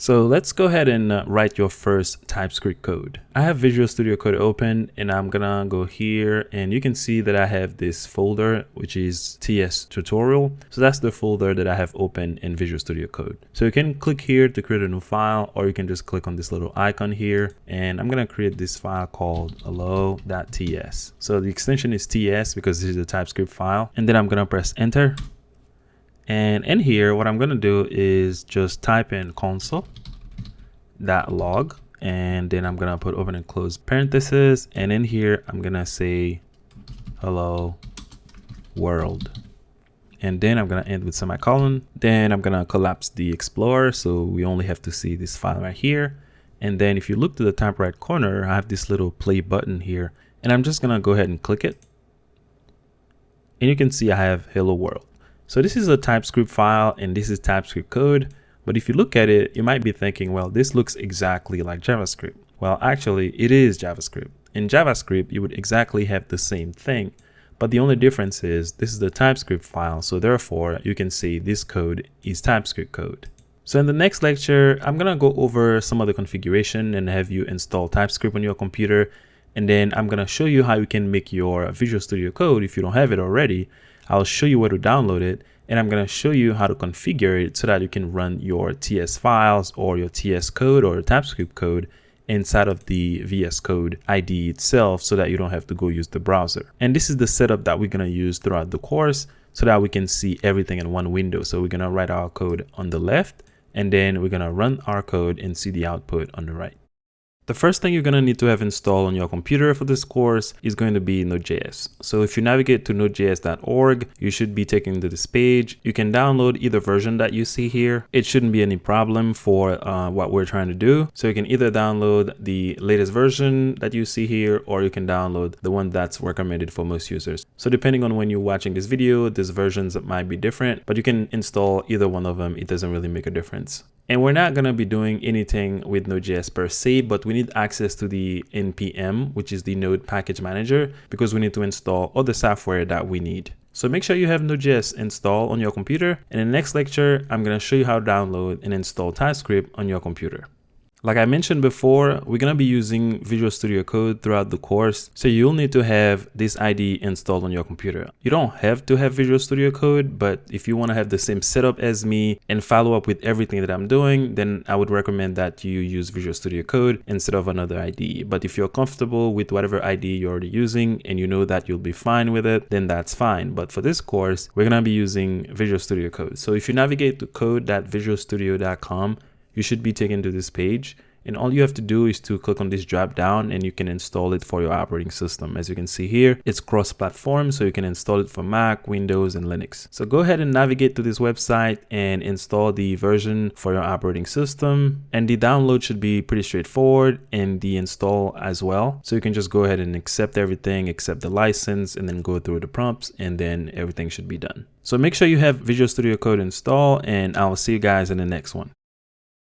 So let's go ahead and write your first TypeScript code. I have Visual Studio Code open and I'm gonna go here and you can see that I have this folder, which is TS tutorial. So that's the folder that I have open in Visual Studio Code. So you can click here to create a new file, or you can just click on this little icon here. And I'm gonna create this file called hello.ts. So the extension is TS because this is a TypeScript file. And then I'm gonna press enter. And in here, what I'm going to do is just type in console.log, and then I'm going to put open and close parentheses. And in here, I'm going to say hello world. And then I'm going to end with semicolon. Then I'm going to collapse the Explorer, so we only have to see this file right here. And then if you look to the top right corner, I have this little play button here, and I'm just going to go ahead and click it. And you can see I have hello world. So this is a TypeScript file and this is TypeScript code. But if you look at it, you might be thinking, well, this looks exactly like JavaScript. Well, actually, it is JavaScript. In JavaScript, you would exactly have the same thing. But the only difference is this is the TypeScript file. So therefore, you can say this code is TypeScript code. So in the next lecture, I'm going to go over some of the configuration and have you install TypeScript on your computer. And then I'm going to show you how you can make your Visual Studio Code if you don't have it already. I'll show you where to download it, and I'm going to show you how to configure it so that you can run your TS files or your TS code or TypeScript code inside of the VS Code IDE itself so that you don't have to go use the browser. And this is the setup that we're going to use throughout the course so that we can see everything in one window. So we're going to write our code on the left, and then we're going to run our code and see the output on the right. The first thing you're going to need to have installed on your computer for this course is going to be Node.js. So if you navigate to nodejs.org, you should be taken to this page. You can download either version that you see here. It shouldn't be any problem for what we're trying to do. So you can either download the latest version that you see here, or you can download the one that's recommended for most users. So depending on when you're watching this video, these versions might be different, but you can install either one of them. It doesn't really make a difference. And we're not going to be doing anything with Node.js per se, but we need access to the NPM, which is the Node Package Manager, because we need to install all the software that we need. So make sure you have Node.js installed on your computer. And in the next lecture, I'm going to show you how to download and install TypeScript on your computer. Like I mentioned before, we're going to be using Visual Studio Code throughout the course. So you'll need to have this IDE installed on your computer. You don't have to have Visual Studio Code, but if you want to have the same setup as me and follow up with everything that I'm doing, then I would recommend that you use Visual Studio Code instead of another IDE. But if you're comfortable with whatever IDE you're already using and you know that you'll be fine with it, then that's fine. But for this course, we're going to be using Visual Studio Code. So if you navigate to code.visualstudio.com, you should be taken to this page, and all you have to do is to click on this drop down and you can install it for your operating system. As you can see here, it's cross-platform, so you can install it for Mac, Windows, and Linux. So go ahead and navigate to this website and install the version for your operating system, and the download should be pretty straightforward, and the install as well. So you can just go ahead and accept everything, accept the license, and then go through the prompts, and then everything should be done. So make sure you have Visual Studio Code installed, and I'll see you guys in the next one.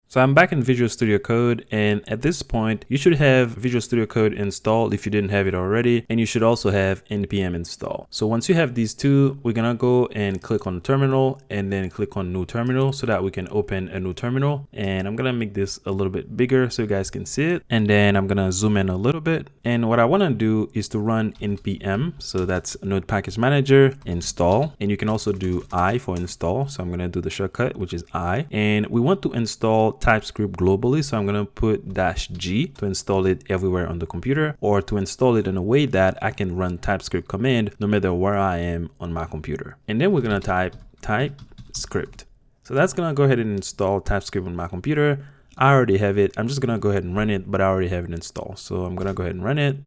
So I'm back in Visual Studio Code, and at this point, you should have Visual Studio Code installed if you didn't have it already, and you should also have npm installed. So once you have these two, we're gonna go and click on terminal and then click on new terminal so that we can open a new terminal. And I'm gonna make this a little bit bigger so you guys can see it. And then I'm gonna zoom in a little bit. And what I wanna do is to run npm. So that's Node Package Manager install. And you can also do I for install. So I'm gonna do the shortcut, which is I. And we want to install TypeScript globally, so I'm going to put -G to install it everywhere on the computer, or to install it in a way that I can run TypeScript command no matter where I am on my computer. And then we're going to type TypeScript. So that's going to go ahead and install TypeScript on my computer. I already have it. I'm just going to go ahead and run it, but I already have it installed. So I'm going to go ahead and run it.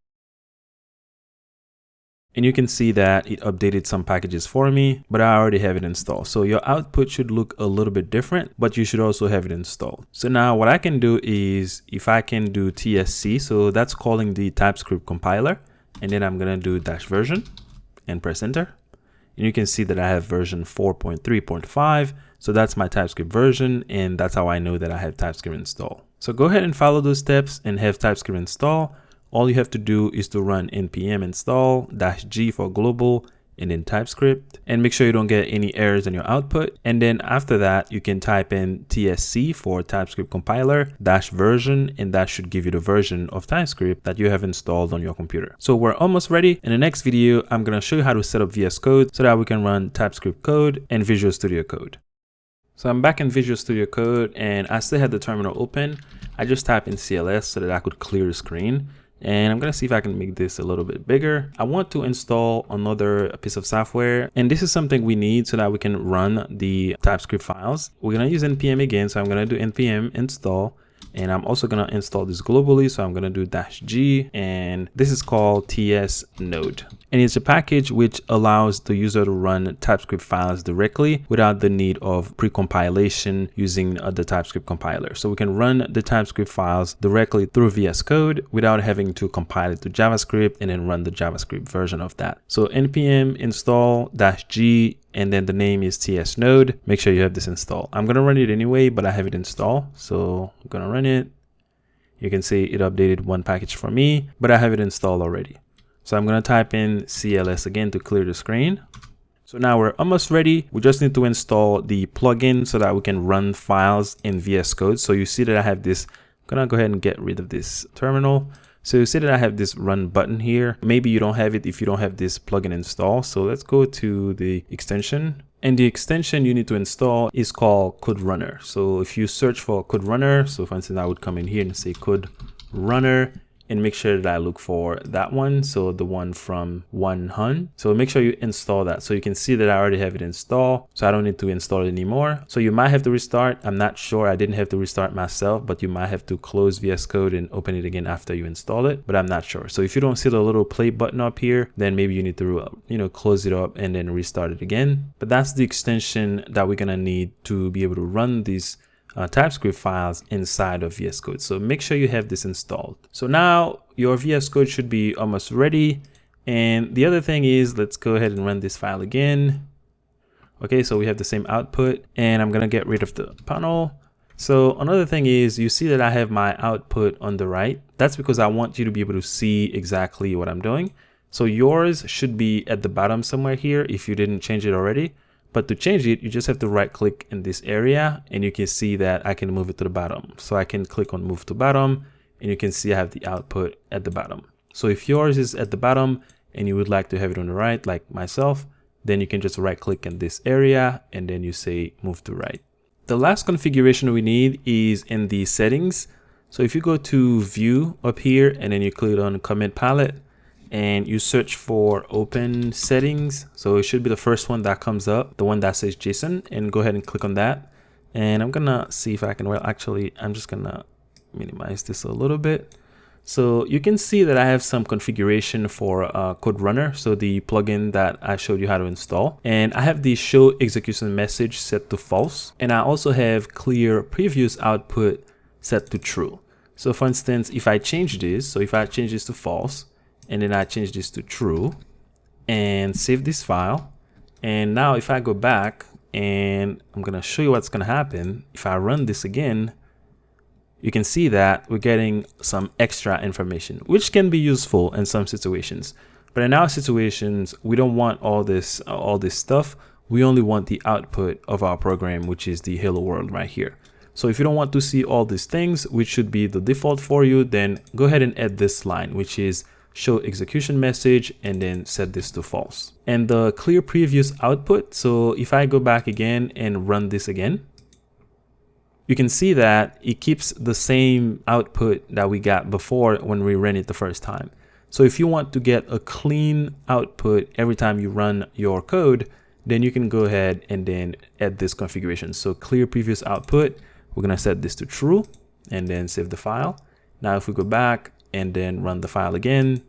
And you can see that it updated some packages for me, but I already have it installed. So your output should look a little bit different, but you should also have it installed. So now what I can do is, if I can do TSC, so that's calling the TypeScript compiler, and then I'm going to do -version and press enter. And you can see that I have version 4.3.5. So that's my TypeScript version, and that's how I know that I have TypeScript installed. So go ahead and follow those steps and have TypeScript installed. All you have to do is to run npm install -G for global and then TypeScript, and make sure you don't get any errors in your output. And then after that, you can type in TSC for TypeScript Compiler -version, and that should give you the version of TypeScript that you have installed on your computer. So we're almost ready. In the next video, I'm going to show you how to set up VS Code so that we can run TypeScript code and Visual Studio Code. So I'm back in Visual Studio Code and I still had the terminal open. I just typed in CLS so that I could clear the screen. And I'm going to see if I can make this a little bit bigger. I want to install another piece of software. And this is something we need so that we can run the TypeScript files. We're going to use npm again. So I'm going to do npm install. And I'm also going to install this globally. So I'm going to do -g, and this is called TS node. And it's a package which allows the user to run TypeScript files directly without the need of pre-compilation using the TypeScript compiler. So we can run the TypeScript files directly through VS Code without having to compile it to JavaScript and then run the JavaScript version of that. So npm install -g, and then the name is TS node. Make sure you have this installed. I'm going to run it anyway, but I have it installed. So I'm going to run it. You can see it updated one package for me, but I have it installed already. So I'm going to type in CLS again to clear the screen. So now we're almost ready. We just need to install the plugin so that we can run files in VS Code. So you see that I have this. I'm going to go ahead and get rid of this terminal. So you see that I have this run button here. Maybe you don't have it if you don't have this plugin installed. So let's go to the extension. And the extension you need to install is called Code Runner. So if you search for Code Runner, so for instance, I would come in here and say Code Runner and make sure that I look for that one. So the one from 1hun. So make sure you install that. So you can see that I already have it installed. So I don't need to install it anymore. So you might have to restart. I'm not sure. I didn't have to restart myself, but you might have to close VS Code and open it again after you install it, but I'm not sure. So if you don't see the little play button up here, then maybe you need to, close it up and then restart it again. But that's the extension that we're going to need to be able to run these TypeScript files inside of VS Code. So make sure you have this installed. So now your VS Code should be almost ready. And the other thing is, let's go ahead and run this file again. Okay, so we have the same output, and I'm going to get rid of the panel. So another thing is, you see that I have my output on the right. That's because I want you to be able to see exactly what I'm doing. So yours should be at the bottom somewhere here if you didn't change it already. But to change it, you just have to right click in this area and you can see that I can move it to the bottom. So I can click on move to bottom and you can see I have the output at the bottom. So if yours is at the bottom and you would like to have it on the right, like myself, then you can just right click in this area and then you say move to right. The last configuration we need is in the settings. So if you go to view up here and then you click on command palette, and you search for open settings. So it should be the first one that comes up, the one that says JSON, and go ahead and click on that. And I'm gonna see if I can, well, actually, I'm just gonna minimize this a little bit. So you can see that I have some configuration for Code Runner. So the plugin that I showed you how to install, and I have the show execution message set to false. And I also have clear previous output set to true. So for instance, if I change this, so if I change this to false, and then I change this to true and save this file. And now if I go back and I'm going to show you what's going to happen. If I run this again, you can see that we're getting some extra information, which can be useful in some situations. But in our situations, we don't want all this stuff. We only want the output of our program, which is the hello world right here. So if you don't want to see all these things, which should be the default for you, then go ahead and add this line, which is show execution message, and then set this to false. And the clear previous output. So if I go back again and run this again, you can see that it keeps the same output that we got before when we ran it the first time. So if you want to get a clean output every time you run your code, then you can go ahead and then add this configuration. So clear previous output, we're going to set this to true and then save the file. Now if we go back and then run the file again,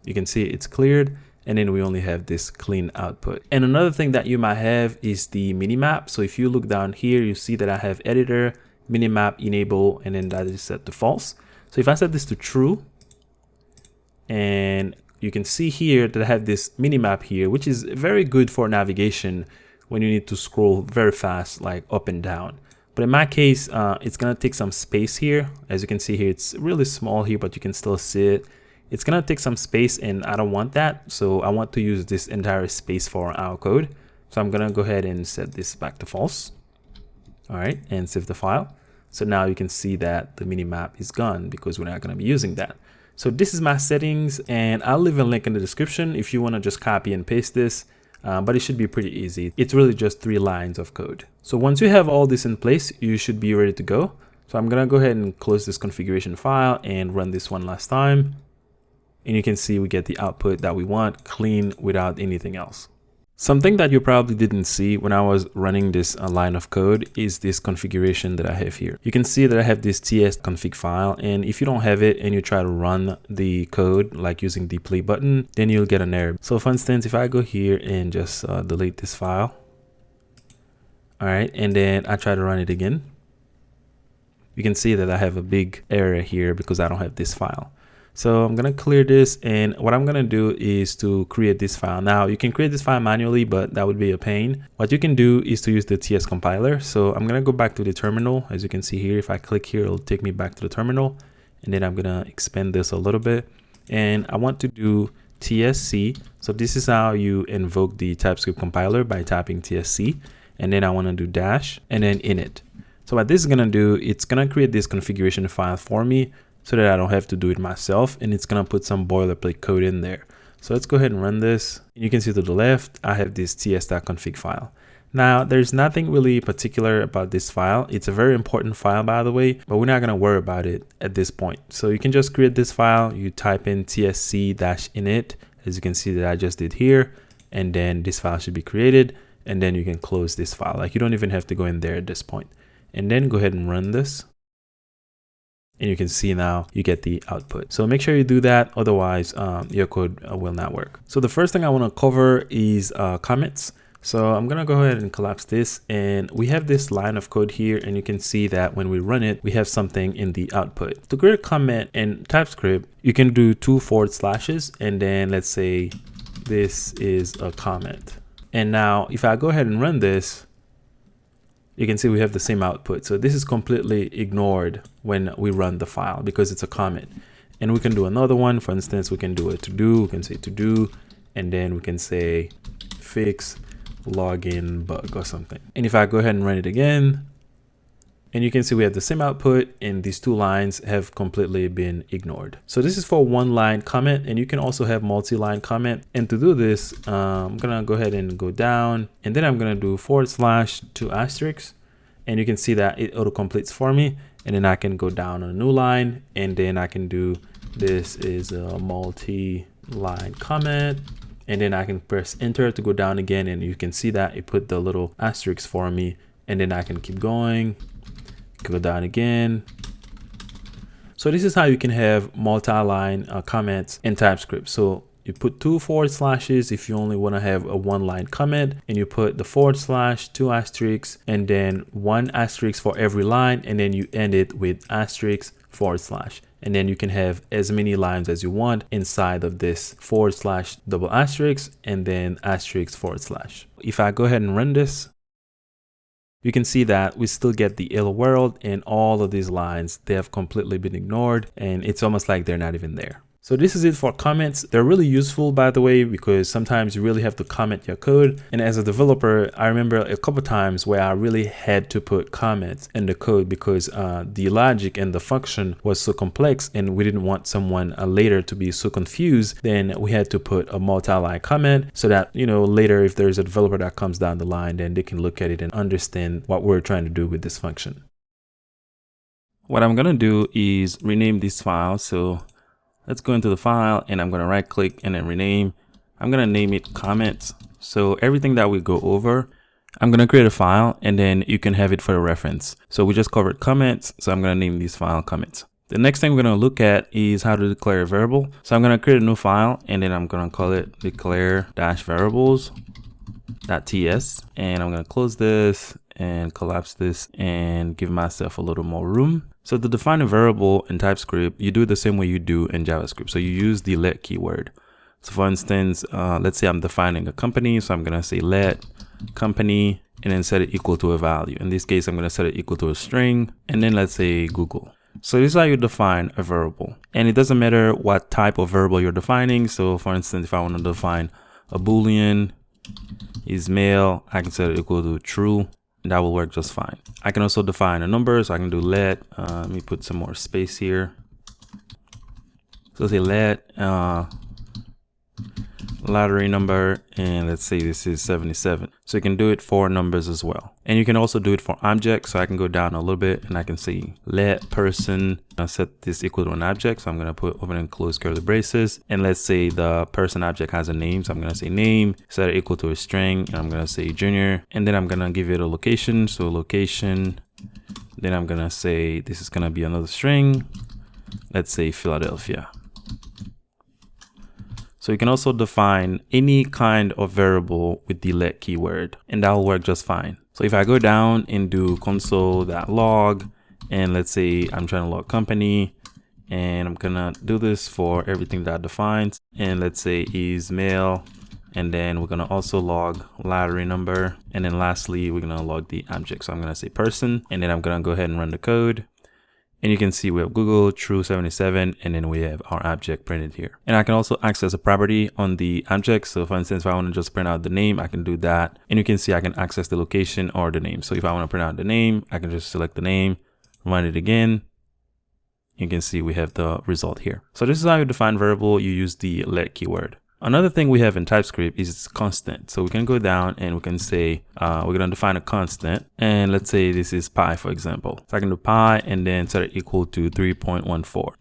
you can see it's cleared, and then we only have this clean output. And another thing that you might have is the minimap. So if you look down here, you see that I have editor, minimap enable, and then that is set to false. So if I set this to true, and you can see here that I have this minimap here, which is very good for navigation when you need to scroll very fast, like up and down. But in my case, it's gonna take some space here. As you can see here, it's really small here, but you can still see it. it's gonna take some space and I don't want that. So I want to use this entire space for our code. So I'm gonna go ahead and set this back to false. All right, and save the file. So now you can see that the minimap is gone because we're not gonna be using that. So this is my settings, and I'll leave a link in the description if you wanna just copy and paste this. But it should be pretty easy. It's really just 3 lines of code. So once you have all this in place, you should be ready to go. So I'm gonna go ahead and close this configuration file and run this one last time. And you can see we get the output that we want, clean, without anything else. Something that you probably didn't see when I was running this line of code is this configuration that I have here. You can see that I have this ts-config file, and if you don't have it and you try to run the code like using the play button, then you'll get an error. So for instance, if I go here and just delete this file, all right, and then I try to run it again, you can see that I have a big error here because I don't have this file. So I'm gonna clear this, and what I'm gonna do is to create this file. Now you can create this file manually, but that would be a pain. What you can do is to use the TS compiler. So I'm gonna go back to the terminal. As you can see here, if I click here, it'll take me back to the terminal, and then I'm gonna expand this a little bit. And I want to do TSC. So this is how you invoke the TypeScript compiler, by typing TSC. And then I wanna do dash and then init. So what this is gonna do, it's gonna create this configuration file for me, so that I don't have to do it myself, and it's gonna put some boilerplate code in there. So let's go ahead and run this. You can see to the left, I have this ts.config file. Now, there's nothing really particular about this file. It's a very important file, by the way, but we're not gonna worry about it at this point. So you can just create this file, you type in tsc-init, as you can see that I just did here, and then this file should be created, and then you can close this file. Like, you don't even have to go in there at this point. And then go ahead and run this. And you can see now you get the output. So make sure you do that, otherwise your code will not work. So the first thing I want to cover is comments. So I'm gonna go ahead and collapse this, and we have this line of code here, and you can see that when we run it, we have something in the output. To create a comment in TypeScript, you can do 2 forward slashes, and then let's say this is a comment. And now if I go ahead and run this, you can see we have the same output. So this is completely ignored when we run the file because it's a comment. And we can do another one. For instance, we can do a to do, we can say to do, and then we can say fix login bug or something. And if I go ahead and run it again, and you can see we have the same output, and these 2 lines have completely been ignored. So this is for 1-line comment, and you can also have multi-line comment. And to do this, I'm gonna go ahead and go down, and then I'm gonna do /2 asterisks, and you can see that it auto completes for me. And then I can go down on a new line, and then I can do this is a multi-line comment, and then I can press enter to go down again, and you can see that it put the little asterisk for me. And then I can keep going, go down again. So this is how you can have multi-line comments in TypeScript. So you put 2 forward slashes if you only want to have a 1-line comment, and you put the /2 asterisks, and then 1 asterisk for every line, and then you end it with asterisk /. And then you can have as many lines as you want inside of this /double-asterisk and then asterisk /. If I go ahead and run this, you can see that we still get the hello world, and all of these lines, they have completely been ignored, and it's almost like they're not even there. So this is it for comments. They're really useful, by the way, because sometimes you really have to comment your code. And as a developer, I remember a couple times where I really had to put comments in the code because the logic and the function was so complex, and we didn't want someone later to be so confused. Then we had to put a multi-line comment so that, you know, later if there's a developer that comes down the line, then they can look at it and understand what we're trying to do with this function. What I'm gonna do is rename this file. So let's go into the file, and I'm going to right click and then rename. I'm going to name it comments. So everything that we go over, I'm going to create a file, and then you can have it for a reference. So we just covered comments. So I'm going to name this file comments. The next thing we're going to look at is how to declare a variable. So I'm going to create a new file, and then I'm going to call it declare-variables.ts. And I'm going to close this and collapse this and give myself a little more room. So to define a variable in TypeScript, you do it the same way you do in JavaScript. So you use the let keyword. So for instance, let's say I'm defining a company. So I'm going to say let company and then set it equal to a value. In this case, I'm going to set it equal to a string, and then let's say Google. So this is how you define a variable, and it doesn't matter what type of variable you're defining. So for instance, if I want to define a Boolean is male, I can set it equal to true, and that will work just fine. I can also define a number, so I can do let me put some more space here. So say let lottery number, and let's say this is 77. So you can do it for numbers as well, and you can also do it for objects. So I can go down a little bit and I can say let person, set this equal to an object. So I'm going to put open and close curly braces, and let's say the person object has a name, so I'm going to say name, set it equal to a string, and I'm going to say junior, and then I'm going to give it a location. So location, then I'm going to say this is going to be another string, let's say Philadelphia. So you can also define any kind of variable with the let keyword, and that will work just fine. So if I go down and do console.log, and let's say I'm trying to log company, and I'm gonna do this for everything that defines, and let's say is male, and then we're gonna also log lottery number, and then lastly we're gonna log the object. So I'm gonna say person, and then I'm gonna go ahead and run the code. And you can see we have Google, true 77, and then we have our object printed here. And I can also access a property on the object. So for instance, if I want to just print out the name, I can do that. And you can see I can access the location or the name. So if I want to print out the name, I can just select the name, run it again. You can see we have the result here. So this is how you define variable. You use the let keyword. Another thing we have in TypeScript is constant. So we can go down and we can say, we're going to define a constant. And let's say this is pi, for example. So I can do pi and then set it equal to 3.14,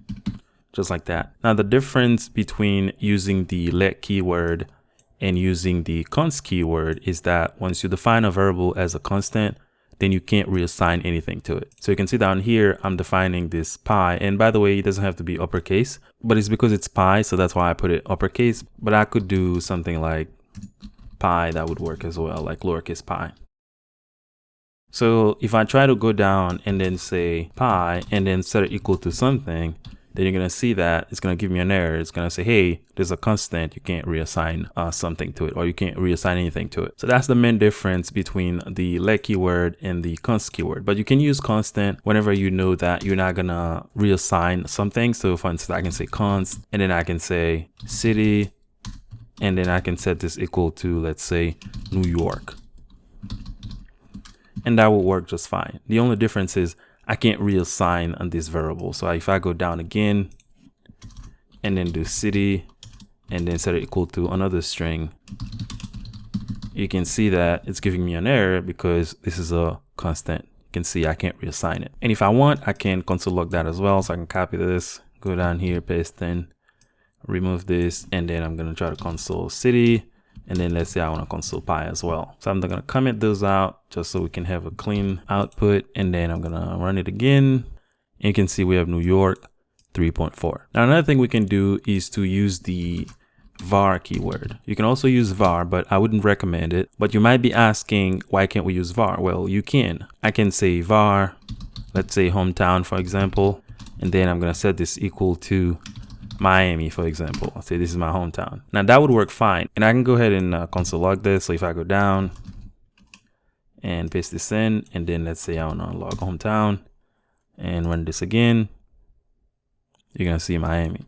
just like that. Now the difference between using the let keyword and using the const keyword is that once you define a variable as a constant, then you can't reassign anything to it. So you can see down here, I'm defining this pi. And by the way, it doesn't have to be uppercase, but it's because it's pi. So that's why I put it uppercase, but I could do something like pi that would work as well, like lowercase pi. So if I try to go down and then say pi and then set it equal to something, then you're going to see that it's going to give me an error. It's going to say, hey, there's a constant. You can't reassign something to it, or you can't reassign anything to it. So that's the main difference between the let keyword and the const keyword. But you can use constant whenever you know that you're not going to reassign something. So for instance, I can say const, and then I can say city, and then I can set this equal to, let's say, New York. And that will work just fine. The only difference is I can't reassign on this variable. So if I go down again and then do city and then set it equal to another string, you can see that it's giving me an error because this is a constant. You can see I can't reassign it. And if I want, I can console log that as well. So I can copy this, go down here, paste in, remove this, and then I'm going to try to console city. And then let's say I want to console pi as well. So I'm going to comment those out just so we can have a clean output. And then I'm going to run it again. And you can see we have New York 3.4. Now, another thing we can do is to use the var keyword. You can also use var, but I wouldn't recommend it. But you might be asking, why can't we use var? Well, you can. I can say var, let's say hometown, for example. And then I'm going to set this equal to Miami, for example. I'll say this is my hometown. Now that would work fine. And I can go ahead and console log this. So if I go down and paste this in, and then let's say I want to log hometown and run this again, you're going to see Miami.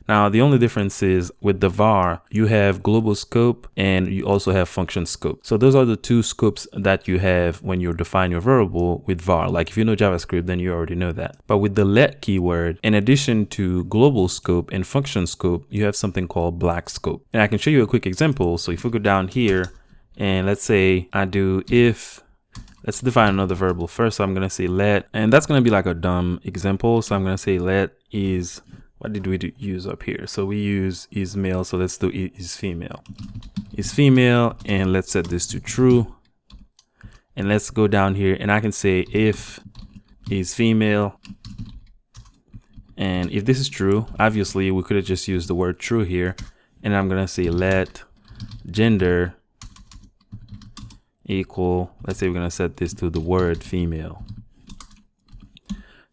Now, the only difference is with the var, you have global scope and you also have function scope. So those are the two scopes that you have when you define your variable with var. Like if you know JavaScript, then you already know that. But with the let keyword, in addition to global scope and function scope, you have something called black scope. And I can show you a quick example. So if we go down here and let's say I do if, let's define another variable first. So I'm going to say let, and that's going to be like a dumb example. So I'm going to say let is, what did we use up here? So we use is male. So let's do is female. Is female, and let's set this to true. And let's go down here and I can say if is female. And if this is true, obviously we could have just used the word true here. And I'm going to say let gender equal, let's say we're going to set this to the word female.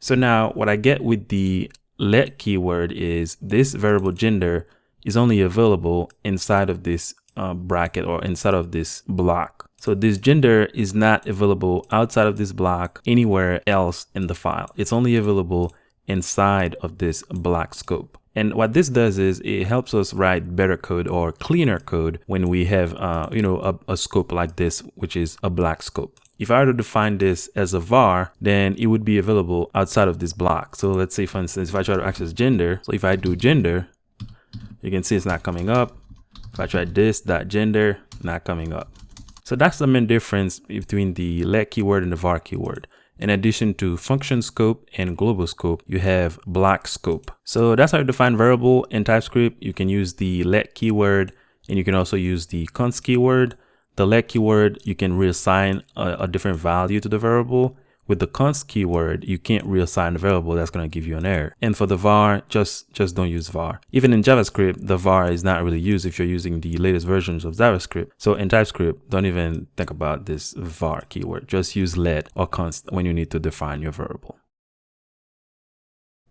So now what I get with the let keyword is this variable gender is only available inside of this bracket or inside of this block. So this gender is not available outside of this block anywhere else in the file. It's only available inside of this block scope. And what this does is it helps us write better code or cleaner code when we have, a scope like this, which is a block scope. If I were to define this as a var, then it would be available outside of this block. So let's say, for instance, if I try to access gender, so if I do gender, you can see it's not coming up. If I try this.gender, not coming up. So that's the main difference between the let keyword and the var keyword. In addition to function scope and global scope, you have block scope. So that's how you define variable in TypeScript. You can use the let keyword, and you can also use the const keyword. The let keyword, you can reassign a different value to the variable. With the const keyword, you can't reassign the variable. That's going to give you an error. And for the var, just don't use var. Even in JavaScript, the var is not really used if you're using the latest versions of JavaScript. So in TypeScript, don't even think about this var keyword. Just use let or const when you need to define your variable.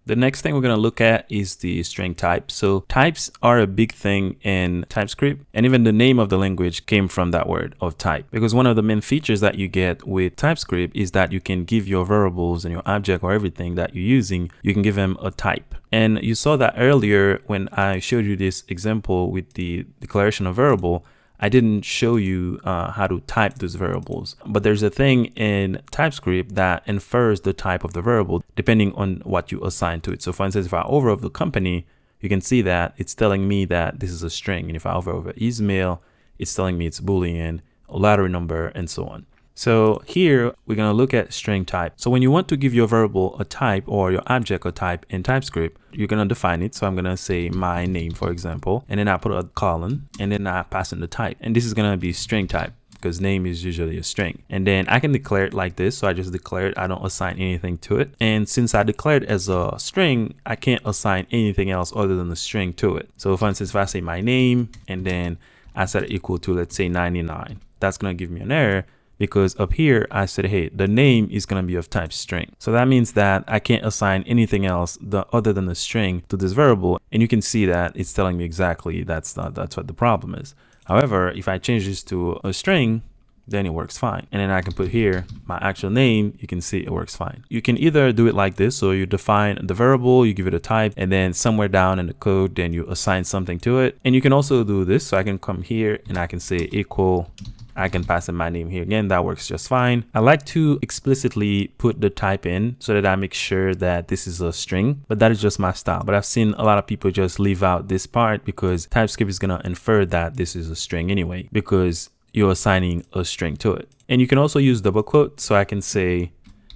The next thing we're going to look at is the string type. So types are a big thing in TypeScript, and even the name of the language came from that word of type, because one of the main features that you get with TypeScript is that you can give your variables and your object or everything that you're using, you can give them a type. And you saw that earlier when I showed you this example with the declaration of variable. I didn't show you how to type those variables, but there's a thing in TypeScript that infers the type of the variable depending on what you assign to it. So for instance, if I hover over the company, you can see that it's telling me that this is a string. And if I hover over Ismail, it's telling me it's Boolean, a lottery number, and so on. So here we're going to look at string type. So when you want to give your variable a type or your object a type in TypeScript, you're going to define it. So I'm going to say my name, for example, and then I put a colon and then I pass in the type. And this is going to be string type because name is usually a string. And then I can declare it like this. So I just declare it. I don't assign anything to it. And since I declared it as a string, I can't assign anything else other than the string to it. So for instance, if I say my name and then I set it equal to, let's say 99, that's going to give me an error. Because up here, I said, hey, the name is going to be of type string. So that means that I can't assign anything else other than the string to this variable. And you can see that it's telling me exactly that's what the problem is. However, if I change this to a string, then it works fine. And then I can put here my actual name. You can see it works fine. You can either do it like this. So you define the variable, you give it a type, and then somewhere down in the code, then you assign something to it. And you can also do this. So I can come here and I can say equal. I can pass in my name here. Again, that works just fine. I like to explicitly put the type in so that I make sure that this is a string, but that is just my style. But I've seen a lot of people just leave out this part because TypeScript is going to infer that this is a string anyway, because you're assigning a string to it. And you can also use double quote. So I can say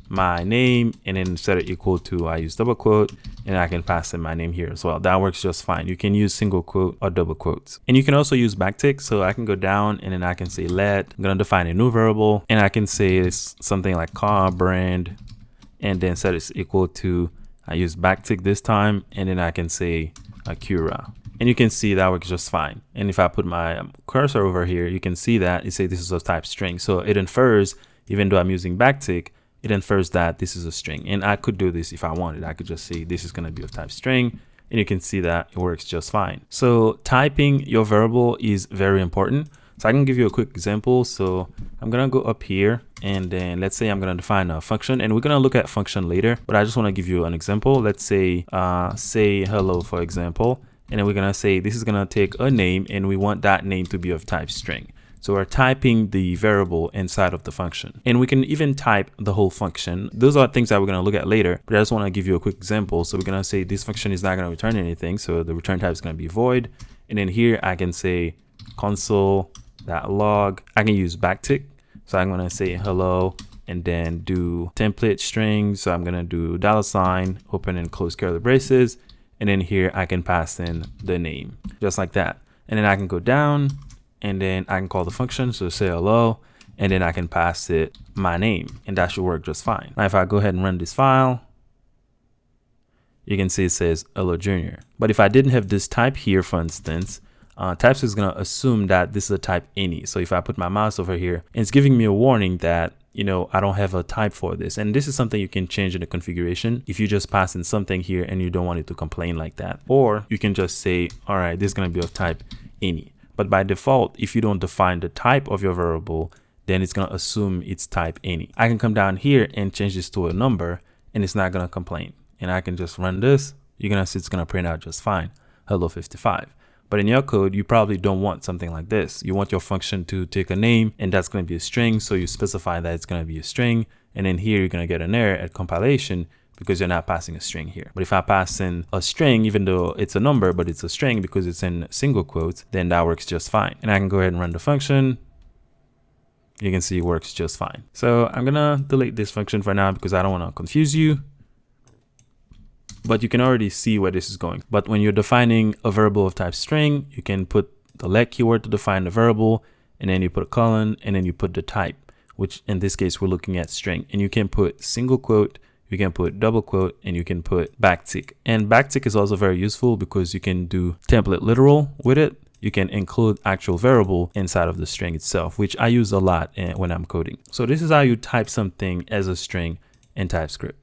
my name and then set it equal to, I use double quote, and I can pass in my name here as well. That works just fine. You can use single quote or double quotes. And you can also use backtick. So I can go down and then I can say let, I'm going to define a new variable, and I can say it's something like car brand, and then set it equal to, I use backtick this time, and then I can say Acura. And you can see that works just fine. And if I put my cursor over here, you can see that it says this is a type string. So it infers, even though I'm using backtick, it infers that this is a string. And I could do this if I wanted. I could just say this is going to be of type string, and you can see that it works just fine. So typing your variable is very important. So I can give you a quick example. So I'm going to go up here, and then let's say I'm going to define a function, and we're going to look at function later, but I just want to give you an example. Let's say hello, for example, and then we're going to say this is going to take a name, and we want that name to be of type string. So we're typing the variable inside of the function, and we can even type the whole function. Those are things that we're going to look at later, but I just want to give you a quick example. So we're going to say this function is not going to return anything. So the return type is going to be void. And then here I can say console.log. I can use backtick. So I'm going to say hello and then do template string. So I'm going to do $, open and close curly braces. And then here I can pass in the name just like that. And then I can go down, and then I can call the function, so say hello, and then I can pass it my name, and that should work just fine. Now, if I go ahead and run this file, you can see it says hello junior. But if I didn't have this type here, for instance, TypeScript is going to assume that this is a type any. So if I put my mouse over here, and it's giving me a warning that, I don't have a type for this. And this is something you can change in the configuration if you just pass in something here and you don't want it to complain like that. Or you can just say, all right, this is going to be of type any. But by default, if you don't define the type of your variable, then it's going to assume it's type any. I can come down here and change this to a number, and it's not going to complain. and I can just run this, you're gonna see it's gonna print out just fine, hello 55. But in your code, you probably don't want something like this. You want your function to take a name, and that's going to be a string. So you specify that it's going to be a string. And then here, you're going to get an error at compilation because you're not passing a string here. But if I pass in a string, even though it's a number, but it's a string because it's in single quotes, then that works just fine. And I can go ahead and run the function. You can see it works just fine. So I'm going to delete this function for now because I don't want to confuse you. But you can already see where this is going. But when you're defining a variable of type string, you can put the let keyword to define the variable, and then you put a colon, and then you put the type, which in this case, we're looking at string. And you can put single quote, you can put double quote, and you can put backtick. And backtick is also very useful because you can do template literal with it. You can include actual variable inside of the string itself, which I use a lot when I'm coding. So this is how you type something as a string in TypeScript.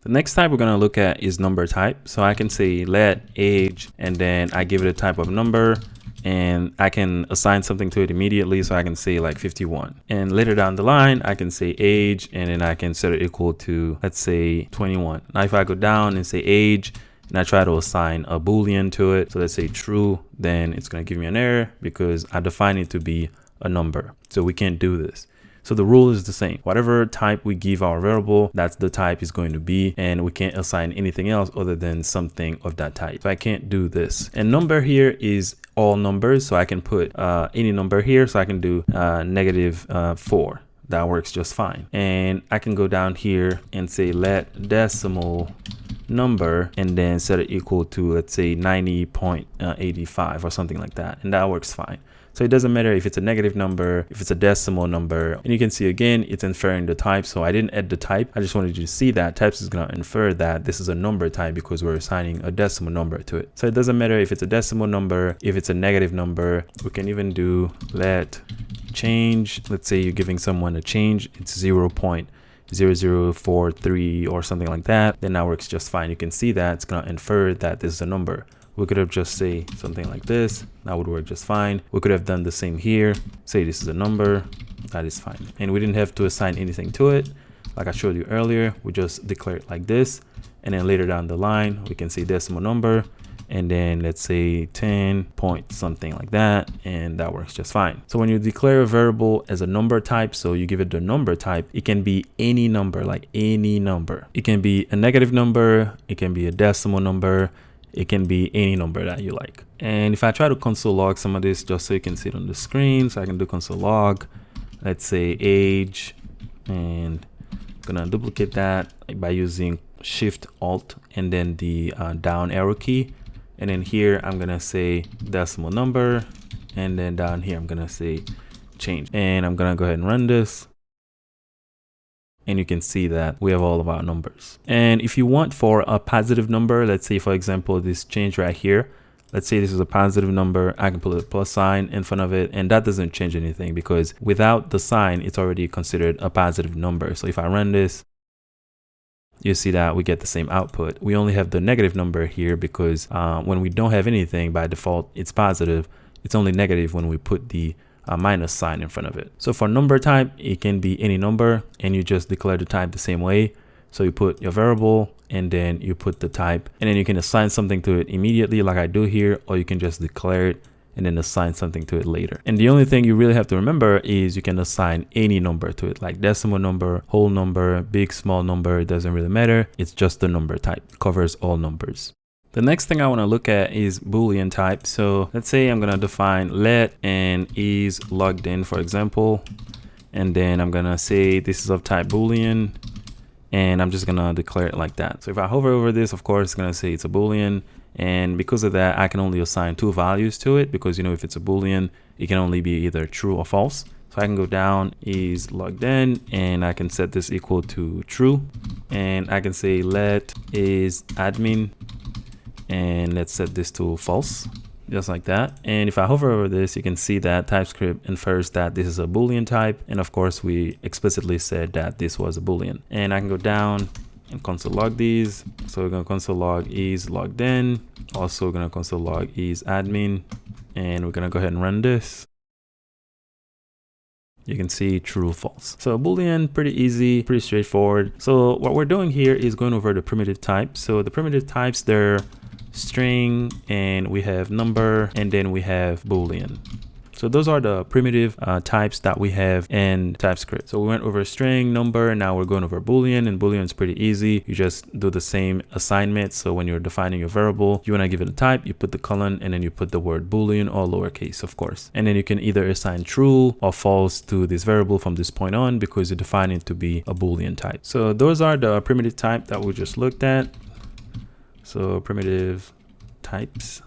The next type we're going to look at is number type. So I can say let age, and then I give it a type of number, and I can assign something to it immediately. So I can say like 51. And later down the line, I can say age, and then I can set it equal to, let's say 21. Now, if I go down and say age, and I try to assign a Boolean to it, so let's say true, then it's going to give me an error because I define it to be a number. So we can't do this. So the rule is the same. Whatever type we give our variable, that's the type is going to be, and we can't assign anything else other than something of that type. So I can't do this. And number here is all numbers. So I can put any number here. So I can do -4. That works just fine. And I can go down here and say let decimal number, and then set it equal to, let's say 90.85 or something like that. And that works fine. So it doesn't matter if it's a negative number, if it's a decimal number. And you can see again, it's inferring the type. So I didn't add the type. I just wanted you to see that types is going to infer that this is a number type because we're assigning a decimal number to it. So it doesn't matter if it's a decimal number, if it's a negative number. We can even do let change. Let's say you're giving someone a change. It's 0.0043 or something like that. Then that works just fine. You can see that it's going to infer that this is a number. We could have just say something like this. That would work just fine. We could have done the same here. Say this is a number. That is fine. And we didn't have to assign anything to it. Like I showed you earlier, we just declare it like this. And then later down the line, we can say decimal number. And then let's say 10 point something like that. And that works just fine. So when you declare a variable as a number type, so you give it the number type, it can be any number, like any number. It can be a negative number. It can be a decimal number. It can be any number that you like. And if I try to console log some of this, just so you can see it on the screen, so I can do console log, let's say age, and I'm gonna duplicate that by using Shift Alt and then the down arrow key. And then here I'm gonna say decimal number, and then down here I'm gonna say change. And I'm gonna go ahead and run this. And you can see that we have all of our numbers. And if you want for a positive number, let's say, for example, this change right here, let's say this is a positive number, I can put a plus sign in front of it, and that doesn't change anything because without the sign, it's already considered a positive number. So if I run this, you see that we get the same output. We only have the negative number here because when we don't have anything, by default, it's positive. It's only negative when we put the minus sign in front of it. So for number type, it can be any number, and you just declare the type the same way. So you put your variable, and then you put the type, and then you can assign something to it immediately like I do here, or you can just declare it and then assign something to it later. And the only thing you really have to remember is you can assign any number to it, like decimal number, whole number, big, small number, it doesn't really matter. It's just the number type. It covers all numbers. The next thing I want to look at is Boolean type. So let's say I'm going to define let and is logged in, for example, and then I'm going to say this is of type Boolean, and I'm just going to declare it like that. So if I hover over this, of course, it's going to say it's a Boolean. And because of that, I can only assign 2 values to it because, you know, if it's a Boolean, it can only be either true or false. So I can go down is logged in, and I can set this equal to true. And I can say let is admin, and let's set this to false, just like that. And if I hover over this, you can see that TypeScript infers that this is a Boolean type. And of course, we explicitly said that this was a Boolean. And I can go down and console log these. So we're going to console log is logged in. Also, we're going to console log is admin. And we're going to go ahead and run this. you can see true, false. So Boolean, pretty easy, pretty straightforward. So what we're doing here is going over the primitive types. So the primitive types, they're string, and we have number, and then we have Boolean. So those are the primitive types that we have in TypeScript. So we went over string, number, and now we're going over Boolean, and Boolean is pretty easy. You just do the same assignment. So when you're defining your variable, you want to give it a type, you put the colon, and then you put the word Boolean, all lowercase, of course. And then you can either assign true or false to this variable from this point on, because you define it to be a Boolean type. So those are the primitive type that we just looked at. So primitive types.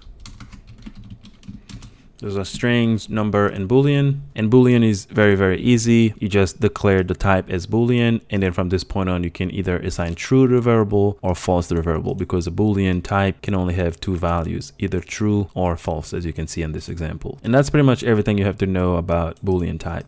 Those are strings, number, and Boolean. And Boolean is very, very easy. You just declare the type as Boolean. And then from this point on, you can either assign true to the variable or false to the variable, because a Boolean type can only have two values, either true or false, as you can see in this example. And that's pretty much everything you have to know about Boolean type.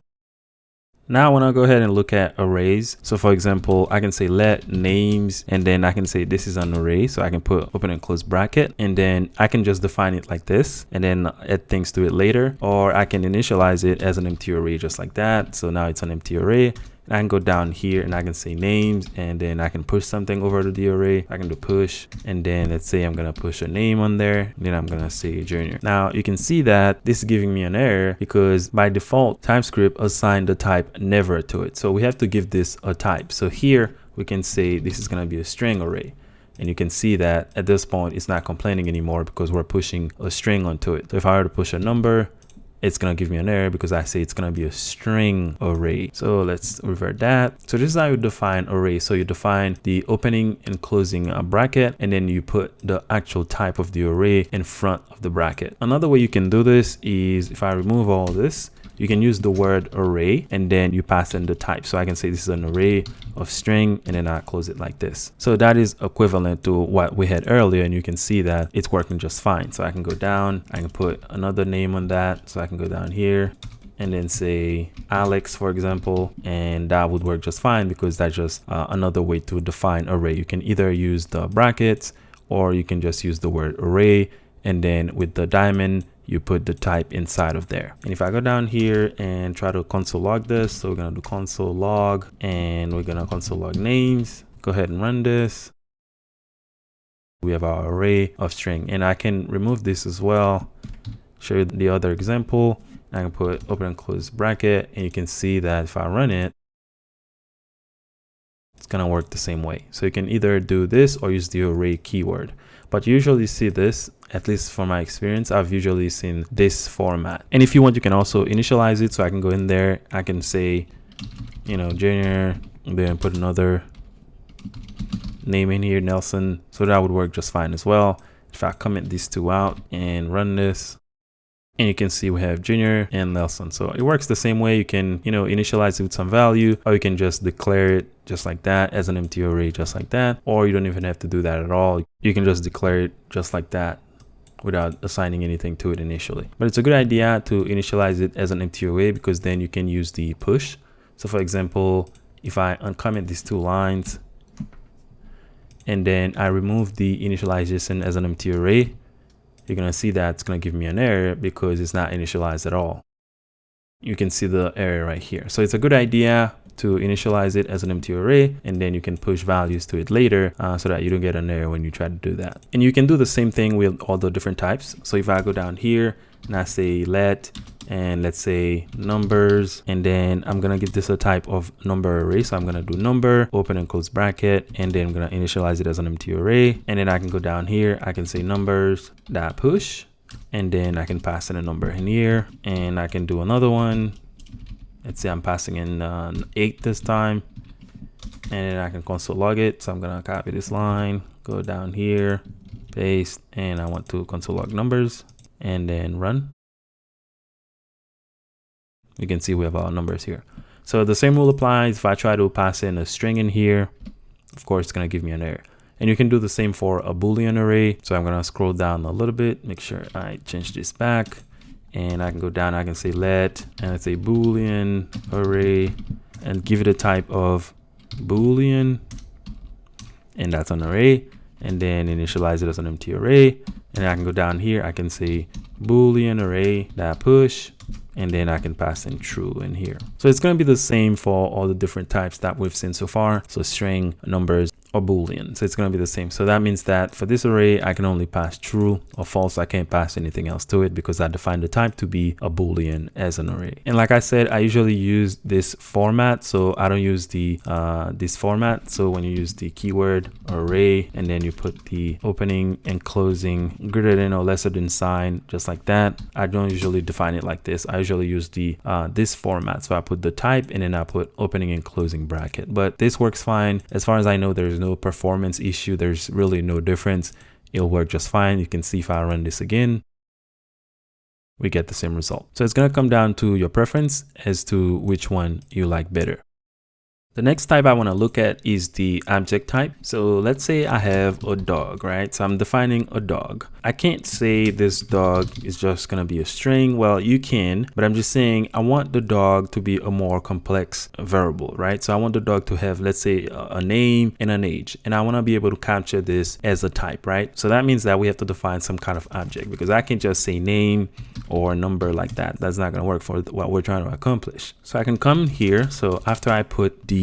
Now I want to go ahead and look at arrays. So for example, I can say let names, and then I can say this is an array. So I can put open and close bracket, and then I can just define it like this and then add things to it later, or I can initialize it as an empty array just like that. So now it's an empty array. I can go down here and I can say names, and then I can push something over to the array. I can do push, and then let's say I'm gonna push a name on there, then I'm gonna say junior. Now you can see that this is giving me an error because by default TypeScript assigned the type never to it. So we have to give this a type. So here we can say this is gonna be a string array. And you can see that at this point it's not complaining anymore because we're pushing a string onto it. So if I were to push a number, it's going to give me an error because I say it's going to be a string array. So let's revert that. So this is how you define array. So you define the opening and closing bracket, and then you put the actual type of the array in front of the bracket. Another way you can do this is if I remove all this, you can use the word array and then you pass in the type. So I can say this is an array of string, and then I close it like this. So that is equivalent to what we had earlier, and you can see that it's working just fine. So I can go down, I can put another name on that. So I can go down here and then say Alex, for example, and that would work just fine because that's just another way to define array. You can either use the brackets or you can just use the word array, and then with the diamond, you put the type inside of there. And if I go down here and try to console log this, so we're gonna do console log, and we're gonna console log names. Go ahead and run this. We have our array of string, and I can remove this as well. Show you the other example. I can put open and close bracket, and you can see that if I run it, it's gonna work the same way. So you can either do this or use the array keyword. But you usually see this, at least from my experience, I've usually seen this format. And if you want, you can also initialize it. So I can go in there, I can say, you know, junior, and then put another name in here, Nelson. So that would work just fine as well. If I comment these two out and run this, and you can see we have junior and Nelson. So it works the same way. You can, you know, initialize it with some value, or you can just declare it just like that as an empty array, just like that. Or you don't even have to do that at all. You can just declare it just like that without assigning anything to it initially. But it's a good idea to initialize it as an empty array because then you can use the push. So for example, if I uncomment these two lines and then I remove the initialization as an empty array, you're gonna see that it's gonna give me an error because it's not initialized at all. You can see the error right here. So it's a good idea to initialize it as an empty array, and then you can push values to it later so that you don't get an error when you try to do that. And you can do the same thing with all the different types. So if I go down here and I say let, and let's say numbers, and then I'm gonna give this a type of number array. So I'm gonna do number, open and close bracket, and then I'm gonna initialize it as an empty array. And then I can go down here, I can say numbers dot push, and then I can pass in a number in here, and I can do another one. Let's say I'm passing in 8 this time, and then I can console log it. So I'm gonna copy this line, go down here, paste, and I want to console log numbers, and then run. You can see we have our numbers here. So the same rule applies. If I try to pass in a string in here, of course it's gonna give me an error. And you can do the same for a Boolean array. So I'm gonna scroll down a little bit, make sure I change this back, and I can go down, I can say let, and it's a Boolean array, and give it a type of Boolean, and that's an array, and then initialize it as an empty array. And I can go down here, I can say Boolean array that push, and then I can pass in true in here. So it's going to be the same for all the different types that we've seen so far. So string, numbers, or Boolean. So it's going to be the same. So that means that for this array, I can only pass true or false. I can't pass anything else to it because I defined the type to be a Boolean as an array. And like I said, I usually use this format. So I don't use the this format. So when you use the keyword array and then you put the opening and closing greater than or lesser than sign, just like that, I don't usually define it like this. I usually use the this format. So I put the type and then I put opening and closing bracket. But this works fine. As far as I know, there's no performance issue. There's really no difference. It'll work just fine. You can see if I run this again, we get the same result. So it's going to come down to your preference as to which one you like better. The next type I want to look at is the object type. So let's say I have a dog, right? So I'm defining a dog. I can't say this dog is just going to be a string. Well, you can, but I'm just saying I want the dog to be a more complex variable, right? So I want the dog to have, let's say, a name and an age, and I want to be able to capture this as a type, right? So that means that we have to define some kind of object, because I can't just say name or number like that. That's not going to work for what we're trying to accomplish. So I can come here. So after I put the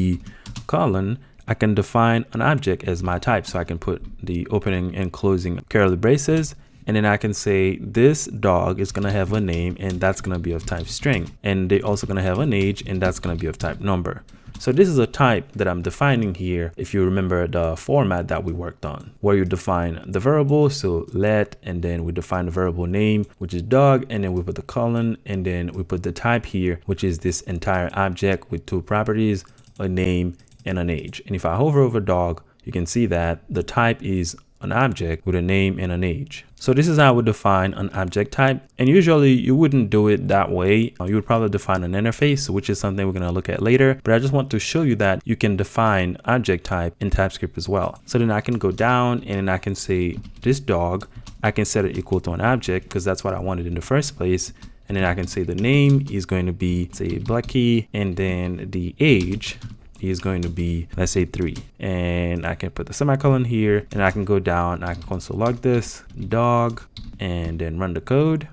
colon, I can define an object as my type. So I can put the opening and closing curly braces, and then I can say this dog is going to have a name and that's going to be of type string, and they're also going to have an age and that's going to be of type number. So this is a type that I'm defining here. If you remember the format that we worked on, where you define the variable, so let, and then we define the variable name, which is dog, and then we put the colon, and then we put the type here, which is this entire object with two properties, a name and an age. And if I hover over dog, you can see that the type is an object with a name and an age. So this is how we define an object type. And usually you wouldn't do it that way. You would probably define an interface, which is something we're going to look at later. But I just want to show you that you can define object type in TypeScript as well. So then I can go down and then I can say this dog, I can set it equal to an object because that's what I wanted in the first place. And then I can say the name is going to be, say, Blackie, and then the age is going to be, let's say, 3. And I can put the semicolon here, and I can go down, I can console log this dog, and then run the code.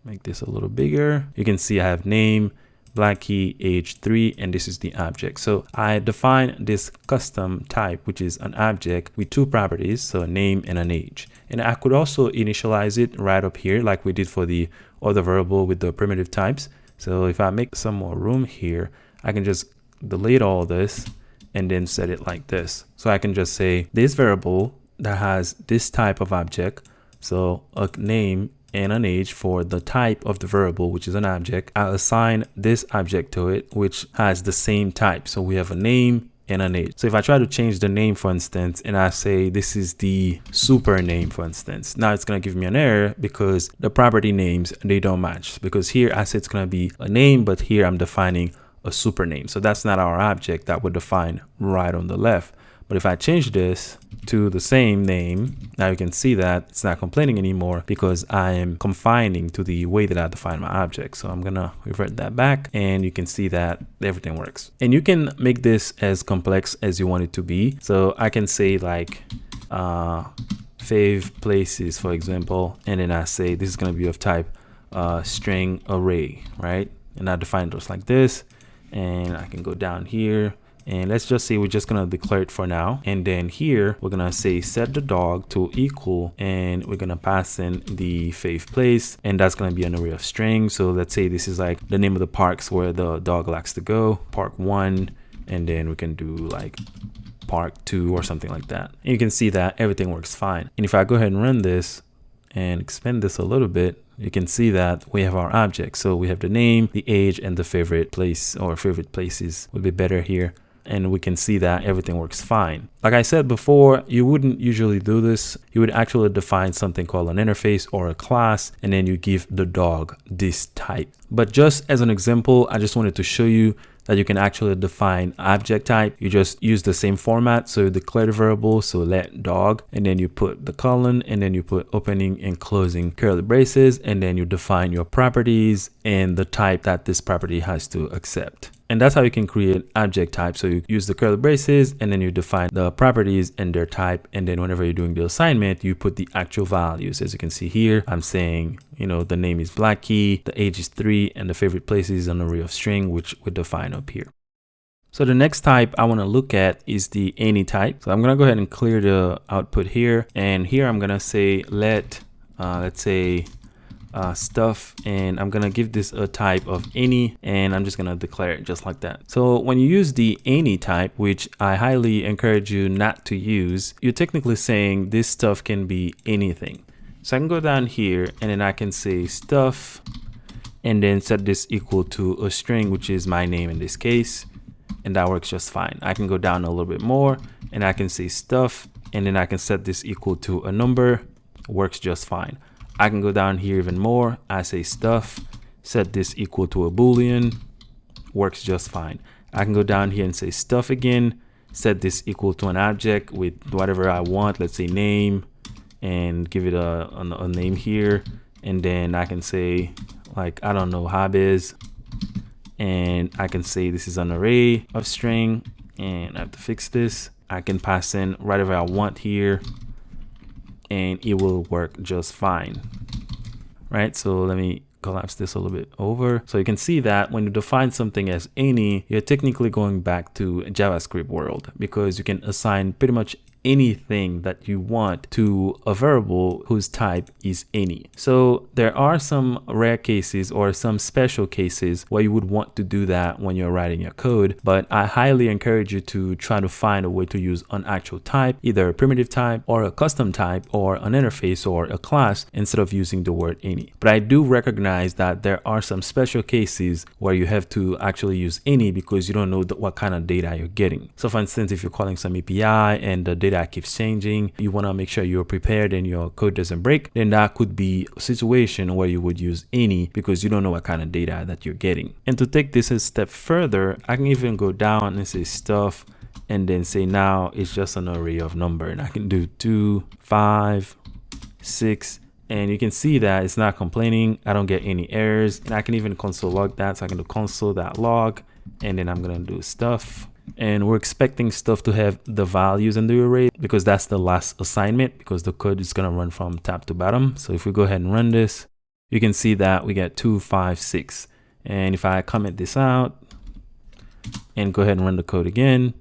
Make this a little bigger. You can see I have name, Blackie, age 3, and this is the object. So I define this custom type, which is an object with two properties, so a name and an age. And I could also initialize it right up here like we did for the other variable with the primitive types. So if I make some more room here, I can just delete all this and then set it like this. So I can just say this variable that has this type of object, so a name and an age for the type of the variable, which is an object. I assign this object to it, which has the same type. So we have a name and an age. So if I try to change the name, for instance, and I say this is the super name, for instance, now it's going to give me an error because the property names, they don't match, because here I said it's going to be a name, but here I'm defining a super name. So that's not our object that would define right on the left. But if I change this to the same name, now you can see that it's not complaining anymore because I am confining to the way that I define my object. So I'm gonna revert that back, and you can see that everything works. And you can make this as complex as you want it to be. So I can say like fave places, for example, and then I say this is gonna be of type string array, right? And I define those like this, and I can go down here. And let's just say we're just going to declare it for now. And then here, we're going to say set the dog to equal, and we're going to pass in the fave place. And that's going to be an array of strings. So let's say this is like the name of the parks where the dog likes to go, park 1. And then we can do like park 2 or something like that. And you can see that everything works fine. And if I go ahead and run this and expand this a little bit, you can see that we have our object. So we have the name, the age, and the favorite place, or favorite places would be better here. And we can see that everything works fine. Like I said before, you wouldn't usually do this. You would actually define something called an interface or a class, and then you give the dog this type. But just as an example, I just wanted to show you that you can actually define object type. You just use the same format. So you declare the variable, so let dog, and then you put the colon, and then you put opening and closing curly braces, and then you define your properties and the type that this property has to accept. And that's how you can create object type. So you use the curly braces and then you define the properties and their type. And then whenever you're doing the assignment, you put the actual values. As you can see here, I'm saying, the name is Blackie, the age is 3, and the favorite place is an array of string, which we define up here. So the next type I want to look at is the any type. So I'm going to go ahead and clear the output here. And here I'm going to say let's say stuff, and I'm going to give this a type of any, and I'm just going to declare it just like that. So when you use the any type, which I highly encourage you not to use, you're technically saying this stuff can be anything. So I can go down here and then I can say stuff and then set this equal to a string, which is my name in this case. And that works just fine. I can go down a little bit more and I can say stuff, and then I can set this equal to a number. Works just fine. I can go down here even more. I say stuff, set this equal to a Boolean. Works just fine. I can go down here and say stuff again, set this equal to an object with whatever I want. Let's say name, and give it a name here. And then I can say, like, I don't know, hobbies. And I can say this is an array of string, and I have to fix this. I can pass in whatever I want here and it will work just fine, right? So let me collapse this a little bit over. So you can see that when you define something as any, you're technically going back to JavaScript world, because you can assign pretty much anything that you want to a variable whose type is any. So there are some rare cases or some special cases where you would want to do that when you're writing your code, but I highly encourage you to try to find a way to use an actual type, either a primitive type or a custom type or an interface or a class, instead of using the word any. But I do recognize that there are some special cases where you have to actually use any because you don't know what kind of data you're getting. So for instance, if you're calling some API and the data keeps changing, you want to make sure you're prepared and your code doesn't break, then that could be a situation where you would use any because you don't know what kind of data that you're getting. And to take this a step further, I can even go down and say stuff and then say now it's just an array of number, and I can do 2, 5, 6, and you can see that it's not complaining. I don't get any errors, and I can even console log that. So I can do console.log, and then I'm gonna do stuff. And we're expecting stuff to have the values in the array because that's the last assignment, because the code is going to run from top to bottom. So if we go ahead and run this, you can see that we get 2, 5, 6. And if I comment this out and go ahead and run the code again,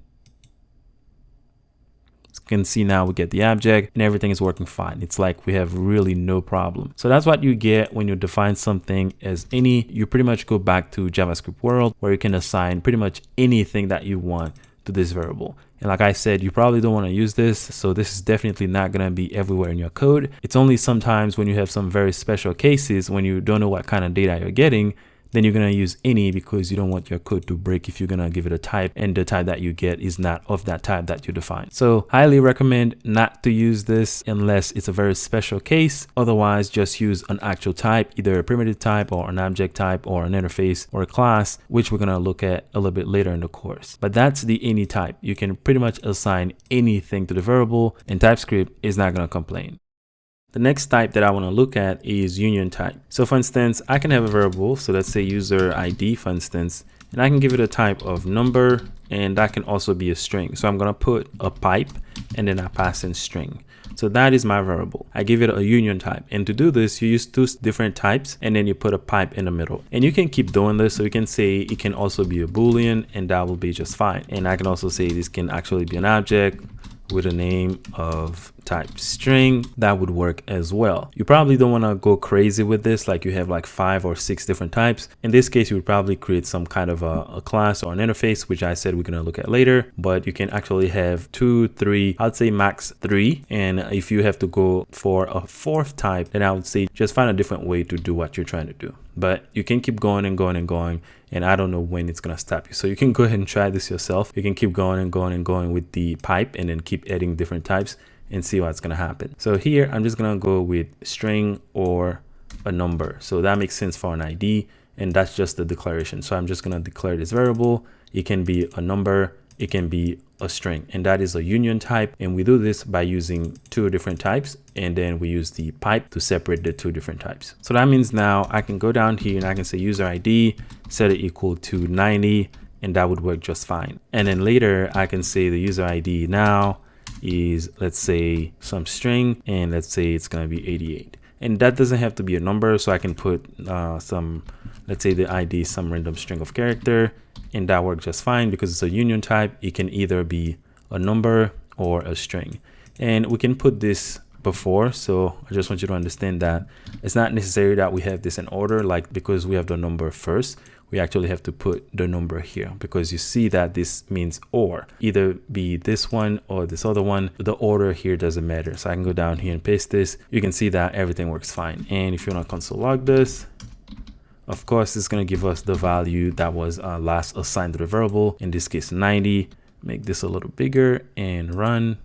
you can see now we get the object and everything is working fine. It's like we have really no problem. So that's what you get when you define something as any. You pretty much go back to JavaScript world where you can assign pretty much anything that you want to this variable. And like I said, you probably don't want to use this. So this is definitely not going to be everywhere in your code. It's only sometimes when you have some very special cases when you don't know what kind of data you're getting, then you're going to use any because you don't want your code to break if you're going to give it a type and the type that you get is not of that type that you define. So highly recommend not to use this unless it's a very special case. Otherwise, just use an actual type, either a primitive type or an object type or an interface or a class, which we're going to look at a little bit later in the course. But that's the any type. You can pretty much assign anything to the variable and TypeScript is not going to complain. The next type that I want to look at is union type. So for instance, I can have a variable. So let's say user ID, for instance, and I can give it a type of number, and that can also be a string. So I'm going to put a pipe and then I pass in string. So that is my variable. I give it a union type. And to do this, you use 2 different types and then you put a pipe in the middle. And you can keep doing this. So you can say it can also be a Boolean and that will be just fine. And I can also say this can actually be an object with a name of type string. That would work as well. You probably don't want to go crazy with this, like you have like 5 or 6 different types. In this case, you would probably create some kind of a class or an interface, which I said we're going to look at later, but you can actually have 2, 3, I'd say max 3. And if you have to go for a 4th type, then I would say just find a different way to do what you're trying to do. But you can keep going and going and going, and I don't know when it's going to stop you. So you can go ahead and try this yourself. You can keep going and going and going with the pipe and then keep adding different types and see what's going to happen. So here, I'm just going to go with string or a number. So that makes sense for an ID, and that's just the declaration. So I'm just going to declare this variable. It can be a number, it can be a string, and that is a union type. And we do this by using 2 different types, and then we use the pipe to separate the 2 different types. So that means now I can go down here and I can say user ID, set it equal to 90, and that would work just fine. And then later I can say the user ID now is, let's say, some string, and let's say it's going to be 88. And that doesn't have to be a number, so I can put some, let's say the ID is some random string of character, and that works just fine because it's a union type. It can either be a number or a string, and we can put this before. So I just want you to understand that it's not necessary that we have this in order, like because we have the number first, we actually have to put the number here, because you see that this means or, either be this one or this other one. The order here doesn't matter. So I can go down here and paste this. You can see that everything works fine. And if you want to console log this, of course, it's going to give us the value that was last assigned to the variable, in this case 90. Make this a little bigger and run.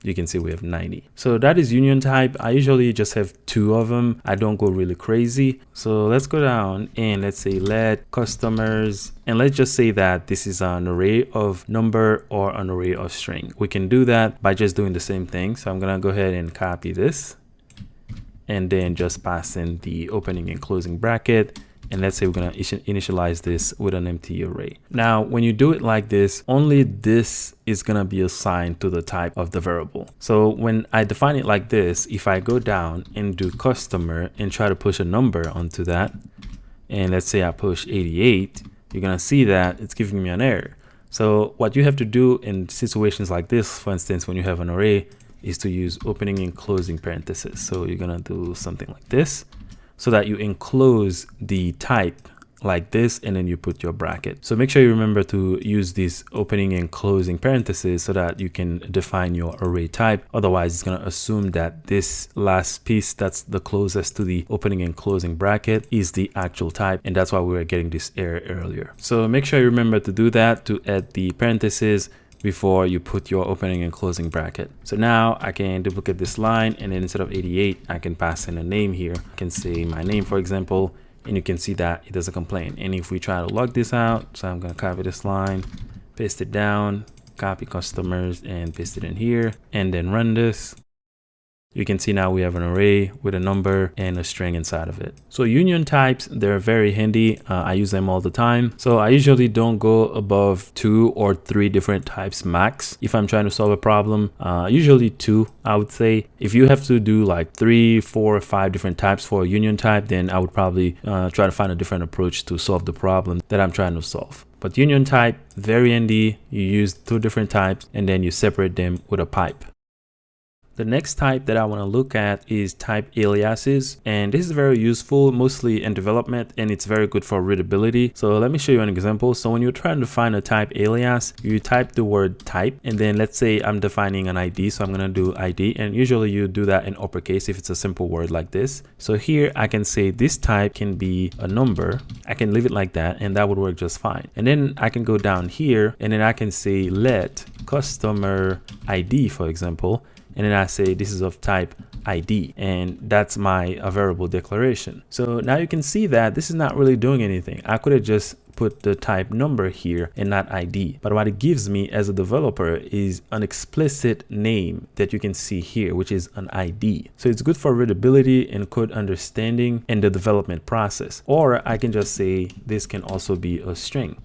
You can see we have 90. So that is union type. I usually just have 2 of them. I don't go really crazy. So let's go down and let's say let customers, and let's just say that this is an array of number or an array of string. We can do that by just doing the same thing. So I'm gonna go ahead and copy this and then just pass in the opening and closing bracket. And let's say we're going to initialize this with an empty array. Now, when you do it like this, only this is going to be assigned to the type of the variable. So when I define it like this, if I go down and do customer and try to push a number onto that, and let's say I push 88, you're going to see that it's giving me an error. So what you have to do in situations like this, for instance, when you have an array, is to use opening and closing parentheses. So you're going to do something like this, so that you enclose the type like this, and then you put your bracket. So make sure you remember to use these opening and closing parentheses so that you can define your array type. Otherwise, it's gonna assume that this last piece that's the closest to the opening and closing bracket is the actual type, and that's why we were getting this error earlier. So make sure you remember to do that, to add the parentheses before you put your opening and closing bracket. So now I can duplicate this line, and then instead of 88, I can pass in a name here. I can say my name, for example, and you can see that it doesn't complain. And if we try to log this out, so I'm going to copy this line, paste it down, copy customers and paste it in here, and then run this. You can see now we have an array with a number and a string inside of it. So union types, they're very handy. I use them all the time. So I usually don't go above 2 or 3 different types max if I'm trying to solve a problem. Usually 2, I would say. If you have to do like 3, 4, 5 different types for a union type, then I would probably try to find a different approach to solve the problem that I'm trying to solve. But union type, very handy. You use 2 different types and then you separate them with a pipe. The next type that I want to look at is type aliases, and this is very useful mostly in development, and it's very good for readability. So let me show you an example. So when you're trying to find a type alias, you type the word type, and then let's say I'm defining an ID, so I'm going to do ID, and usually you do that in uppercase if it's a simple word like this. So here I can say this type can be a number. I can leave it like that, and that would work just fine. And then I can go down here, and then I can say let customer ID, for example, and then I say this is of type ID, and that's my variable declaration. So now you can see that this is not really doing anything. I could have just put the type number here and not ID, but what it gives me as a developer is an explicit name that you can see here, which is an ID. So it's good for readability and code understanding in the development process. Or I can just say this can also be a string.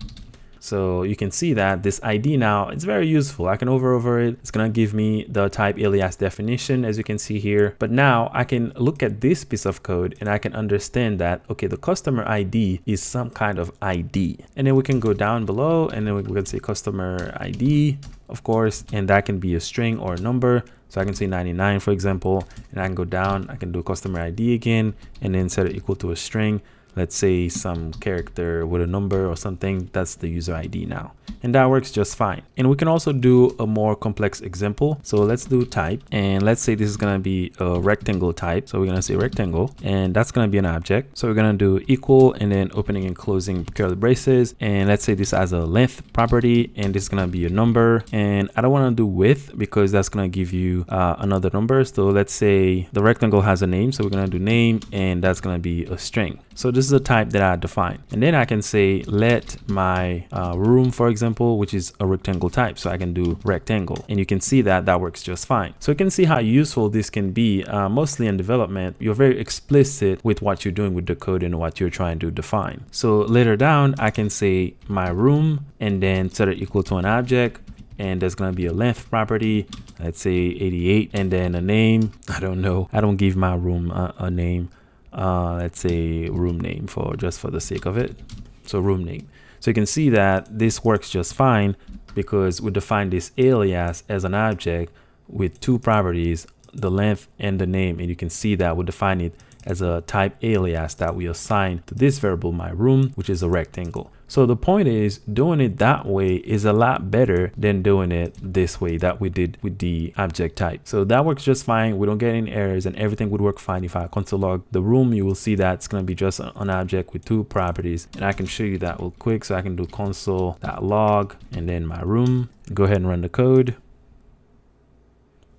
So you can see that this ID now, it's very useful. I can hover over it. It's going to give me the type alias definition, as you can see here. But now I can look at this piece of code and I can understand that, okay, the customer ID is some kind of ID. And then we can go down below and then we can say customer ID, of course, and that can be a string or a number. So I can say 99, for example, and I can go down, I can do customer ID again, and then set it equal to a string. Let's say some character with a number or something, that's the user ID now. And that works just fine. And we can also do a more complex example. So let's do type, and let's say this is gonna be a rectangle type. So we're gonna say rectangle, and that's gonna be an object. So we're gonna do equal and then opening and closing curly braces. And let's say this has a length property, and this is gonna be a number. And I don't wanna do width because that's gonna give you another number. So let's say the rectangle has a name. So we're gonna do name, and that's gonna be a string. So this this is a type that I define. And then I can say let my room, for example, which is a rectangle type. So I can do rectangle, and you can see that that works just fine. So you can see how useful this can be. Mostly in development, you're very explicit with what you're doing with the code and what you're trying to define. So later down, I can say my room and then set it equal to an object. And there's going to be a length property, let's say 88, and then a name. I don't know. I don't give my room a name. Let's say room name for the sake of it. So room name. So you can see that this works just fine because we define this alias as an object with two properties, the length and the name. And you can see that we define it as a type alias that we assign to this variable my room, which is a rectangle. So the point is, doing it that way is a lot better than doing it this way that we did with the object type. So that works just fine. We don't get any errors and everything would work fine. If I console log the room, you will see that it's going to be just an object with two properties. And I can show you that real quick. So I can do console.log and then my room. Go ahead and run the code.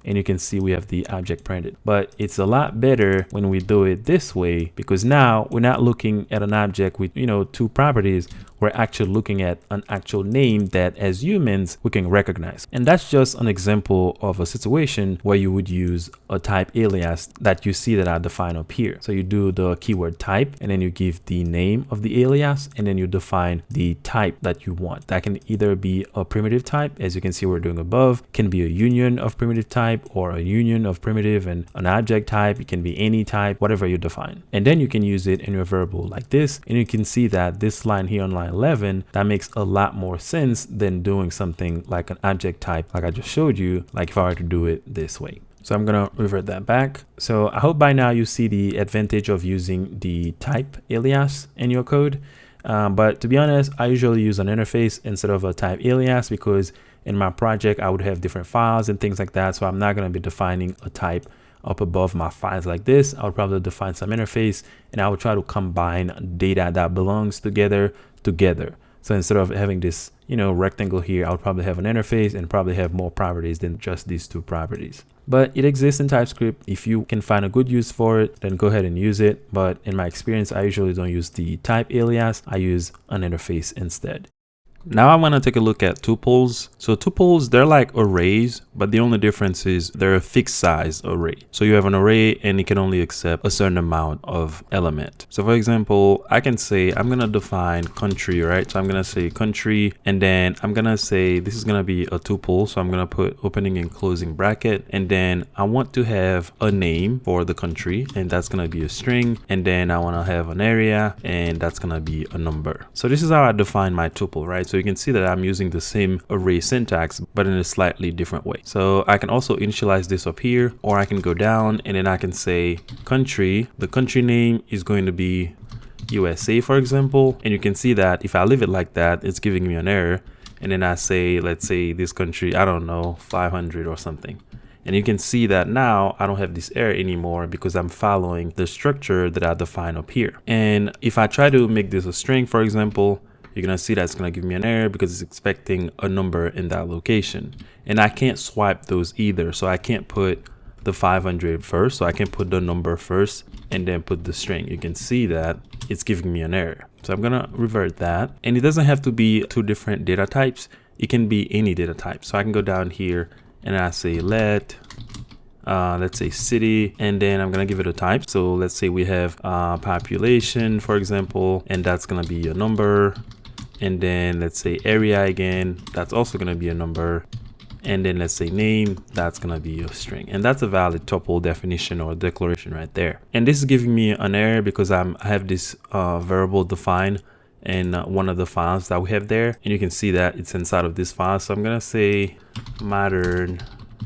And you can see we have the object printed. But it's a lot better when we do it this way, because now we're not looking at an object with, two properties. We're actually looking at an actual name that as humans we can recognize. And that's just an example of a situation where you would use a type alias that you see that I define up here. So you do the keyword type and then you give the name of the alias and then you define the type that you want. That can either be a primitive type, as you can see we're doing above, can be a union of primitive type or a union of primitive and an object type. It can be any type, whatever you define. And then you can use it in your variable like this. And you can see that this line here on line 11, that makes a lot more sense than doing something like an object type like I just showed you, like if I were to do it this way. So I'm going to revert that back. So I hope by now you see the advantage of using the type alias in your code. But to be honest, I usually use an interface instead of a type alias because in my project I would have different files and things like that. So I'm not going to be defining a type up above my files like this. I would probably define some interface and I would try to combine data that belongs together. So instead of having this, rectangle here, I would probably have an interface and probably have more properties than just these two properties. But it exists in TypeScript. If you can find a good use for it, then go ahead and use it. But in my experience, I usually don't use the type alias. I use an interface instead. Now I want to take a look at tuples. So tuples, they're like arrays, but the only difference is they're a fixed size array. So you have an array and it can only accept a certain amount of element. So for example, I can say I'm going to define country, right? So I'm going to say country, and then I'm going to say this is going to be a tuple. So I'm going to put opening and closing bracket, and then I want to have a name for the country, and that's going to be a string. And then I want to have an area, and that's going to be a number. So this is how I define my tuple, right? So you can see that I'm using the same array syntax, but in a slightly different way. So I can also initialize this up here, or I can go down and then I can say country. The country name is going to be USA, for example. And you can see that if I leave it like that, it's giving me an error. And then I say, let's say this country, I don't know, 500 or something. And you can see that now I don't have this error anymore because I'm following the structure that I define up here. And if I try to make this a string, for example, you're going to see that it's going to give me an error because it's expecting a number in that location. And I can't swipe those either. So I can't put the 500 first. So I can put the number first and then put the string. You can see that it's giving me an error. So I'm going to revert that. And it doesn't have to be two different data types. It can be any data type. So I can go down here and I say let's say city, and then I'm going to give it a type. So let's say we have population, for example, and that's going to be a number. And then let's say area again, that's also going to be a number. And then let's say name, that's going to be a string. And that's a valid tuple definition or declaration right there. And this is giving me an error because I have this variable defined in one of the files that we have there. And you can see that it's inside of this file. So I'm going to say modern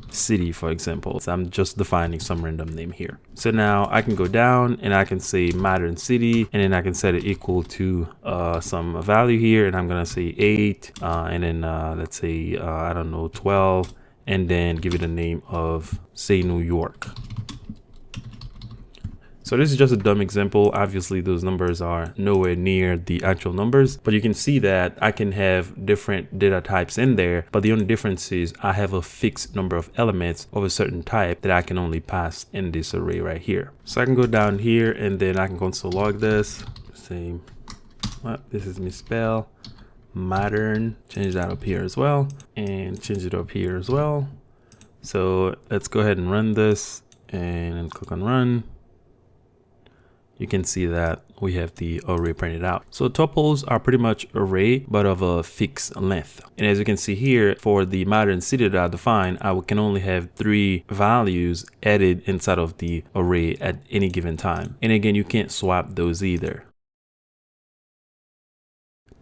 city, for example. So I'm just defining some random name here. So now I can go down and I can say modern city, and then I can set it equal to some value here, and I'm gonna say 8 and then let's say I don't know, 12, and then give it a name of, say, New York. So this is just a dumb example. Obviously those numbers are nowhere near the actual numbers, but you can see that I can have different data types in there, but the only difference is I have a fixed number of elements of a certain type that I can only pass in this array right here. So I can go down here and then I can console log this, say, well, this is misspell, modern, change that up here as well, and change it up here as well. So let's go ahead and run this and click on run. You can see that we have the array printed out. So tuples are pretty much array, but of a fixed length. And as you can see here, for the modern city that I defined, I can only have 3 values added inside of the array at any given time. And again, you can't swap those either.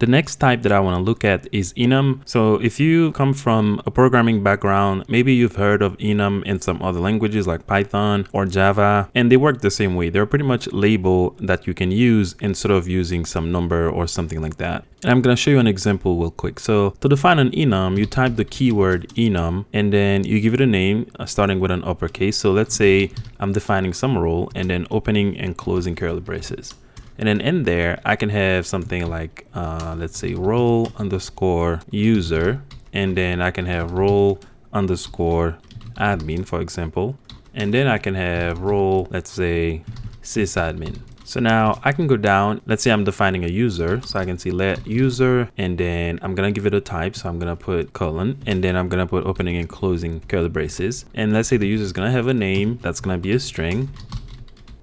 The next type that I want to look at is enum. So if you come from a programming background, maybe you've heard of enum in some other languages like Python or Java, and they work the same way. They're pretty much label that you can use instead of using some number or something like that. And I'm going to show you an example real quick. So to define an enum, you type the keyword enum and then you give it a name starting with an uppercase. So let's say I'm defining some role and then opening and closing curly braces. And then in there, I can have something like, let's say role underscore user. And then I can have role underscore admin, for example. And then I can have role, let's say sysadmin. So now I can go down, let's say I'm defining a user. So I can see let user, and then I'm going to give it a type. So I'm going to put colon, and then I'm going to put opening and closing curly braces. And let's say the user is going to have a name that's going to be a string.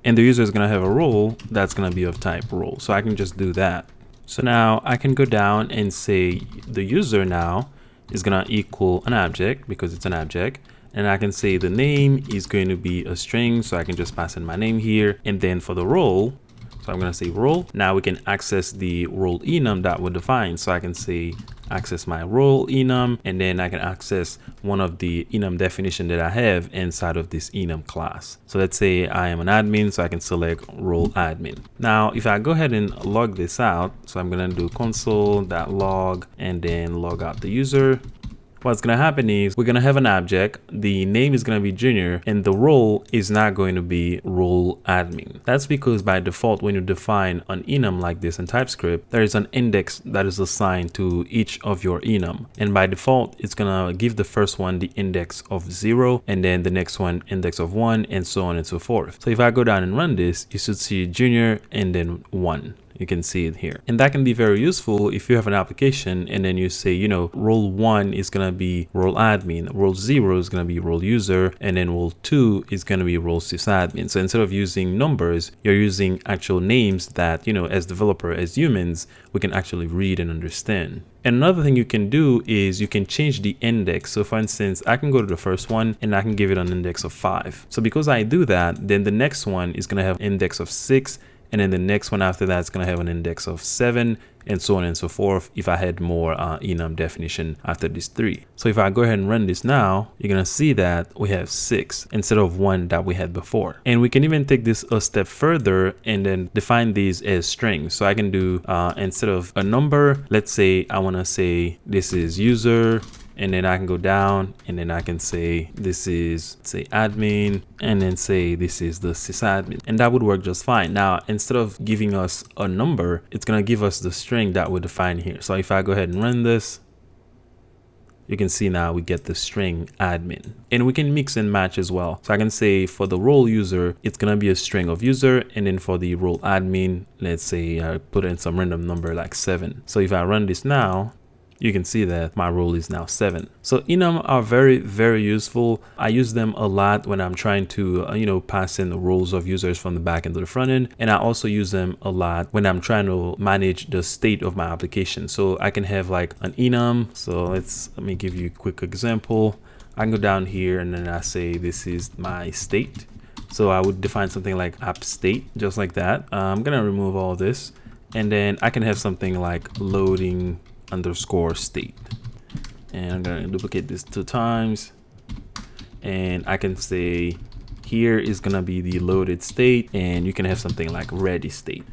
And the user is going to have a role that's going to be of type role. So I can just do that. So now I can go down and say the user now is going to equal an object because it's an object. And I can say the name is going to be a string. So I can just pass in my name here. And then for the role, so I'm going to say role. Now we can access the role enum that we defined. So I can say access my role enum, and then I can access one of the enum definition that I have inside of this enum class. So let's say I am an admin, so I can select role admin. Now, if I go ahead and log this out, so I'm going to do console.log and then log out the user. What's going to happen is we're going to have an object. The name is going to be junior and the role is not going to be role admin. That's because by default, when you define an enum like this in TypeScript, there is an index that is assigned to each of your enum. And by default, it's going to give the first one the index of 0 and then the next one index of 1 and so on and so forth. So if I go down and run this, you should see junior and then 1. You can see it here. And that can be very useful if you have an application and then you say, you know, role 1 is going to be role admin, role 0 is going to be role user, and then role 2 is going to be role sysadmin. So instead of using numbers, you're using actual names that, you know, as developer, as humans, we can actually read and understand. And another thing you can do is you can change the index. So for instance, I can go to the first one and I can give it an index of 5. So because I do that, then the next one is going to have an index of 6. And then the next one after that is going to have an index of 7 and so on and so forth if I had more enum definition after these 3. So if I go ahead and run this now, you're going to see that we have 6 instead of 1 that we had before. And we can even take this a step further and then define these as strings. So I can do instead of a number, let's say I want to say this is user. And then I can go down and then I can say this is, say, admin, and then say this is the sysadmin. And that would work just fine. Now, instead of giving us a number, it's going to give us the string that we define here. So if I go ahead and run this, you can see now we get the string admin. And we can mix and match as well. So I can say for the role user, it's going to be a string of user. And then for the role admin, let's say I put in some random number like 7. So if I run this now, you can see that my role is now 7. So enum are very, very useful. I use them a lot when I'm trying to, pass in the roles of users from the back end to the front end. And I also use them a lot when I'm trying to manage the state of my application. So I can have like an enum. So let me give you a quick example. I can go down here and then I say this is my state. So I would define something like app state, just like that. I'm going to remove all this. And then I can have something like loading underscore state, and I'm going to duplicate this 2 times, and I can say here is going to be the loaded state, and you can have something like ready state,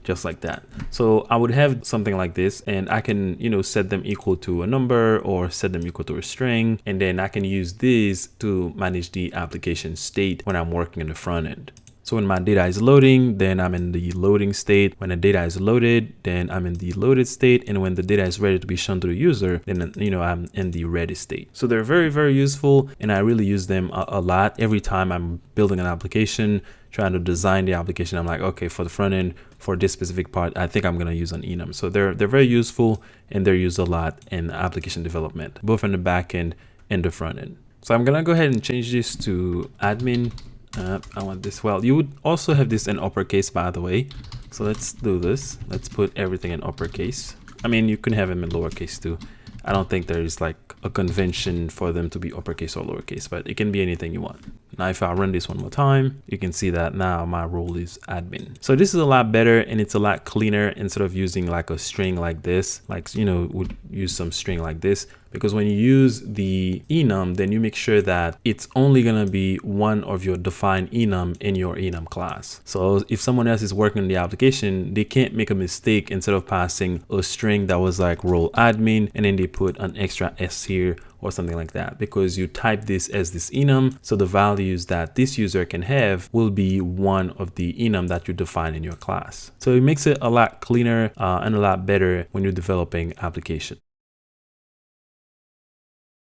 just like that. So I would have something like this, and I can set them equal to a number or set them equal to a string, and then I can use this to manage the application state when I'm working in the front end. So when my data is loading, then I'm in the loading state. When the data is loaded, then I'm in the loaded state. And when the data is ready to be shown to the user, then I'm in the ready state. So they're very, very useful. And I really use them a lot. Every time I'm building an application, trying to design the application, I'm like, okay, for the front end, for this specific part, I think I'm going to use an enum. So they're very useful, and they're used a lot in application development, both in the back end and the front end. So I'm going to go ahead and change this to admin. I want this. Well, you would also have this in uppercase, by the way. So let's do this. Let's put everything in uppercase. I mean, you can have them in lowercase too. I don't think there is like a convention for them to be uppercase or lowercase, but it can be anything you want. Now, if I run this one more time, you can see that now my role is admin. So this is a lot better, and it's a lot cleaner instead of using like a string like this, like, you know, would use some string like this. Because when you use the enum, then you make sure that it's only going to be one of your defined enum in your enum class. So if someone else is working on the application, they can't make a mistake instead of passing a string that was like role admin, and then they put an extra S here or something like that, because you type this as this enum. So the values that this user can have will be one of the enum that you define in your class. So it makes it a lot cleaner and a lot better when you're developing application.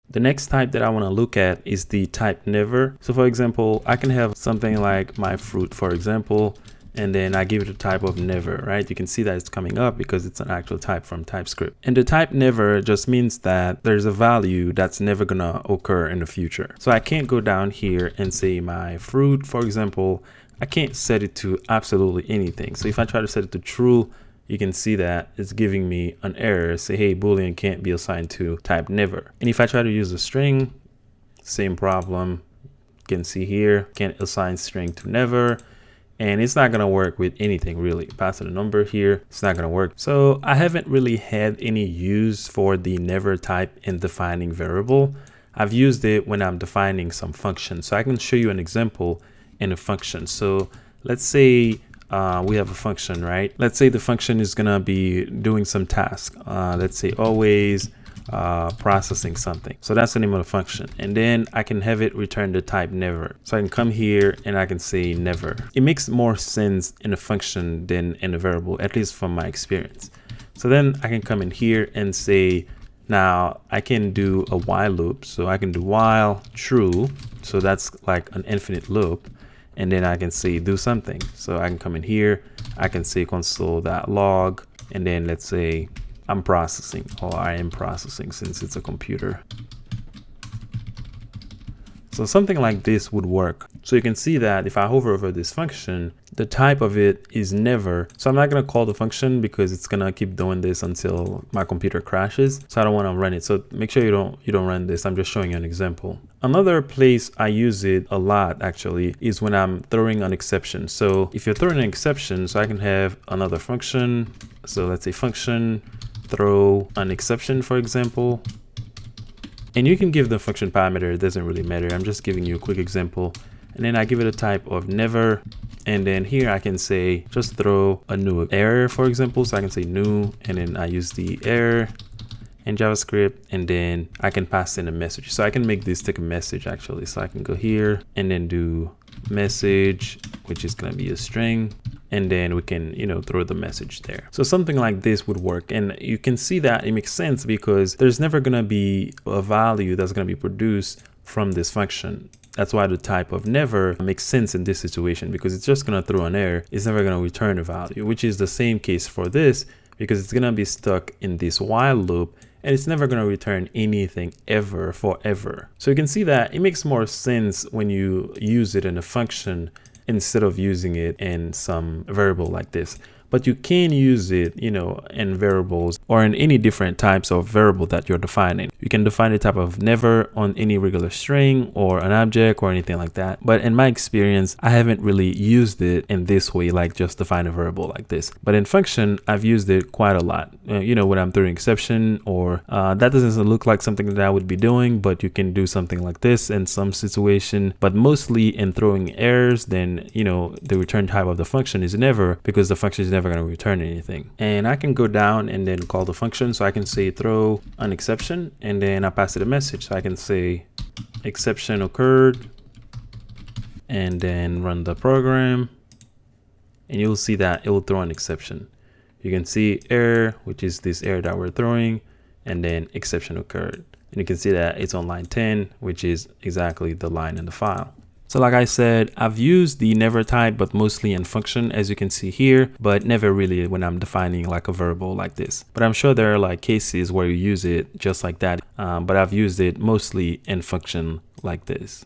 The next type that I want to look at is the type never. So for example, I can have something like my fruit, for example, and then I give it a type of never, right? You can see that it's coming up because it's an actual type from TypeScript. And the type never just means that there's a value that's never gonna occur in the future. So I can't go down here and say my fruit, for example, I can't set it to absolutely anything. So if I try to set it to true, you can see that it's giving me an error. Say, hey, Boolean can't be assigned to type never. And if I try to use a string, same problem. You can see here, can't assign string to never. And it's not gonna work with anything really. Pass it a number here, it's not gonna work. So I haven't really had any use for the never type in defining variable. I've used it when I'm defining some function. So I can show you an example in a function. So let's say we have a function, right? Let's say the function is gonna be doing some task. Let's say always processing something. So that's the name of the function. And then I can have it return the type never. So I can come here and I can say never. It makes more sense in a function than in a variable, at least from my experience. So then I can come in here and say, now I can do a while loop. So I can do while true. So that's like an infinite loop. And then I can say do something. So I can come in here, I can say console.log, and then let's say I'm processing, or I am processing since it's a computer. So something like this would work. So you can see that if I hover over this function, the type of it is never. So I'm not going to call the function because it's going to keep doing this until my computer crashes. So I don't want to run it. So make sure you don't run this. I'm just showing you an example. Another place I use it a lot actually is when I'm throwing an exception. So if you're throwing an exception, so I can have another function. So let's say function throw an exception, for example. And you can give the function parameter, it doesn't really matter. I'm just giving you a quick example. And then I give it a type of never. And then here I can say, just throw a new error, for example. So I can say new, and then I use the error in JavaScript, and then I can pass in a message. So I can make this take a message actually. So I can go here and then do message, which is going to be a string. And then we can, throw the message there. So something like this would work. And you can see that it makes sense because there's never going to be a value that's going to be produced from this function. That's why the type of never makes sense in this situation, because it's just going to throw an error. It's never going to return a value, which is the same case for this, because it's going to be stuck in this while loop and it's never going to return anything ever forever. So you can see that it makes more sense when you use it in a function instead of using it in some variable like this. But you can use it, in variables or in any different types of variable that you're defining. You can define the type of never on any regular string or an object or anything like that. But in my experience, I haven't really used it in this way, like just define a variable like this. But in function, I've used it quite a lot. When I'm throwing exception, or that doesn't look like something that I would be doing, but you can do something like this in some situation. But mostly in throwing errors, then, the return type of the function is never, because the function is never going to return anything. And I can go down and then call the function. So I can say throw an exception, and then I pass it a message. So I can say exception occurred, and then run the program, and you'll see that it will throw an exception. You can see error, which is this error that we're throwing, and then exception occurred. And you can see that it's on line 10, which is exactly the line in the file. So like I said, I've used the never type, but mostly in function, as you can see here, but never really when I'm defining like a variable like this. But I'm sure there are like cases where you use it just like that. But I've used it mostly in function like this.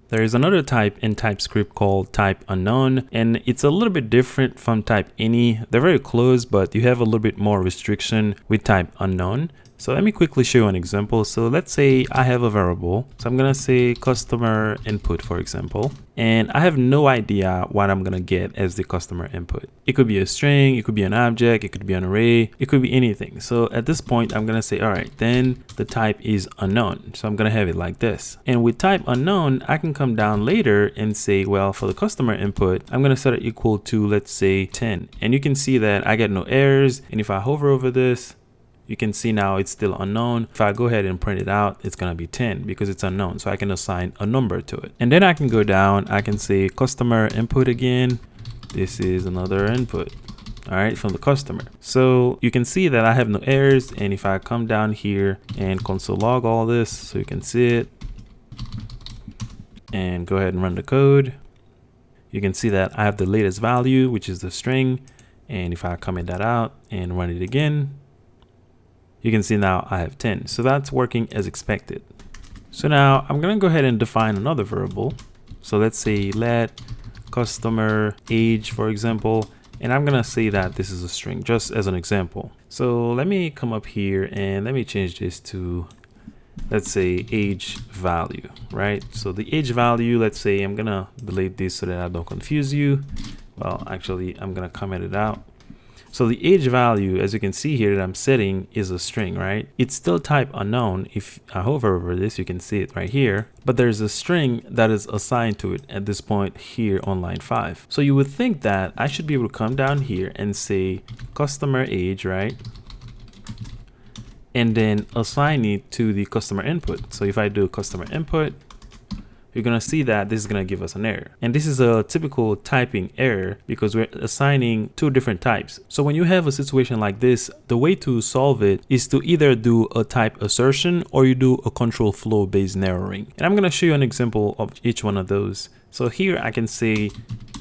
There is another type in TypeScript called type unknown, and it's a little bit different from type any. They're very close, but you have a little bit more restriction with type unknown. So let me quickly show you an example. So let's say I have a variable. So I'm going to say customer input, for example, and I have no idea what I'm going to get as the customer input. It could be a string, it could be an object, it could be an array, it could be anything. So at this point, I'm going to say, all right, then the type is unknown. So I'm going to have it like this. And with type unknown, I can come down later and say, well, for the customer input, I'm going to set it equal to, let's say 10. And you can see that I get no errors. And if I hover over this, you can see now it's still unknown. If I go ahead and print it out, it's going to be 10 because it's unknown. So I can assign a number to it. And then I can go down. I can say customer input again. This is another input. All right, from the customer. So you can see that I have no errors. And if I come down here and console log all this so you can see it and go ahead and run the code, you can see that I have the latest value, which is the string. And if I comment that out and run it again, you can see now I have 10. So that's working as expected. So now I'm going to go ahead and define another variable. So let's say let customer age, for example, and I'm going to say that this is a string just as an example. So let me come up here and let me change this to, let's say age value, right? So the age value, let's say I'm going to delete this so that I don't confuse you. Well, actually, I'm going to comment it out. So the age value, as you can see here that I'm setting, is a string, right? It's still type unknown. If I hover over this, you can see it right here, but there's a string that is assigned to it at this point here on line 5. So you would think that I should be able to come down here and say customer age, right? And then assign it to the customer input. So if I do customer input, you're going to see that this is going to give us an error. And this is a typical typing error because we're assigning two different types. So when you have a situation like this, the way to solve it is to either do a type assertion or you do a control flow based narrowing. And I'm going to show you an example of each one of those. So here I can say,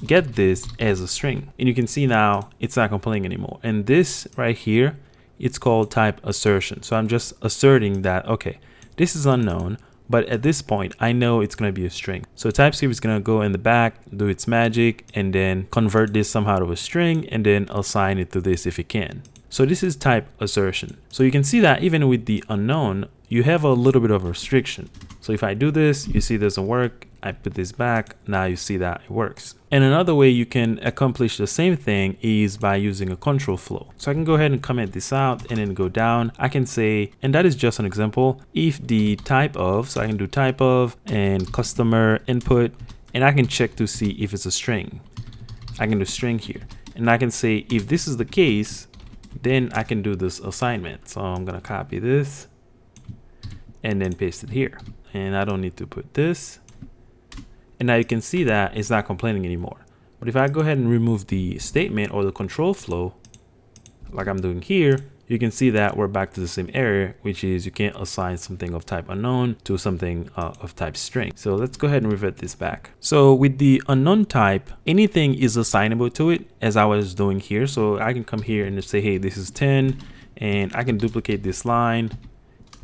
get this as a string. And you can see now it's not complaining anymore. And this right here, it's called type assertion. So I'm just asserting that, okay, this is unknown. But at this point, I know it's going to be a string. So TypeScript is going to go in the back, do its magic, and then convert this somehow to a string, and then assign it to this if it can. So this is type assertion. So you can see that even with the unknown, you have a little bit of restriction. So if I do this, you see it doesn't work. I put this back. Now you see that it works. And another way you can accomplish the same thing is by using a control flow. So I can go ahead and comment this out and then go down. I can say, and that is just an example, if the type of, so I can do type of and customer input, and I can check to see if it's a string. I can do string here. And I can say, if this is the case, then I can do this assignment. So I'm going to copy this and then paste it here. And I don't need to put this. And now you can see that it's not complaining anymore. But if I go ahead and remove the statement or the control flow, like I'm doing here, you can see that we're back to the same error, which is you can't assign something of type unknown to something of type string. So let's go ahead and revert this back. So with the unknown type, anything is assignable to it, as I was doing here. So I can come here and just say, hey, this is 10, and I can duplicate this line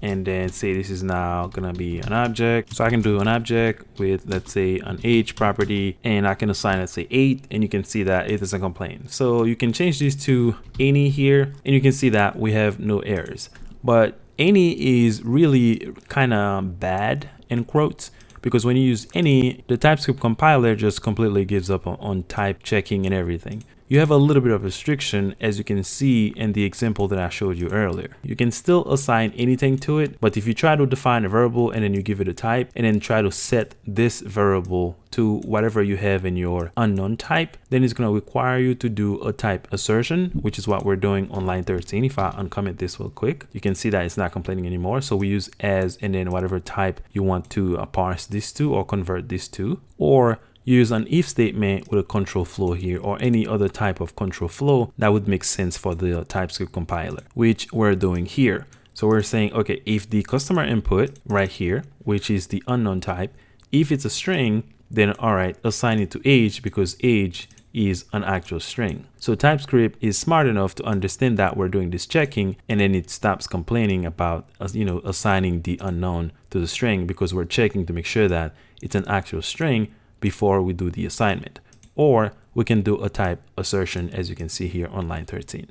and then say this is now gonna be an object. So I can do an object with, let's say, an age property, and I can assign, let's say 8, and you can see that it doesn't complain. So you can change this to any here, and you can see that we have no errors. But any is really kind of bad in quotes, because when you use any, the TypeScript compiler just completely gives up on type checking and everything. You have a little bit of restriction, as you can see in the example that I showed you earlier. You can still assign anything to it, but if you try to define a variable and then you give it a type and then try to set this variable to whatever you have in your unknown type, then it's going to require you to do a type assertion, which is what we're doing on line 13. If I uncomment this real quick, you can see that it's not complaining anymore. So we use as and then whatever type you want to parse this to or convert this to, or use an if statement with a control flow here or any other type of control flow that would make sense for the TypeScript compiler, which we're doing here. So we're saying, okay, if the customer input right here, which is the unknown type, if it's a string, then all right, assign it to age because age is an actual string. So TypeScript is smart enough to understand that we're doing this checking, and then it stops complaining about assigning the unknown to the string because we're checking to make sure that it's an actual string before we do the assignment. Or we can do a type assertion, as you can see here on line 13.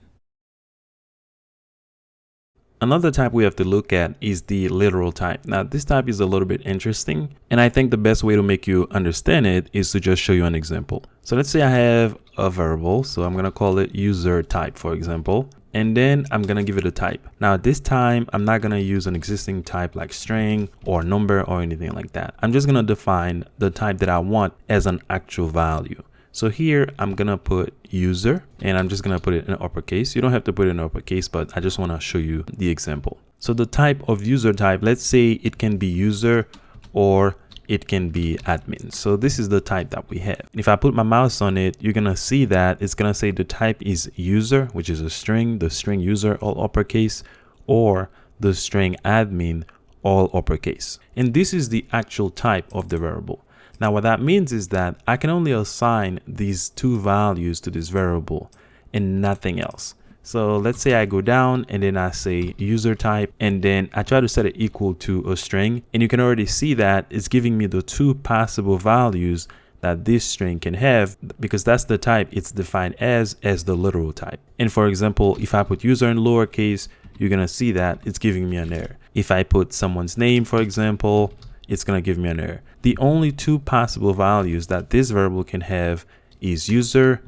Another type we have to look at is the literal type. Now this type is a little bit interesting, and I think the best way to make you understand it is to just show you an example. So let's say I have a variable, so I'm gonna call it user type, for example, and then I'm gonna give it a type. Now this time I'm not gonna use an existing type like string or number or anything like that. I'm just gonna define the type that I want as an actual value. So here I'm gonna put user, and I'm just gonna put it in uppercase. You don't have to put it in uppercase, but I just want to show you the example. So the type of user type, let's say it can be user or it can be admin. So this is the type that we have. If I put my mouse on it, you're gonna see that it's gonna say the type is user, which is a string, the string user all uppercase, or the string admin all uppercase. And this is the actual type of the variable. Now what that means is that I can only assign these two values to this variable and nothing else. So let's say I go down and then I say user type, and then I try to set it equal to a string, and you can already see that it's giving me the two possible values that this string can have, because that's the type it's defined as the literal type. And for example, if I put user in lowercase, you're gonna see that it's giving me an error. If I put someone's name, for example, it's going to give me an error. The only two possible values that this variable can have is user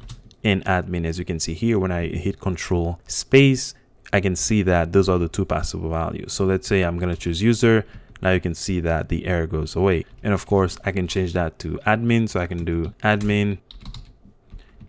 and admin. As you can see here, when I hit Control space, I can see that those are the two possible values. So let's say I'm going to choose user. Now you can see that the error goes away. And of course, I can change that to admin. So I can do admin,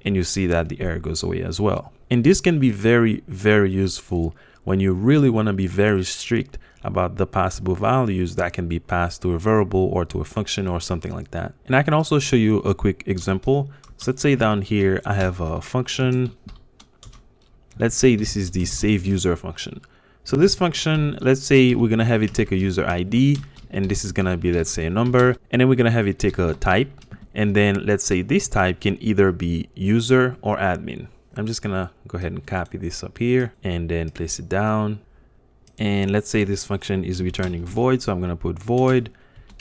and you see that the error goes away as well. And this can be very, very useful when you really want to be very strict about the possible values that can be passed to a variable or to a function or something like that. And I can also show you a quick example. So let's say down here I have a function. Let's say this is the save user function. So this function, let's say we're gonna have it take a user ID, and this is gonna be, let's say, a number, and then we're gonna have it take a type, and then let's say this type can either be user or admin. I'm just gonna go ahead and copy this up here and then place it down. And let's say this function is returning void. So I'm going to put void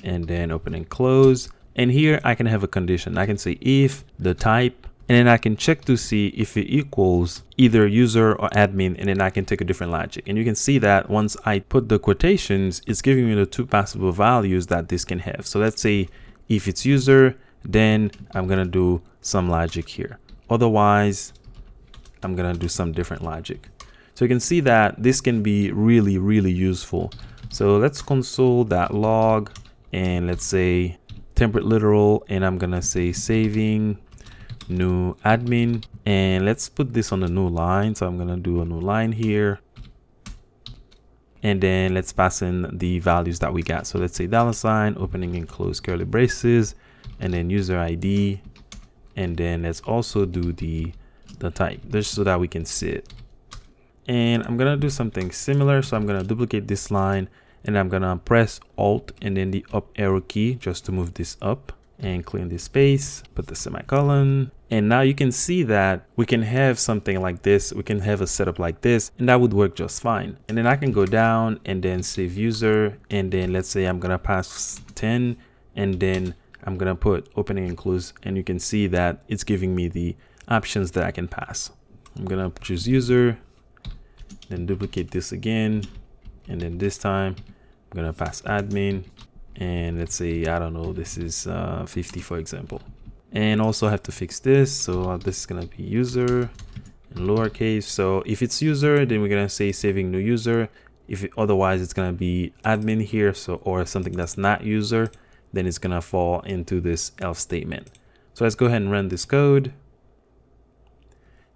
and then open and close. And here I can have a condition. I can say if the type, and then I can check to see if it equals either user or admin, and then I can take a different logic. And you can see that once I put the quotations, it's giving me the two possible values that this can have. So let's say if it's user, then I'm going to do some logic here. Otherwise, I'm going to do some different logic. So you can see that this can be really, really useful. So let's console.log, and let's say template literal, and I'm going to say saving new admin, and let's put this on the new line. So I'm going to do a new line here, and then let's pass in the values that we got. So let's say $, opening and close curly braces, and then user ID, and then let's also do the type just so that we can see it. And I'm gonna do something similar. So I'm gonna duplicate this line, and I'm gonna press Alt and then the up arrow key just to move this up, and clear this space, put the semicolon. And now you can see that we can have something like this. We can have a setup like this, and that would work just fine. And then I can go down and then save user, and then let's say I'm gonna pass 10, and then I'm gonna put opening and close, and you can see that it's giving me the options that I can pass. I'm gonna choose user, then duplicate this again, and then this time I'm gonna pass admin, and let's say, I don't know, this is 50 for example. And also have to fix this, so this is gonna be user in lowercase. So if it's user, then we're gonna say saving new user. If it, otherwise it's gonna be admin here, so or something that's not user, then it's gonna fall into this else statement. So let's go ahead and run this code.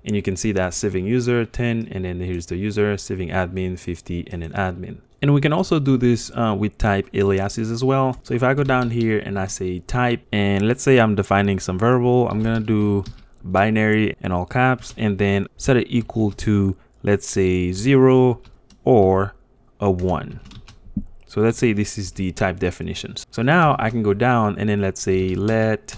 And you can see that saving user 10, and then here's the user, saving admin 50, and then admin. And we can also do this with type aliases as well. So if I go down here and I say type, and let's say I'm defining some variable, I'm gonna do binary in all caps, and then set it equal to, let's say 0 or a 1. So let's say this is the type definitions. So now I can go down and then let's say let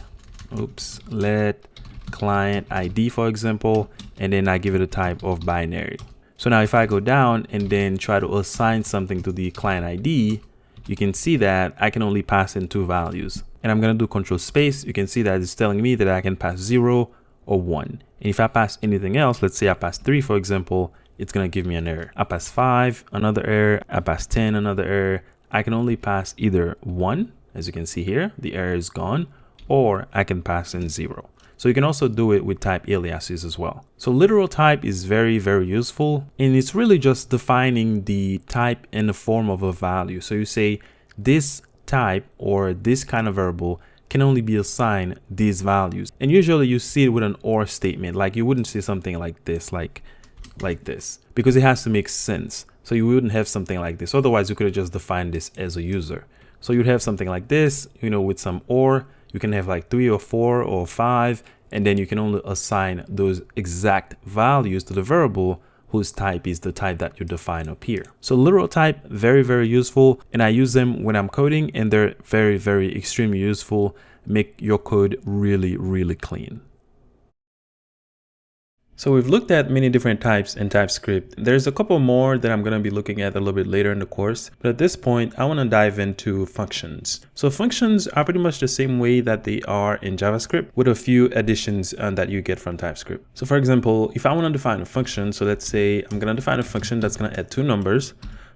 client ID, for example, and then I give it a type of binary. So now if I go down and then try to assign something to the client ID, you can see that I can only pass in 2 values. And I'm going to do control space. You can see that it's telling me that I can pass 0 or 1. And if I pass anything else, let's say I pass 3, for example, it's going to give me an error. I pass 5, another error. I pass 10, another error. I can only pass either 1, as you can see here, the error is gone, or I can pass in 0. So you can also do it with type aliases as well. So literal type is very, very useful. And it's really just defining the type in the form of a value. So you say this type or this kind of variable can only be assigned these values. And usually you see it with an or statement. Like you wouldn't say something like this, like this, because it has to make sense. So you wouldn't have something like this. Otherwise you could have just defined this as a user. So you'd have something like this, you know, with some or. You can have like 3 or 4 or 5, and then you can only assign those exact values to the variable whose type is the type that you define up here. So literal type, very, very useful. And I use them when I'm coding, and they're very, very extremely useful. Make your code really, really clean. So we've looked at many different types in TypeScript. There's a couple more that I'm going to be looking at a little bit later in the course. But at this point, I want to dive into functions. So functions are pretty much the same way that they are in JavaScript, with a few additions that you get from TypeScript. So for example, if I want to define a function, so let's say I'm going to define a function that's going to add 2 numbers.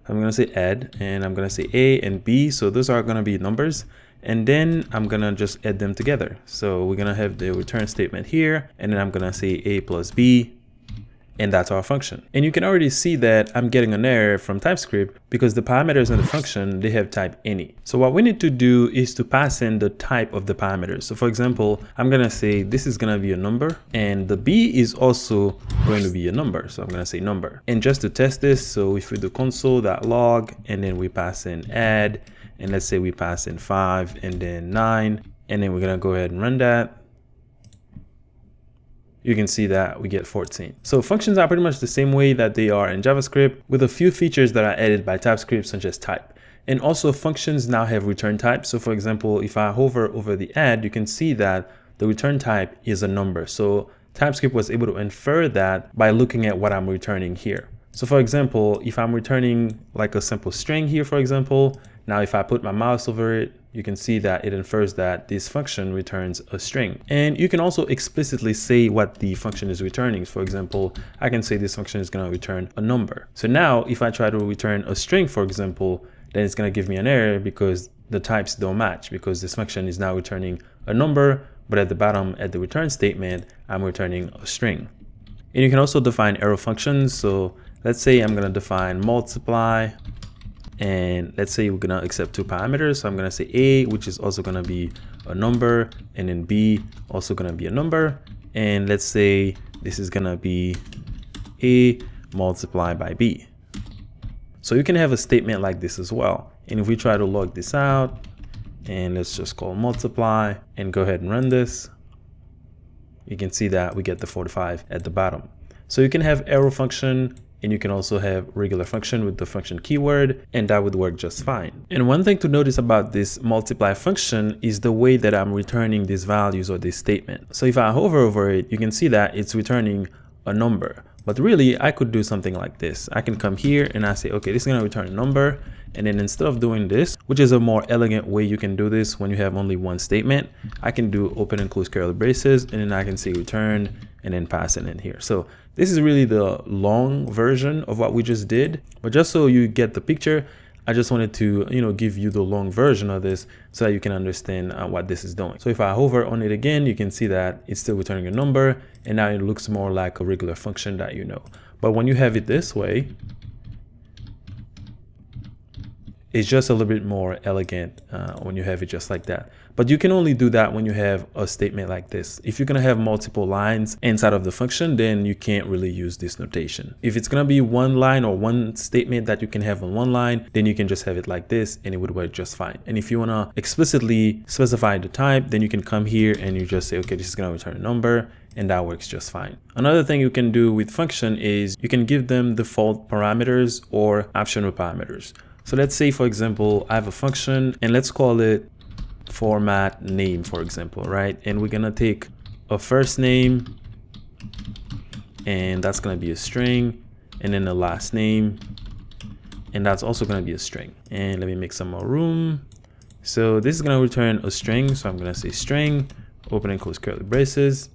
I'm going to say add, and I'm going to say A and B. So those are going to be numbers. And then I'm gonna just add them together. So we're gonna have the return statement here, and then I'm gonna say A plus B, and that's our function. And you can already see that I'm getting an error from TypeScript because the parameters in the function, they have type any. So what we need to do is to pass in the type of the parameters. So for example, I'm gonna say this is gonna be a number, and the B is also going to be a number. So I'm gonna say number. And just to test this, so if we do console.log, and then we pass in add, and let's say we pass in 5 and then 9, and then we're gonna go ahead and run that. You can see that we get 14. So functions are pretty much the same way that they are in JavaScript, with a few features that are added by TypeScript, such as type. And also functions now have return type. So for example, if I hover over the add, you can see that the return type is a number. So TypeScript was able to infer that by looking at what I'm returning here. So for example, if I'm returning like a simple string here, for example, now if I put my mouse over it, you can see that it infers that this function returns a string. And you can also explicitly say what the function is returning. For example, I can say this function is going to return a number. So now if I try to return a string, for example, then it's going to give me an error because the types don't match, because this function is now returning a number, but at the bottom at the return statement, I'm returning a string. And you can also define arrow functions. So let's say I'm going to define multiply, and let's say we're going to accept 2 parameters. So I'm going to say A, which is also going to be a number, and then B, also going to be a number. And let's say this is going to be A multiplied by B. So you can have a statement like this as well. And if we try to log this out, and let's just call multiply and go ahead and run this, you can see that we get the 45 at the bottom. So you can have arrow function, and you can also have regular function with the function keyword, and that would work just fine. And one thing to notice about this multiply function is the way that I'm returning these values or this statement. So if I hover over it, you can see that it's returning a number. But really, I could do something like this. I can come here and I say, okay, this is gonna return a number. And then instead of doing this, which is a more elegant way you can do this when you have only one statement, I can do open and close curly braces, and then I can say return and then pass it in here. So this is really the long version of what we just did, but just so you get the picture, I just wanted to, give you the long version of this so that you can understand what this is doing. So if I hover on it again, you can see that it's still returning a number, and now it looks more like a regular function that you know. But when you have it this way, It's just a little bit more elegant when you have it just like that. But you can only do that when you have a statement like this. If you're going to have multiple lines inside of the function, then you can't really use this notation. If it's going to be one line or one statement that you can have on one line, then you can just have it like this and it would work just fine. And if you want to explicitly specify the type, then you can come here and you just say, okay, this is going to return a number, and that works just fine. Another thing you can do with function is you can give them default parameters or optional parameters. So let's say, for example, I have a function and let's call it format name, for example, right? And we're going to take a first name and that's going to be a string, and then the last name, and that's also going to be a string. And let me make some more room. So this is going to return a string. So I'm going to say string, open and close curly braces,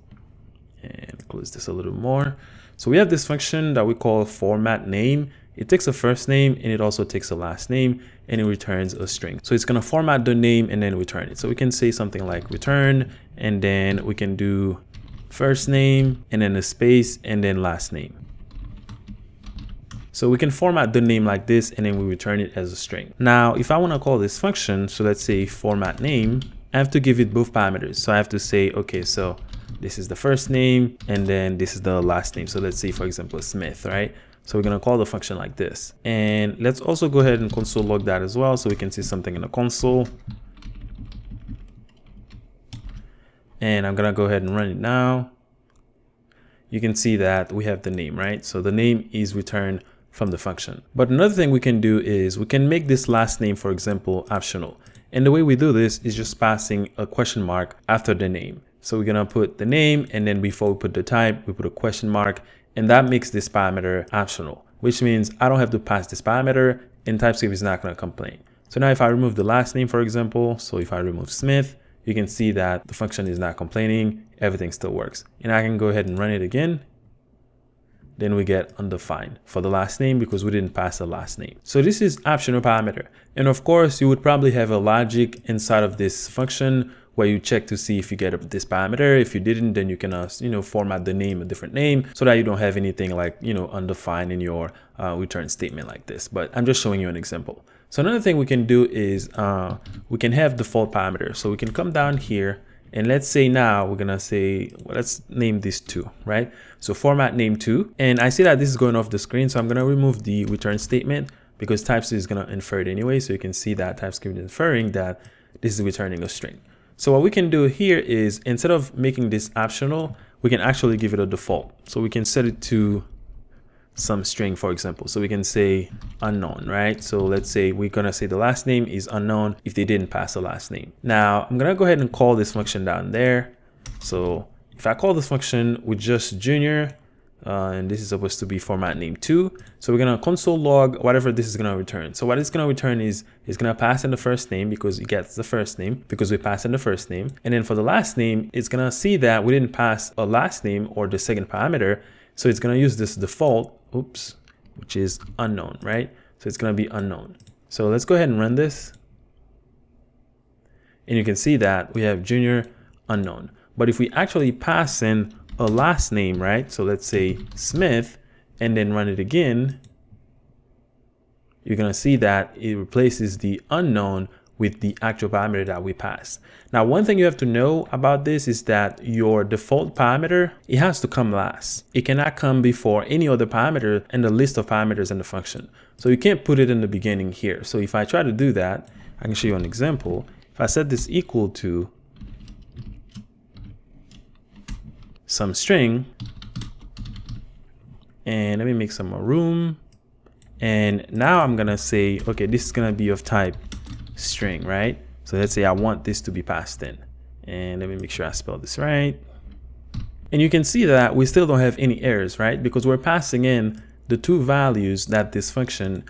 and close this a little more. So we have this function that we call format name. It takes a first name and it also takes a last name and it returns a string. So it's going to format the name and then return it. So we can say something like return, and then we can do first name and then a space and then last name. So we can format the name like this and then we return it as a string. Now, if I want to call this function, so let's say format name, I have to give it both parameters. So I have to say, okay, so this is the first name and then this is the last name. So let's say, for example, Smith, right? So we're going to call the function like this. And let's also go ahead and console log that as well, so we can see something in the console. And I'm going to go ahead and run it now. You can see that we have the name, right? So the name is returned from the function. But another thing we can do is we can make this last name, for example, optional. And the way we do this is just passing a question mark after the name. So we're going to put the name, and then before we put the type, we put a question mark. And that makes this parameter optional, which means I don't have to pass this parameter and TypeScript is not going to complain. So now if I remove the last name, for example, so if I remove Smith, you can see that the function is not complaining. Everything still works. And I can go ahead and run it again. Then we get undefined for the last name because we didn't pass the last name. So this is optional parameter. And of course, you would probably have a logic inside of this function where you check to see if you get this parameter. If you didn't, then you can format the name a different name so that you don't have anything like undefined in your return statement like this. But I'm just showing you an example. So another thing we can do is we can have default parameters. So we can come down here and let's say now we're gonna say, well, let's name this 2, right? So format name 2, and I see that this is going off the screen, so I'm gonna remove the return statement because TypeScript is gonna infer it anyway. So you can see that TypeScript is inferring that this is returning a string. So what we can do here is instead of making this optional, we can actually give it a default. So we can set it to some string, for example. So we can say unknown, right? So let's say we're going to say the last name is unknown if they didn't pass the last name. Now I'm going to go ahead and call this function down there. So if I call this function with just junior, and this is supposed to be format name 2. So we're going to console log whatever this is going to return. So what it's going to return is it's going to pass in the first name because it gets the first name because we passed in the first name. And then for the last name, it's going to see that we didn't pass a last name or the second parameter. So it's going to use this default, which is unknown, right? So it's going to be unknown. So let's go ahead and run this. And you can see that we have junior unknown. But if we actually pass in a last name, right? So let's say Smith and then run it again, you're going to see that it replaces the unknown with the actual parameter that we pass. Now, one thing you have to know about this is that your default parameter, it has to come last. It cannot come before any other parameter in the list of parameters in the function. So you can't put it in the beginning here. So if I try to do that, I can show you an example. If I set this equal to some string, and let me make some more room, and now I'm gonna say, okay, this is gonna be of type string, right? So let's say I want this to be passed in, and let me make sure I spell this right. And you can see that we still don't have any errors, right? Because we're passing in the 2 values that this function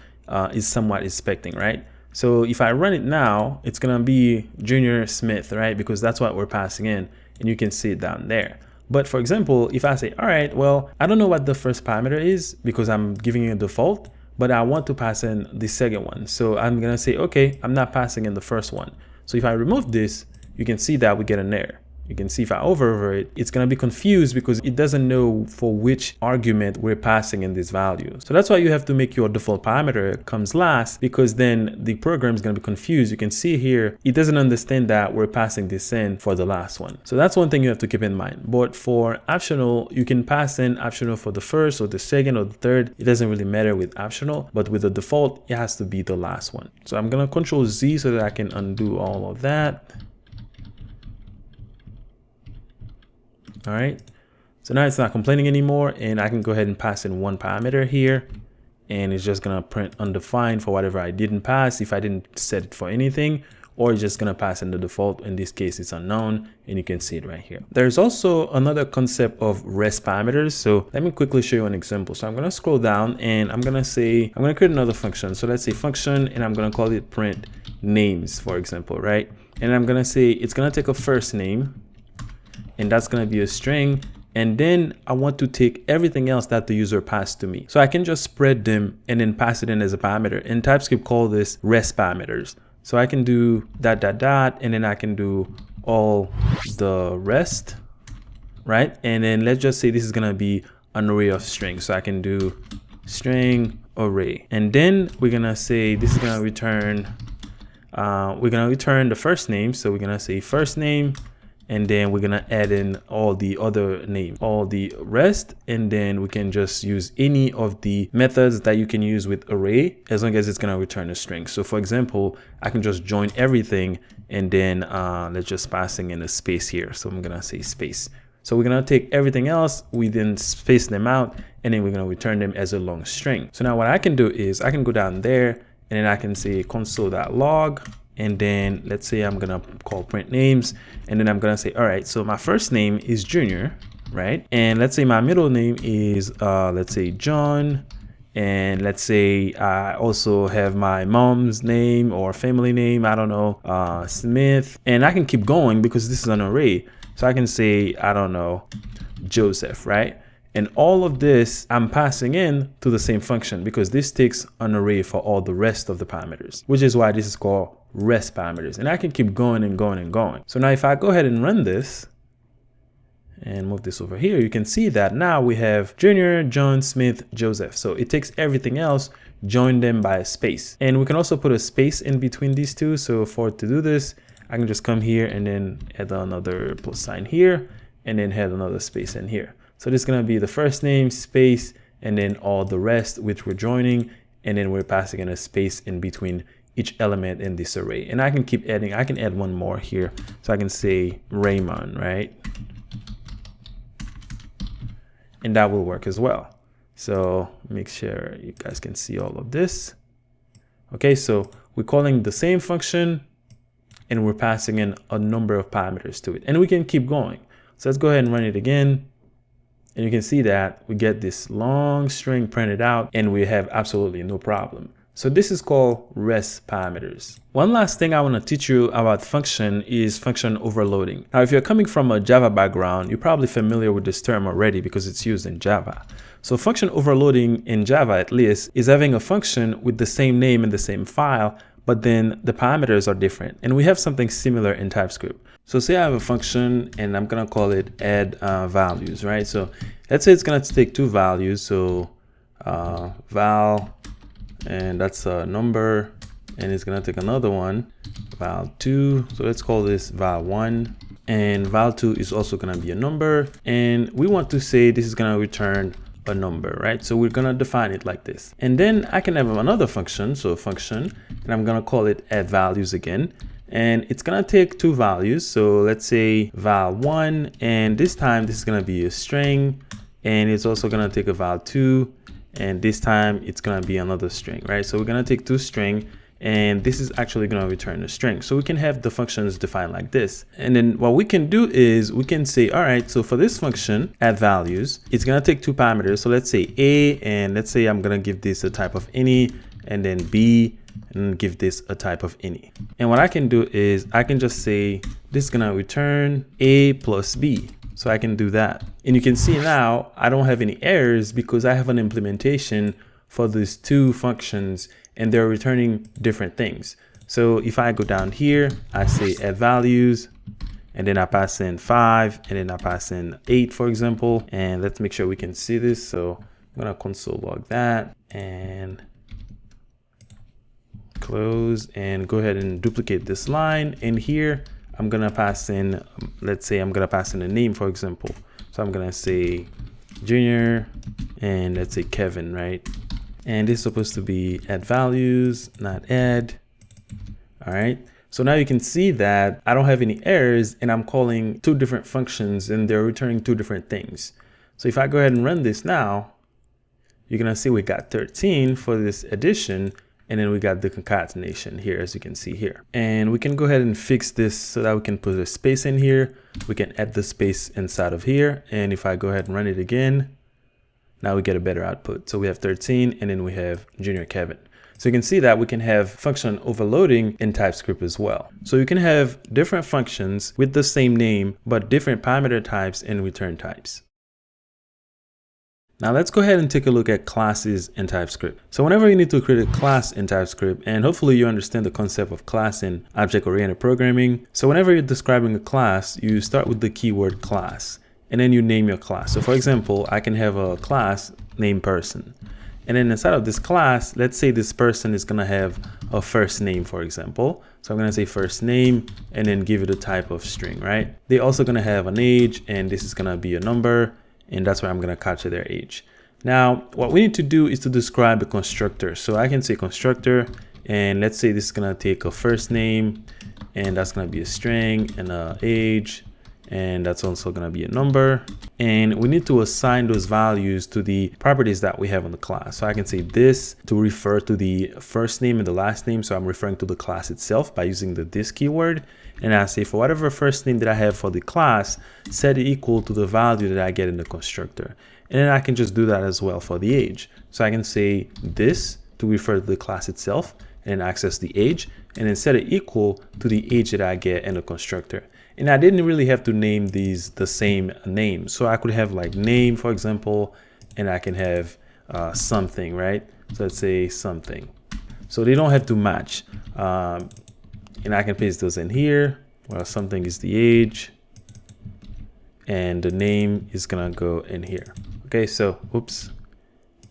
is somewhat expecting, right? So if I run it now, it's gonna be Junior Smith, right? Because that's what we're passing in, and you can see it down there. But for example, if I say, all right, well, I don't know what the first parameter is because I'm giving it a default, but I want to pass in the second one. So I'm going to say, okay, I'm not passing in the first one. So if I remove this, you can see that we get an error. you can see if I hover it, it's going to be confused because it doesn't know for which argument we're passing in this value. So that's why you have to make your default parameter comes last, because then the program is going to be confused. You can see here, it doesn't understand that we're passing this in for the last one. So that's one thing you have to keep in mind. But for optional, you can pass in optional for the first or the second or the third. It doesn't really matter with optional, but with the default, it has to be the last one. So I'm going to Control Z so that I can undo all of that. All right, so now it's not complaining anymore, and I can go ahead and pass in one parameter here, and it's just gonna print undefined for whatever I didn't pass if I didn't set it for anything, or it's just gonna pass in the default. In this case, it's unknown, and you can see it right here. There's also another concept of rest parameters. So let me quickly show you an example. So I'm gonna scroll down, and I'm gonna create another function. So let's say function, and I'm gonna call it print names, for example, right? And I'm gonna say it's gonna take a first name, and that's going to be a string, and then I want to take everything else that the user passed to me. So I can just spread them and then pass it in as a parameter. And TypeScript call this rest parameters. So I can do ... and then I can do all the rest, right? And then let's just say this is going to be an array of strings. So I can do string array, and then we're going to say this is going to return the first name. So we're going to say first name, and then we're gonna add in all the other names, all the rest, and then we can just use any of the methods that you can use with array, as long as it's gonna return a string. So for example, I can just join everything, and then let's just passing in a space here. So I'm gonna say space. So we're gonna take everything else, we then space them out, and then we're gonna return them as a long string. So now what I can do is I can go down there, and then I can say console.log. And then let's say I'm gonna call print names, and then I'm gonna say, all right, so my first name is Junior, right? And let's say my middle name is let's say John, and let's say I also have my mom's name or family name, I don't know, Smith, and I can keep going because this is an array. So I can say, I don't know, Joseph, right? And all of this I'm passing in to the same function, because this takes an array for all the rest of the parameters, which is why this is called rest parameters. And I can keep going and going and going. So now if I go ahead and run this and move this over here, you can see that now we have Junior, John, Smith, Joseph. So it takes everything else, join them by a space. And we can also put a space in between these two. So to do this, I can just come here and then add another plus sign here, and then add another space in here. So this is going to be the first name, space, and then all the rest, which we're joining, and then we're passing in a space in between each element in this array. And I can keep adding, I can add one more here. So I can say Raymond, right? And that will work as well. So make sure you guys can see all of this. Okay, so we're calling the same function, and we're passing in a number of parameters to it, and we can keep going. So let's go ahead and run it again. And you can see that we get this long string printed out, and we have absolutely no problem. So this is called rest parameters. One last thing I want to teach you about function is function overloading. Now, if you're coming from a Java background, you're probably familiar with this term already because it's used in Java. So function overloading in Java, at least, is having a function with the same name in the same file, but then the parameters are different. And we have something similar in TypeScript. So say I have a function, and I'm gonna call it add values, right? So let's say it's gonna take two values. So val, and that's a number, and it's gonna take another one, val2. So let's call this val1, and val2 is also gonna be a number, and we want to say this is gonna return a number, right? So we're gonna define it like this, and then I can have another function, so a function, and I'm gonna call it add values again, and it's gonna take two values. So let's say val1, and this time this is gonna be a string, and it's also gonna take a val2, and this time it's gonna be another string, right? So we're gonna take two string, and this is actually gonna return a string. So we can have the functions defined like this. And then what we can do is we can say, all right, so for this function, add values, it's gonna take two parameters. So let's say A, and let's say I'm gonna give this a type of any, and then B, and give this a type of any. And what I can do is I can just say, this is gonna return A plus B. So I can do that. And you can see now I don't have any errors because I have an implementation for these two functions, and they're returning different things. So if I go down here, I say add values, and then I pass in 5, and then I pass in 8, for example. And let's make sure we can see this. So I'm gonna console log that and close, and go ahead and duplicate this line. And here I'm gonna pass in, let's say I'm gonna pass in a name, for example. So I'm gonna say Junior, and let's say Kevin, right? And this is supposed to be add values, not add. All right. So now you can see that I don't have any errors, and I'm calling two different functions and they're returning two different things. So if I go ahead and run this now, you're gonna see we got 13 for this addition, and then we got the concatenation here, as you can see here. And we can go ahead and fix this so that we can put a space in here. We can add the space inside of here. And if I go ahead and run it again, now we get a better output. So we have 13, and then we have Junior Kevin. So you can see that we can have function overloading in TypeScript as well. So you can have different functions with the same name, but different parameter types and return types. Now let's go ahead and take a look at classes in TypeScript. So whenever you need to create a class in TypeScript, and hopefully you understand the concept of class in object-oriented programming. So whenever you're describing a class, you start with the keyword class, and then you name your class. So for example, I can have a class named person. And then inside of this class, let's say this person is gonna have a first name, for example. So I'm gonna say first name, and then give it a type of string, right? They're also gonna have an age, and this is gonna be a number, and that's where I'm gonna capture their age. Now, what we need to do is to describe a constructor. So I can say constructor, and let's say this is gonna take a first name, and that's gonna be a string, and a age, and that's also gonna be a number. And we need to assign those values to the properties that we have on the class. So I can say this to refer to the first name and the last name. So I'm referring to the class itself by using the this keyword. And I say for whatever first name that I have for the class, set it equal to the value that I get in the constructor. And then I can just do that as well for the age. So I can say this to refer to the class itself and access the age, and then set it equal to the age that I get in the constructor. And I didn't really have to name these the same name. So I could have like name, for example, and I can have something, right? So let's say something. So they don't have to match. And I can paste those in here. Well, something is the age, and the name is gonna go in here. Okay, so oops,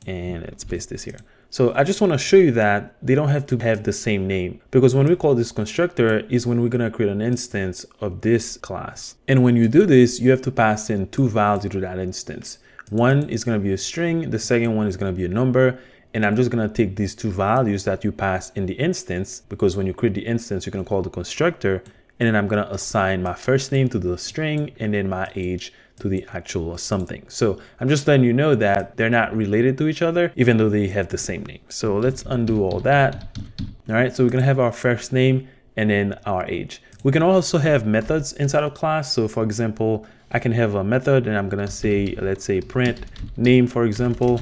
and let's paste this here. So I just want to show you that they don't have to have the same name, because when we call this constructor is when we're going to create an instance of this class. And when you do this, you have to pass in two values to that instance. One is going to be a string. The second one is going to be a number. And I'm just going to take these two values that you pass in the instance, because when you create the instance, you're going to call the constructor. And then I'm going to assign my first name to the string, and then my age to the actual something. So I'm just letting you know that they're not related to each other, even though they have the same name. So let's undo all that. All right, so we're gonna have our first name and then our age. We can also have methods inside of class. So for example, I can have a method, and I'm gonna say, let's say print name, for example.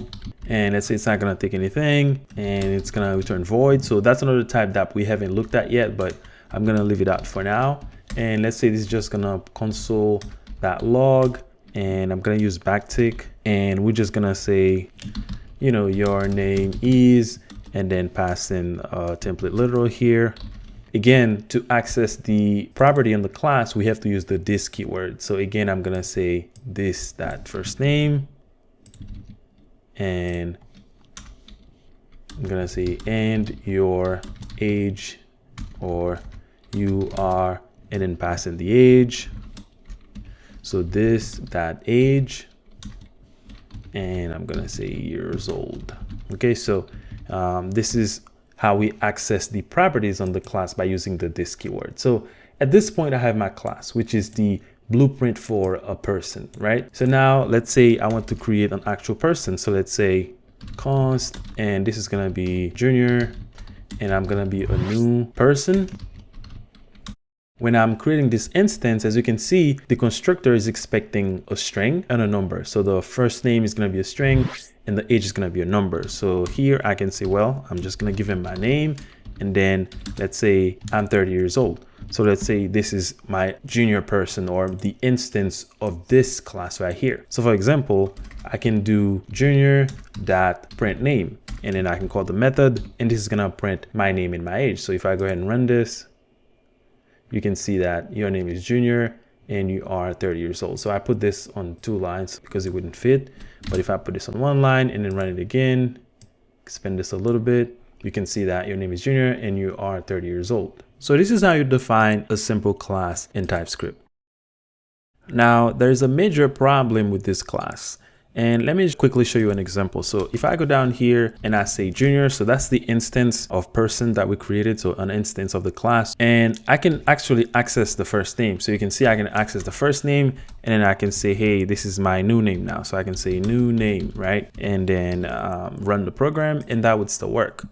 And let's say it's not gonna take anything, and it's gonna return void. So that's another type that we haven't looked at yet, but I'm gonna leave it out for now. And let's say this is just gonna console.log, and I'm gonna use backtick, and we're just gonna say, you know, your name is, and then pass in a template literal here. Again, to access the property in the class, we have to use the this keyword. So again, I'm gonna say this, that first name, and I'm gonna say and your age, or you are, and then pass in the age. So this, that age, and I'm gonna say years old. Okay, so this is how we access the properties on the class by using the this keyword. So at this point, I have my class, which is the blueprint for a person, right? So now let's say I want to create an actual person. So let's say const, and this is gonna be Junior, and I'm gonna be a new person. When I'm creating this instance, as you can see, the constructor is expecting a string and a number. So the first name is going to be a string, and the age is going to be a number. So here I can say, well, I'm just going to give him my name, and then let's say I'm 30 years old. So let's say this is my junior person, or the instance of this class right here. So for example, I can do junior.print name, and then I can call the method, and this is going to print my name and my age. So if I go ahead and run this, you can see that your name is Junior, and you are 30 years old. So I put this on 2 lines because it wouldn't fit. But if I put this on 1 line and then run it again, expand this a little bit, you can see that your name is Junior and you are 30 years old. So this is how you define a simple class in TypeScript. Now, there's a major problem with this class. And let me quickly show you an example. So if I go down here and I say Junior, so that's the instance of person that we created. So an instance of the class, and I can actually access the first name. So you can see I can access the first name, and then I can say, hey, this is my new name now. So I can say new name, right? And then run the program, and that would still work.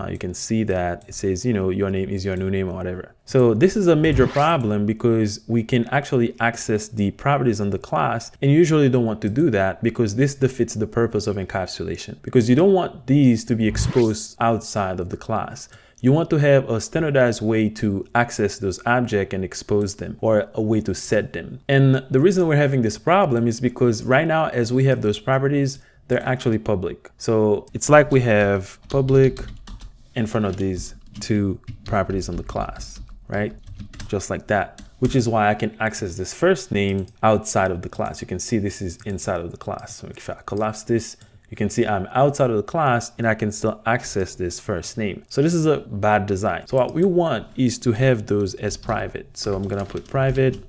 You can see that it says, you know, your name is your new name or whatever. So this is a major problem because we can actually access the properties on the class, and you usually don't want to do that because this defeats the purpose of encapsulation, because you don't want these to be exposed outside of the class. You want to have a standardized way to access those objects and expose them, or a way to set them. And the reason we're having this problem is because right now, as we have those properties, they're actually public. So it's like we have public in front of these 2 properties on the class, right? Just like that, which is why I can access this first name outside of the class. You can see this is inside of the class. So if I collapse this, you can see I'm outside of the class and I can still access this first name. So this is a bad design. So what we want is to have those as private. So I'm gonna put private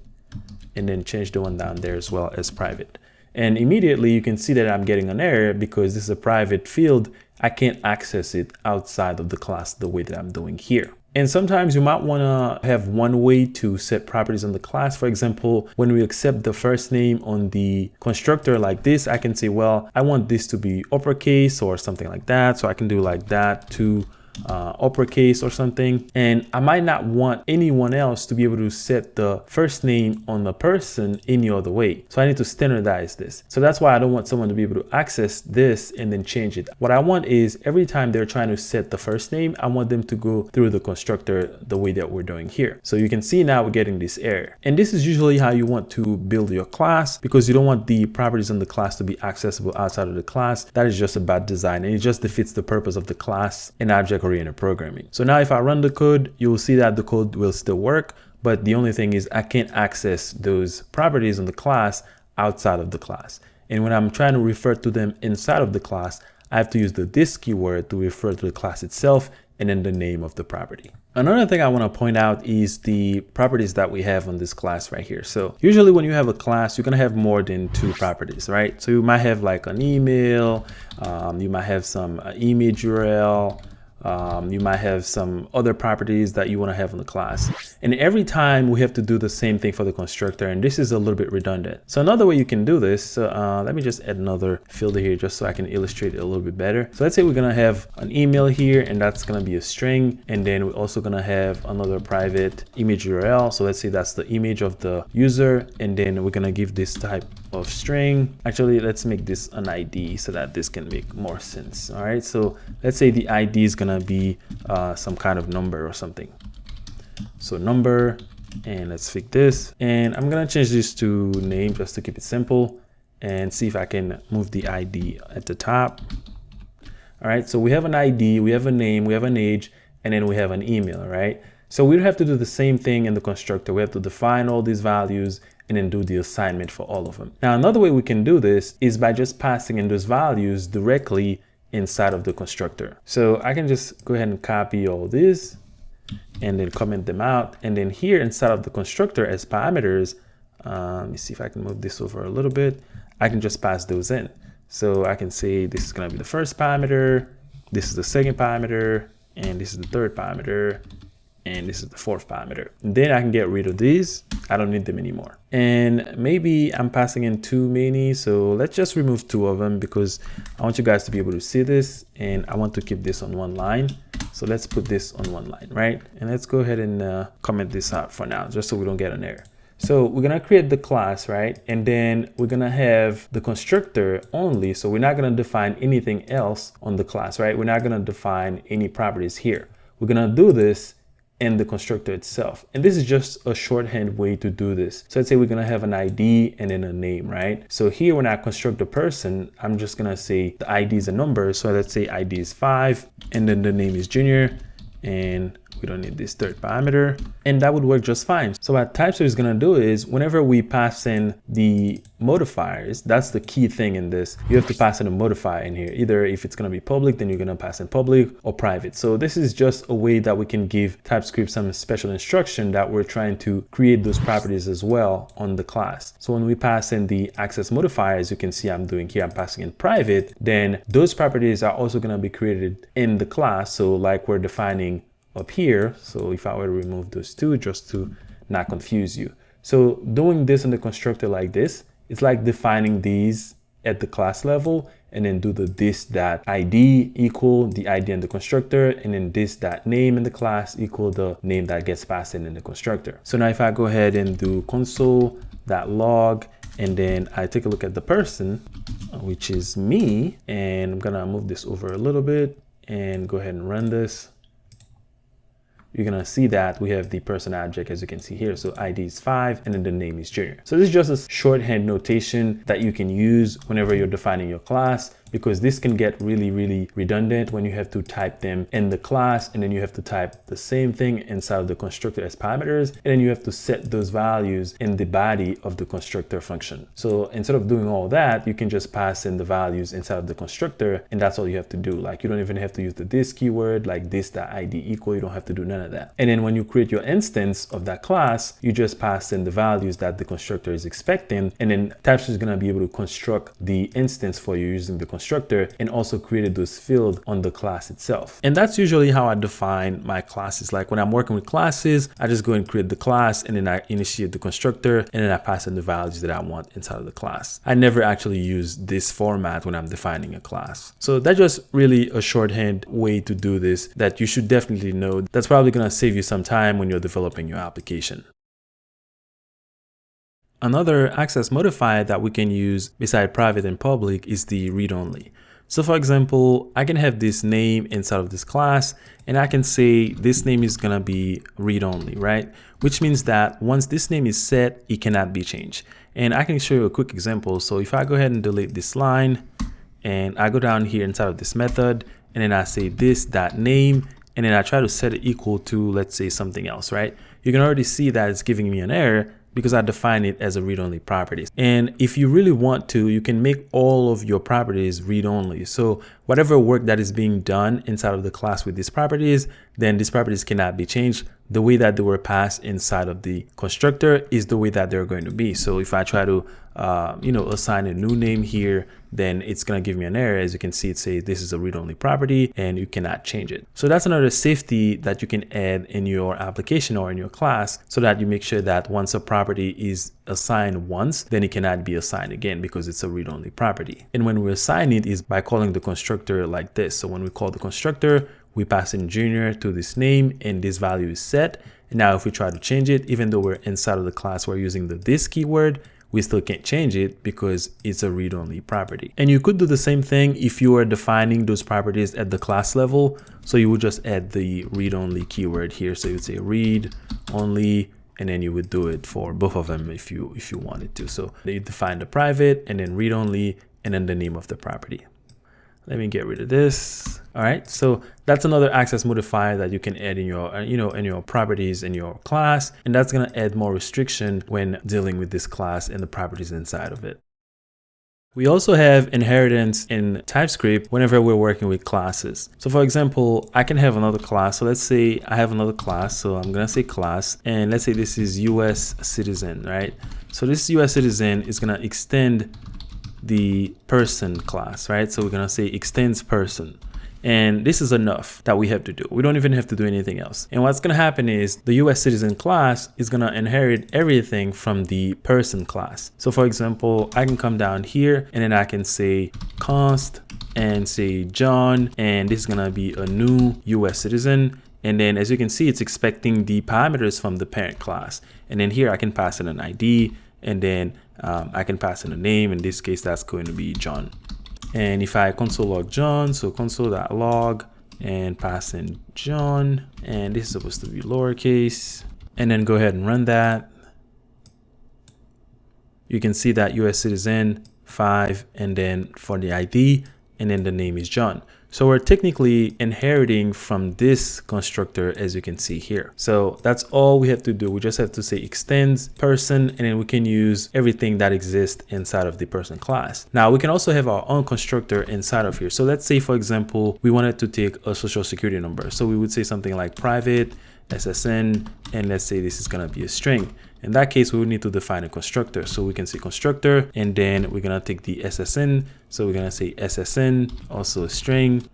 and then change the one down there as well as private. And immediately you can see that I'm getting an error because this is a private field. I can't access it outside of the class the way that I'm doing here. And sometimes you might want to have one way to set properties on the class. For example, when we accept the first name on the constructor like this, I can say, well, I want this to be uppercase or something like that. So I can do like that to uppercase or something. And I might not want anyone else to be able to set the first name on the person any other way. So I need to standardize this. So that's why I don't want someone to be able to access this and then change it. What I want is every time they're trying to set the first name, I want them to go through the constructor the way that we're doing here. So you can see now we're getting this error. And this is usually how you want to build your class, because you don't want the properties in the class to be accessible outside of the class. That is just a bad design, and it just defeats the purpose of the class and object-oriented programming. So now if I run the code, you will see that the code will still work, but the only thing is I can't access those properties in the class outside of the class. And when I'm trying to refer to them inside of the class, I have to use the this keyword to refer to the class itself and then the name of the property. Another thing I want to point out is the properties that we have on this class right here. So usually when you have a class, you're going to have more than 2 properties, right? So you might have like an email, you might have some image URL, you might have some other properties that you want to have in the class. And every time we have to do the same thing for the constructor, and this is a little bit redundant. So another way you can do this, let me just add another field here just so I can illustrate it a little bit better. So let's say we're going to have an email here, and that's going to be a string. And then we're also going to have another private image URL. So let's say that's the image of the user. And then we're going to give this type of string. Actually, let's make this an ID so that this can make more sense. All right. So let's say the ID is going to be some kind of number or something. So number, and let's fix this. And I'm going to change this to name just to keep it simple, and see if I can move the ID at the top. All right. So we have an ID, we have a name, we have an age, and then we have an email, right? So we have to do the same thing in the constructor. We have to define all these values and then do the assignment for all of them. Now, another way we can do this is by just passing in those values directly inside of the constructor. So I can just go ahead and copy all this and then comment them out. And then here inside of the constructor as parameters, let me see if I can move this over a little bit. I can just pass those in. So I can say this is going to be the first parameter, this is the second parameter, and this is the third parameter, and this is the fourth parameter. And then I can get rid of these. I don't need them anymore. And maybe I'm passing in too many. So let's just remove 2 of them because I want you guys to be able to see this, and I want to keep this on one line. So let's put this on one line, right? And let's go ahead and comment this out for now, just so we don't get an error. So we're going to create the class, right? And then we're going to have the constructor only. So we're not going to define anything else on the class, right? We're not going to define any properties here. We're going to do this in the constructor itself. And this is just a shorthand way to do this. So let's say we're going to have an ID and then a name, right? So here when I construct a person, I'm just going to say the ID is a number. So let's say ID is 5, and then the name is Junior, and We don't need this third parameter, and that would work just fine. So what TypeScript is going to do is whenever we pass in the modifiers, that's the key thing in this. You have to pass in a modifier in here. Either if it's going to be public, then you're going to pass in public, or private. So this is just a way that we can give TypeScript some special instruction that we're trying to create those properties as well on the class. So when we pass in the access modifier, as you can see I'm doing here, I'm passing in private, then those properties are also going to be created in the class. So like we're defining up here. So if I were to remove those two just to not confuse you. So doing this in the constructor like this, it's like defining these at the class level, and then do the this.id equal the ID in the constructor, and then this.name in the class equal the name that gets passed in the constructor. So now if I go ahead and do console.log, and then I take a look at the person, which is me, and I'm gonna move this over a little bit and go ahead and run this. You're gonna see that we have the person object, as you can see here. So ID is 5, and then the name is Junior. So this is just a shorthand notation that you can use whenever you're defining your class, because this can get really redundant when you have to type them in the class, and then you have to type the same thing inside of the constructor as parameters, and then you have to set those values in the body of the constructor function. So instead of doing all that, you can just pass in the values inside of the constructor, and that's all you have to do. Like you don't even have to use the this keyword, like this.id equal. You don't have to do none of that. And then when you create your instance of that class, you just pass in the values that the constructor is expecting, and then TypeScript is going to be able to construct the instance for you using the constructor, and also created those fields on the class itself. And that's usually how I define my classes. Like when I'm working with classes, I just go and create the class, and then I initiate the constructor, and then I pass in the values that I want inside of the class. I never actually use this format when I'm defining a class. So that's just really a shorthand way to do this that you should definitely know. That's probably going to save you some time when you're developing your application. Another access modifier that we can use beside private and public is the read-only. So for example, I can have this name inside of this class, and I can say this name is gonna be read-only, right? Which means that once this name is set, it cannot be changed. And I can show you a quick example. So if I go ahead and delete this line, and I go down here inside of this method, and then I say this.name, and then I try to set it equal to, let's say, something else, right? You can already see that it's giving me an error, because I define it as a read-only property. And if you really want to, you can make all of your properties read-only. So whatever work that is being done inside of the class with these properties, then these properties cannot be changed. The way that they were passed inside of the constructor is the way that they're going to be. So if I try to assign a new name here, then it's going to give me an error. As you can see, it says this is a read-only property and you cannot change it. So that's another safety that you can add in your application or in your class, so that you make sure that once a property is assigned once, then it cannot be assigned again because it's a read-only property. And when we assign it is by calling the constructor like this. So when we call the constructor, we pass in Junior to this name, and this value is set. And now if we try to change it, even though we're inside of the class, we're using the this keyword, we still can't change it because it's a read-only property. And you could do the same thing if you are defining those properties at the class level. So you would just add the read-only keyword here. So you would say read-only, and then you would do it for both of them if you wanted to. So you define the private, and then read-only, and then the name of the property. Let me get rid of this. All right, so that's another access modifier that you can add in your, in your properties in your class, and that's gonna add more restriction when dealing with this class and the properties inside of it. We also have inheritance in TypeScript whenever we're working with classes. So for example, I can have another class. So let's say I have another class. So I'm gonna say class, and let's say this is US citizen, right? So this US citizen is gonna extend the person class, right? So we're gonna say extends person. And this is enough that we have to do. We don't even have to do anything else. And what's gonna happen is the US citizen class is gonna inherit everything from the person class. So for example, I can come down here and then I can say const and say John, and this is gonna be a new US citizen. And then as you can see, it's expecting the parameters from the parent class. And then here I can pass in an ID, and then I can pass in a name. In this case, that's going to be John. And if I console log John, so console.log and pass in John, and this is supposed to be lowercase, and then go ahead and run that. You can see that US citizen 5, and then for the ID, and then the name is John. So we're technically inheriting from this constructor, as you can see here. So that's all we have to do. We just have to say extends person, and then we can use everything that exists inside of the person class. Now we can also have our own constructor inside of here. So let's say, for example, we wanted to take a social security number. So we would say something like private SSN, and let's say this is going to be a string. In that case, we would need to define a constructor. So we can say constructor, and then we're going to take the SSN. So we're going to say SSN, also a string.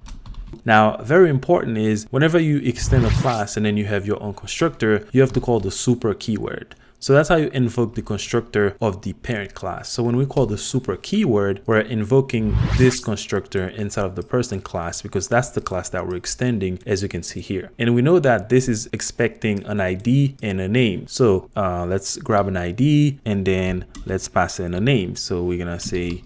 Now, very important is whenever you extend a class and then you have your own constructor, you have to call the super keyword. So that's how you invoke the constructor of the parent class. So when we call the super keyword, we're invoking this constructor inside of the person class because that's the class that we're extending, as you can see here. And we know that this is expecting an ID and a name. So let's grab an ID and then let's pass in a name. So we're gonna say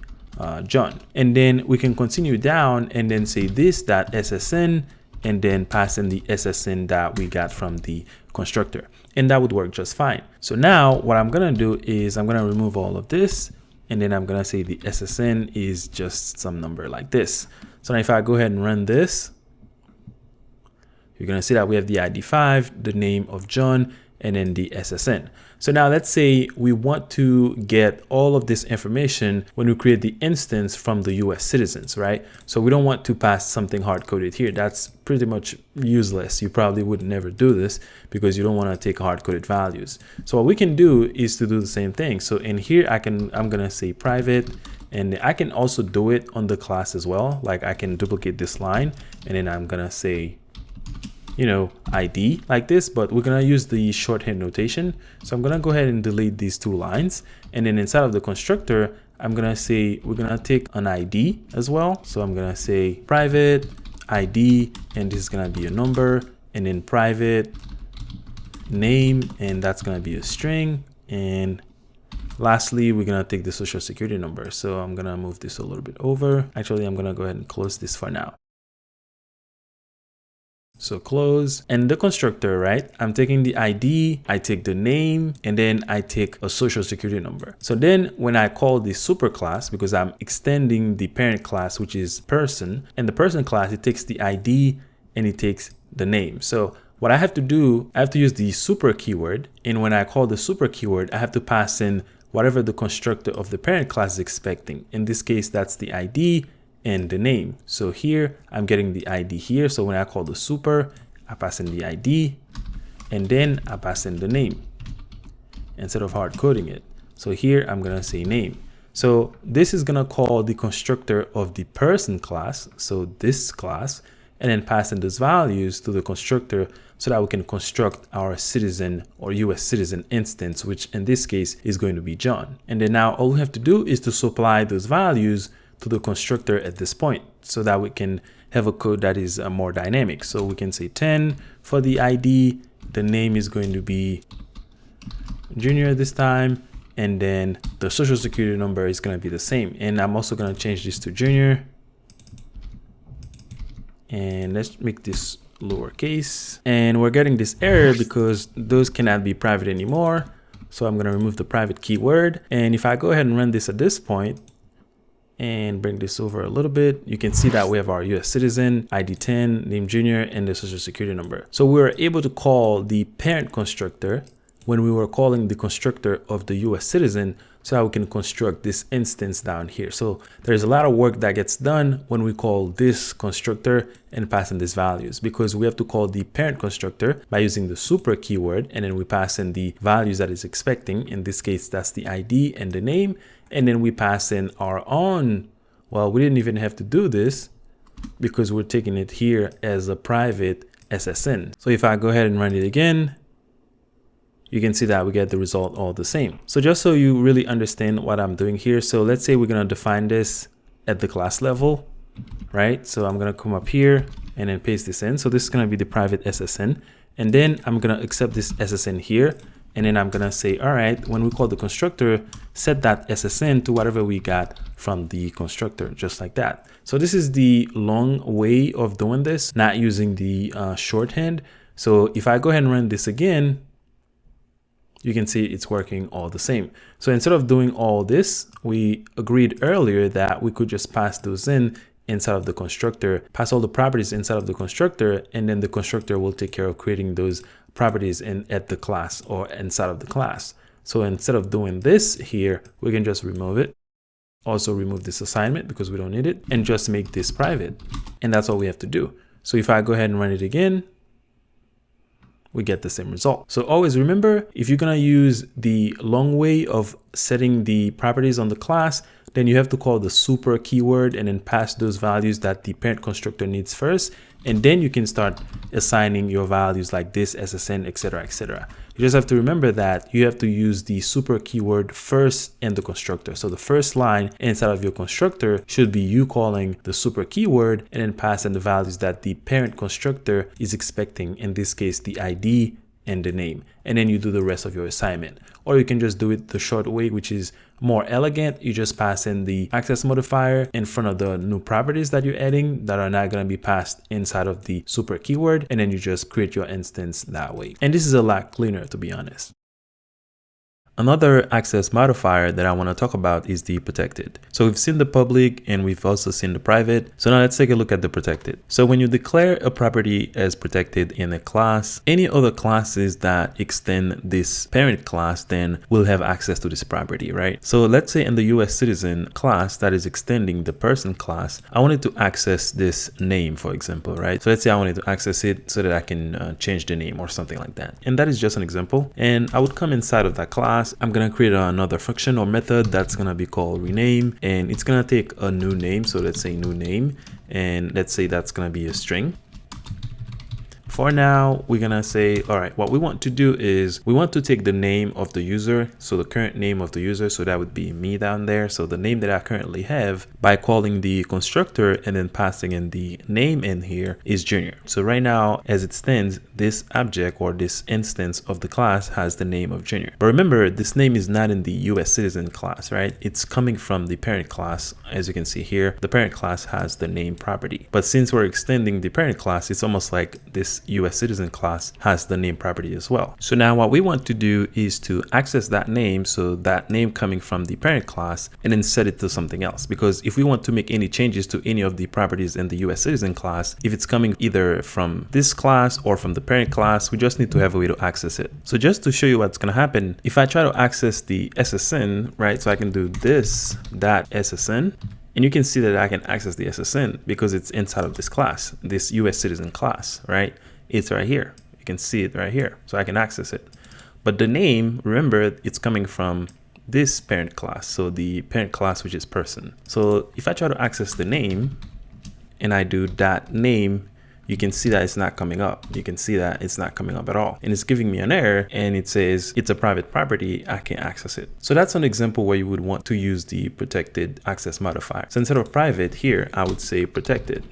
John. And then we can continue down and then say this.ssn and then pass in the SSN that we got from the constructor. And that would work just fine. So now what I'm gonna do is I'm gonna remove all of this, and then I'm gonna say the SSN is just some number like this. So now if I go ahead and run this, you're gonna see that we have the ID 5, the name of John, and then the SSN. So now let's say we want to get all of this information when we create the instance from the US citizens, right? So we don't want to pass something hard-coded here. That's pretty much useless. You probably would never do this because you don't want to take hard-coded values. So what we can do is to do the same thing. So in here, I'm gonna say private, and I can also do it on the class as well. Like I can duplicate this line, and then I'm gonna say, you know, ID like this, but we're gonna use the shorthand notation. So I'm gonna go ahead and delete these two lines, and then inside of the constructor, I'm gonna say we're gonna take an ID as well. So I'm gonna say private ID, and this is gonna be a number, and then private name, and that's gonna be a string, and lastly we're gonna take the social security number. So I'm gonna move this a little bit over. Actually, I'm gonna go ahead and close this for now. So close, and the constructor, right? I'm taking the ID, I take the name, and then I take a social security number. So then when I call the super class, because I'm extending the parent class, which is person, and the person class, it takes the ID and it takes the name. So what I have to do, I have to use the super keyword. And when I call the super keyword, I have to pass in whatever the constructor of the parent class is expecting. In this case, that's the ID and the name. So here I'm getting the ID here. So when I call the super, I pass in the ID and then I pass in the name instead of hard coding it. So here I'm gonna say name. So this is gonna call the constructor of the person class, so this class, and then pass in those values to the constructor so that we can construct our citizen or US citizen instance, which in this case is going to be John. And then now all we have to do is to supply those values to the constructor at this point so that we can have a code that is more dynamic. So we can say 10 for the ID, the name is going to be Junior this time, and then the social security number is going to be the same. And I'm also going to change this to Junior, and let's make this lowercase. And we're getting this error because those cannot be private anymore. So I'm going to remove the private keyword, and if I go ahead and run this at this point and bring this over a little bit, you can see that we have our US citizen, ID 10, name Junior, and the social security number. So we were able to call the parent constructor when we were calling the constructor of the US citizen so that we can construct this instance down here. So there's a lot of work that gets done when we call this constructor and pass in these values, because we have to call the parent constructor by using the super keyword, and then we pass in the values that it's expecting. In this case, that's the ID and the name. And then we pass in our own, well, we didn't even have to do this because we're taking it here as a private SSN. So if I go ahead and run it again, you can see that we get the result all the same. So just so you really understand what I'm doing here. So let's say we're going to define this at the class level, right? So I'm going to come up here and then paste this in. So this is going to be the private SSN. And then I'm going to accept this SSN here. And then I'm going to say, all right, when we call the constructor, set that SSN to whatever we got from the constructor, just like that. So this is the long way of doing this, not using the shorthand. So if I go ahead and run this again, you can see it's working all the same. So instead of doing all this, we agreed earlier that we could just pass those in inside of the constructor, pass all the properties inside of the constructor, and then the constructor will take care of creating those properties at the class or inside of the class. So instead of doing this here, we can just remove it. Also remove this assignment because we don't need it, and just make this private. And that's all we have to do. So if I go ahead and run it again, we get the same result. So always remember, if you're gonna use the long way of setting the properties on the class, then you have to call the super keyword and then pass those values that the parent constructor needs first. And then you can start assigning your values like this, SSN, etc., etc. You just have to remember that you have to use the super keyword first in the constructor. So the first line inside of your constructor should be you calling the super keyword and then passing the values that the parent constructor is expecting. In this case, the ID and the name. And then you do the rest of your assignment. Or you can just do it the short way, which is more elegant. You just pass in the access modifier in front of the new properties that you're adding that are not going to be passed inside of the super keyword. And then you just create your instance that way. And this is a lot cleaner, to be honest. Another access modifier that I want to talk about is the protected. So we've seen the public and we've also seen the private. So now let's take a look at the protected. So when you declare a property as protected in a class, any other classes that extend this parent class then will have access to this property, right? So let's say in the US citizen class that is extending the person class, I wanted to access this name, for example, right? So let's say I wanted to access it so that I can change the name or something like that. And that is just an example. And I would come inside of that class. I'm going to create another function or method that's going to be called rename, and it's going to take a new name. So let's say new name, and let's say that's going to be a string. For now, we're gonna say, all right, what we want to do is we want to take the name of the user. So the current name of the user, so that would be me down there. So the name that I currently have, by calling the constructor and then passing in the name in here, is Junior. So right now, as it stands, this object or this instance of the class has the name of Junior. But remember, this name is not in the US citizen class, right? It's coming from the parent class. As you can see here, the parent class has the name property. But since we're extending the parent class, it's almost like this US citizen class has the name property as well. So now what we want to do is to access that name, so that name coming from the parent class, and then set it to something else. Because if we want to make any changes to any of the properties in the US citizen class, if it's coming either from this class or from the parent class, we just need to have a way to access it. So just to show you what's going to happen, if I try to access the SSN, right, so I can do this dot SSN, and you can see that I can access the SSN because it's inside of this class, this US citizen class, right? It's right here. You can see it right here. So I can access it. But the name, remember, it's coming from this parent class. So the parent class, which is person. So if I try to access the name and I do that name, you can see that it's not coming up. You can see that it's not coming up at all. And it's giving me an error and it says it's a private property. I can't access it. So that's an example where you would want to use the protected access modifier. So instead of private here, I would say protected.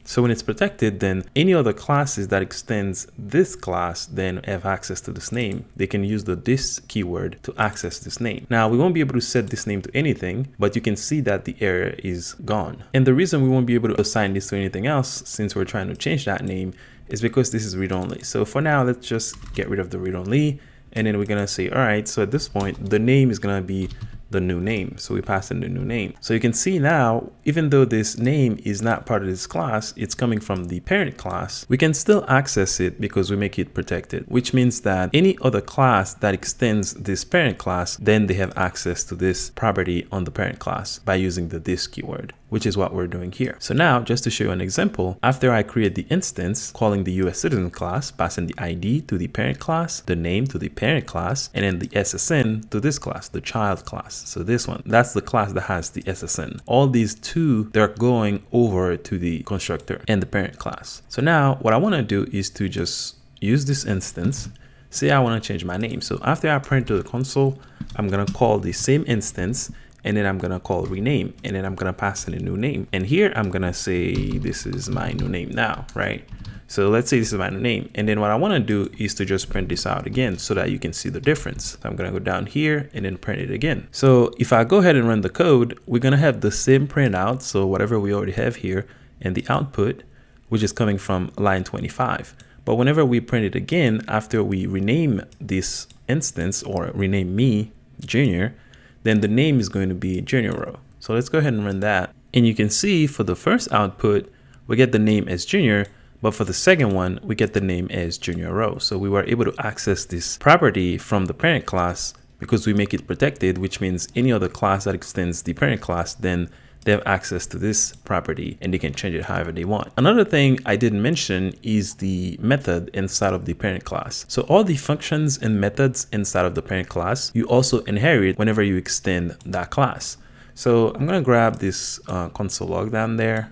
So when it's protected, then any other classes that extends this class then have access to this name. They can use the this keyword to access this name. Now we won't be able to set this name to anything, but you can see that the error is gone. And the reason we won't be able to assign this to anything else, since we're trying to change that name, is because this is read-only. So for now, let's just get rid of the read-only. And then we're gonna say, all right, so at this point, the name is gonna be the new name. So we pass in the new name. So you can see now, even though this name is not part of this class, it's coming from the parent class, we can still access it because we make it protected, which means that any other class that extends this parent class, then they have access to this property on the parent class by using the this keyword, which is what we're doing here. So now, just to show you an example, after I create the instance, calling the US citizen class, passing the ID to the parent class, the name to the parent class, and then the SSN to this class, the child class. So this one, that's the class that has the SSN. All these two, they're going over to the constructor and the parent class. So now what I want to do is to just use this instance. Say I want to change my name. So after I print to the console, I'm going to call the same instance, and then I'm going to call rename, and then I'm going to pass in a new name. And here I'm going to say this is my new name now, right? So let's say this is my new name. And then what I want to do is to just print this out again so that you can see the difference. So I'm going to go down here and then print it again. So if I go ahead and run the code, we're going to have the same printout. So whatever we already have here and the output, which is coming from line 25. But whenever we print it again, after we rename this instance or rename me Junior, then the name is going to be Junior row. So let's go ahead and run that. And you can see for the first output, we get the name as junior, but for the second one, we get the name as junior row. So we were able to access this property from the parent class because we make it protected, which means any other class that extends the parent class, then they have access to this property and they can change it however they want. Another thing I didn't mention is the method inside of the parent class. So all the functions and methods inside of the parent class, you also inherit whenever you extend that class. So I'm going to grab this console log down there.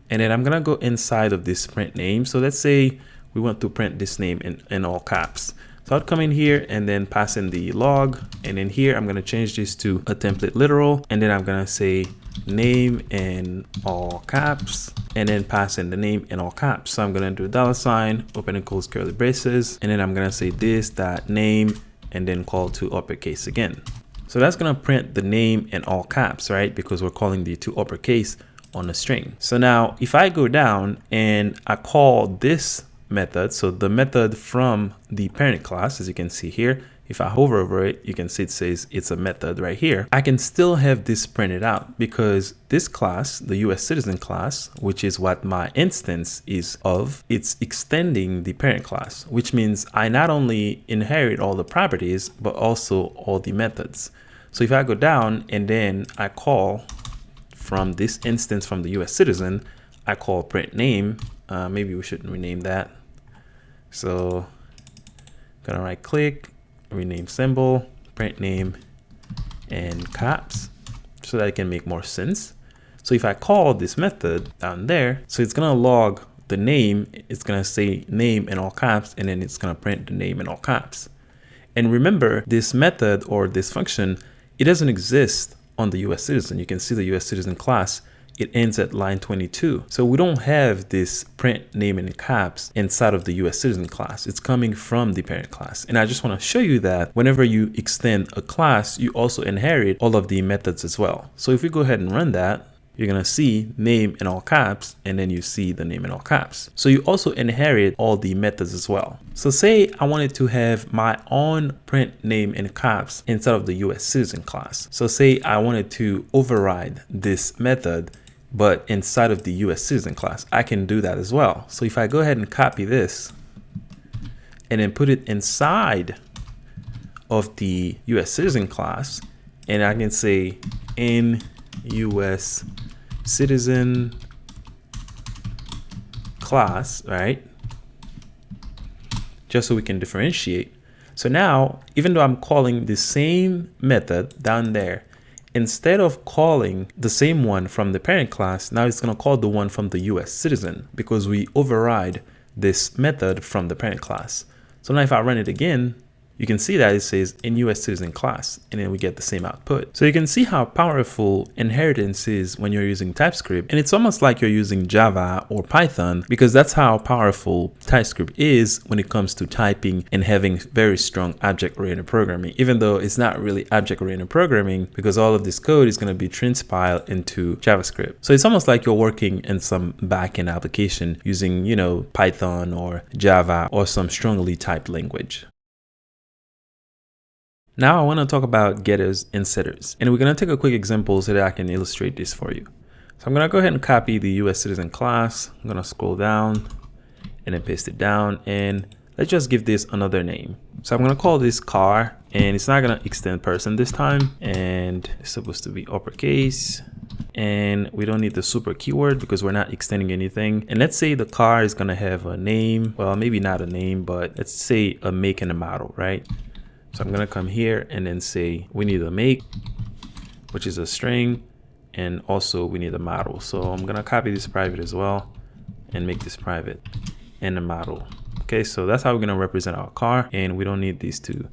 And then I'm going to go inside of this print name. So let's say we want to print this name in all caps. So I'll come in here and then pass in the log. And in here, I'm going to change this to a template literal. And then I'm going to say name in all caps and then pass in the name in all caps. So I'm going to do $, open and close curly braces. And then I'm going to say this dot name and then call to uppercase again. So that's going to print the name in all caps, right? Because we're calling the to uppercase on a string. So now if I go down and I call this method, so the method from the parent class, as you can see here, if I hover over it, you can see it says it's a method right here. I can still have this printed out because this class, the US citizen class, which is what my instance is of, it's extending the parent class, which means I not only inherit all the properties, but also all the methods. So if I go down and then I call from this instance from the US citizen, I call print name. Maybe we should rename that. So I'm gonna right click, rename symbol, print name, and caps so that it can make more sense. So if I call this method down there, so it's gonna log the name, it's gonna say name in all caps, and then it's gonna print the name in all caps. And remember, this method or this function, it doesn't exist on the US citizen. You can see the US citizen class, it ends at line 22. So we don't have this print name in caps inside of the US citizen class. It's coming from the parent class. And I just want to show you that whenever you extend a class, you also inherit all of the methods as well. So if we go ahead and run that, you're going to see name in all caps, and then you see the name in all caps. So you also inherit all the methods as well. So say I wanted to have my own print name in caps inside of the US citizen class. So say I wanted to override this method, but inside of the US citizen class, I can do that as well. So if I go ahead and copy this and then put it inside of the US citizen class, and I can say in US citizen class, right? Just so we can differentiate. So now, even though I'm calling the same method down there, instead of calling the same one from the parent class, now it's going to call the one from the US citizen because we override this method from the parent class. So now if I run it again, you can see that it says in US citizen class, and then we get the same output. So you can see how powerful inheritance is when you're using TypeScript. And it's almost like you're using Java or Python, because that's how powerful TypeScript is when it comes to typing and having very strong object-oriented programming, even though it's not really object-oriented programming because all of this code is going to be transpiled into JavaScript. So it's almost like you're working in some backend application using, Python or Java or some strongly typed language. Now I want to talk about getters and setters, and we're going to take a quick example so that I can illustrate this for you. So I'm going to go ahead and copy the US citizen class. I'm going to scroll down and then paste it down, and let's just give this another name. So I'm going to call this car, and it's not going to extend person this time, and it's supposed to be uppercase, and we don't need the super keyword because we're not extending anything. And let's say the car is going to have a name, well, maybe not a name, but let's say a make and a model, right? So I'm going to come here and then say we need a make, which is a string, and also we need a model. So I'm going to copy this private as well and make this private and a model. Okay, so that's how we're going to represent our car, and we don't need these two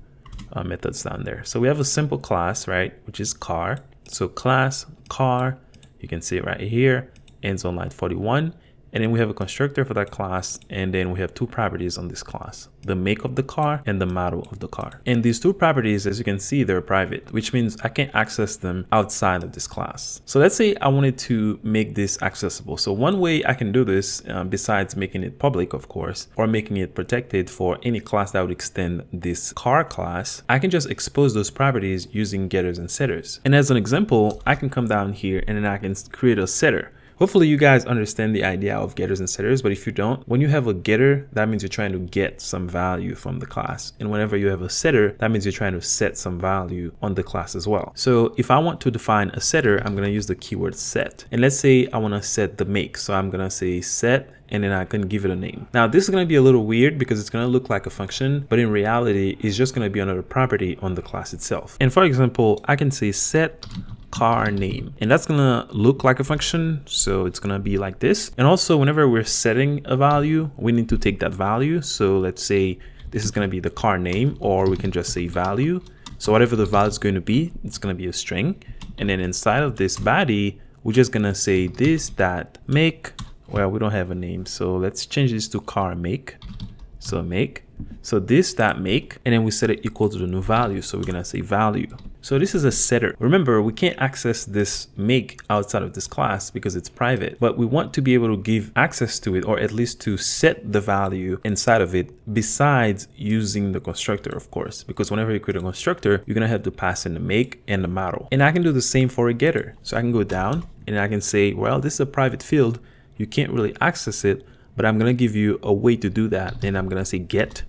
methods down there. So we have a simple class, right, which is car. So class car, you can see it right here, ends on line 41, And then we have a constructor for that class. And then we have two properties on this class, the make of the car and the model of the car. And these two properties, as you can see, they're private, which means I can't access them outside of this class. So let's say I wanted to make this accessible. So one way I can do this, besides making it public, of course, or making it protected for any class that would extend this car class, I can just expose those properties using getters and setters. And as an example, I can come down here and then I can create a setter. Hopefully you guys understand the idea of getters and setters, but if you don't, when you have a getter, that means you're trying to get some value from the class. And whenever you have a setter, that means you're trying to set some value on the class as well. So if I want to define a setter, I'm going to use the keyword set. And let's say I want to set the make. So I'm going to say set, and then I can give it a name. Now this is going to be a little weird because it's going to look like a function, but in reality, it's just going to be another property on the class itself. And for example, I can say set car name, and that's gonna look like a function, so it's gonna be like this. And also whenever we're setting a value, we need to take that value. So let's say this is gonna be the car name, or we can just say value. So whatever the value is going to be, it's gonna be a string. And then inside of this body, we're just gonna say this that make, well, we don't have a name, so let's change this to car make. So make, so this that make, and then we set it equal to the new value. So we're gonna say value. So this is a setter. Remember, we can't access this make outside of this class because it's private, but we want to be able to give access to it, or at least to set the value inside of it, besides using the constructor, of course, because whenever you create a constructor, you're gonna have to pass in the make and the model. And I can do the same for a getter. So I can go down and I can say, well, this is a private field. You can't really access it, but I'm gonna give you a way to do that. And I'm gonna say get,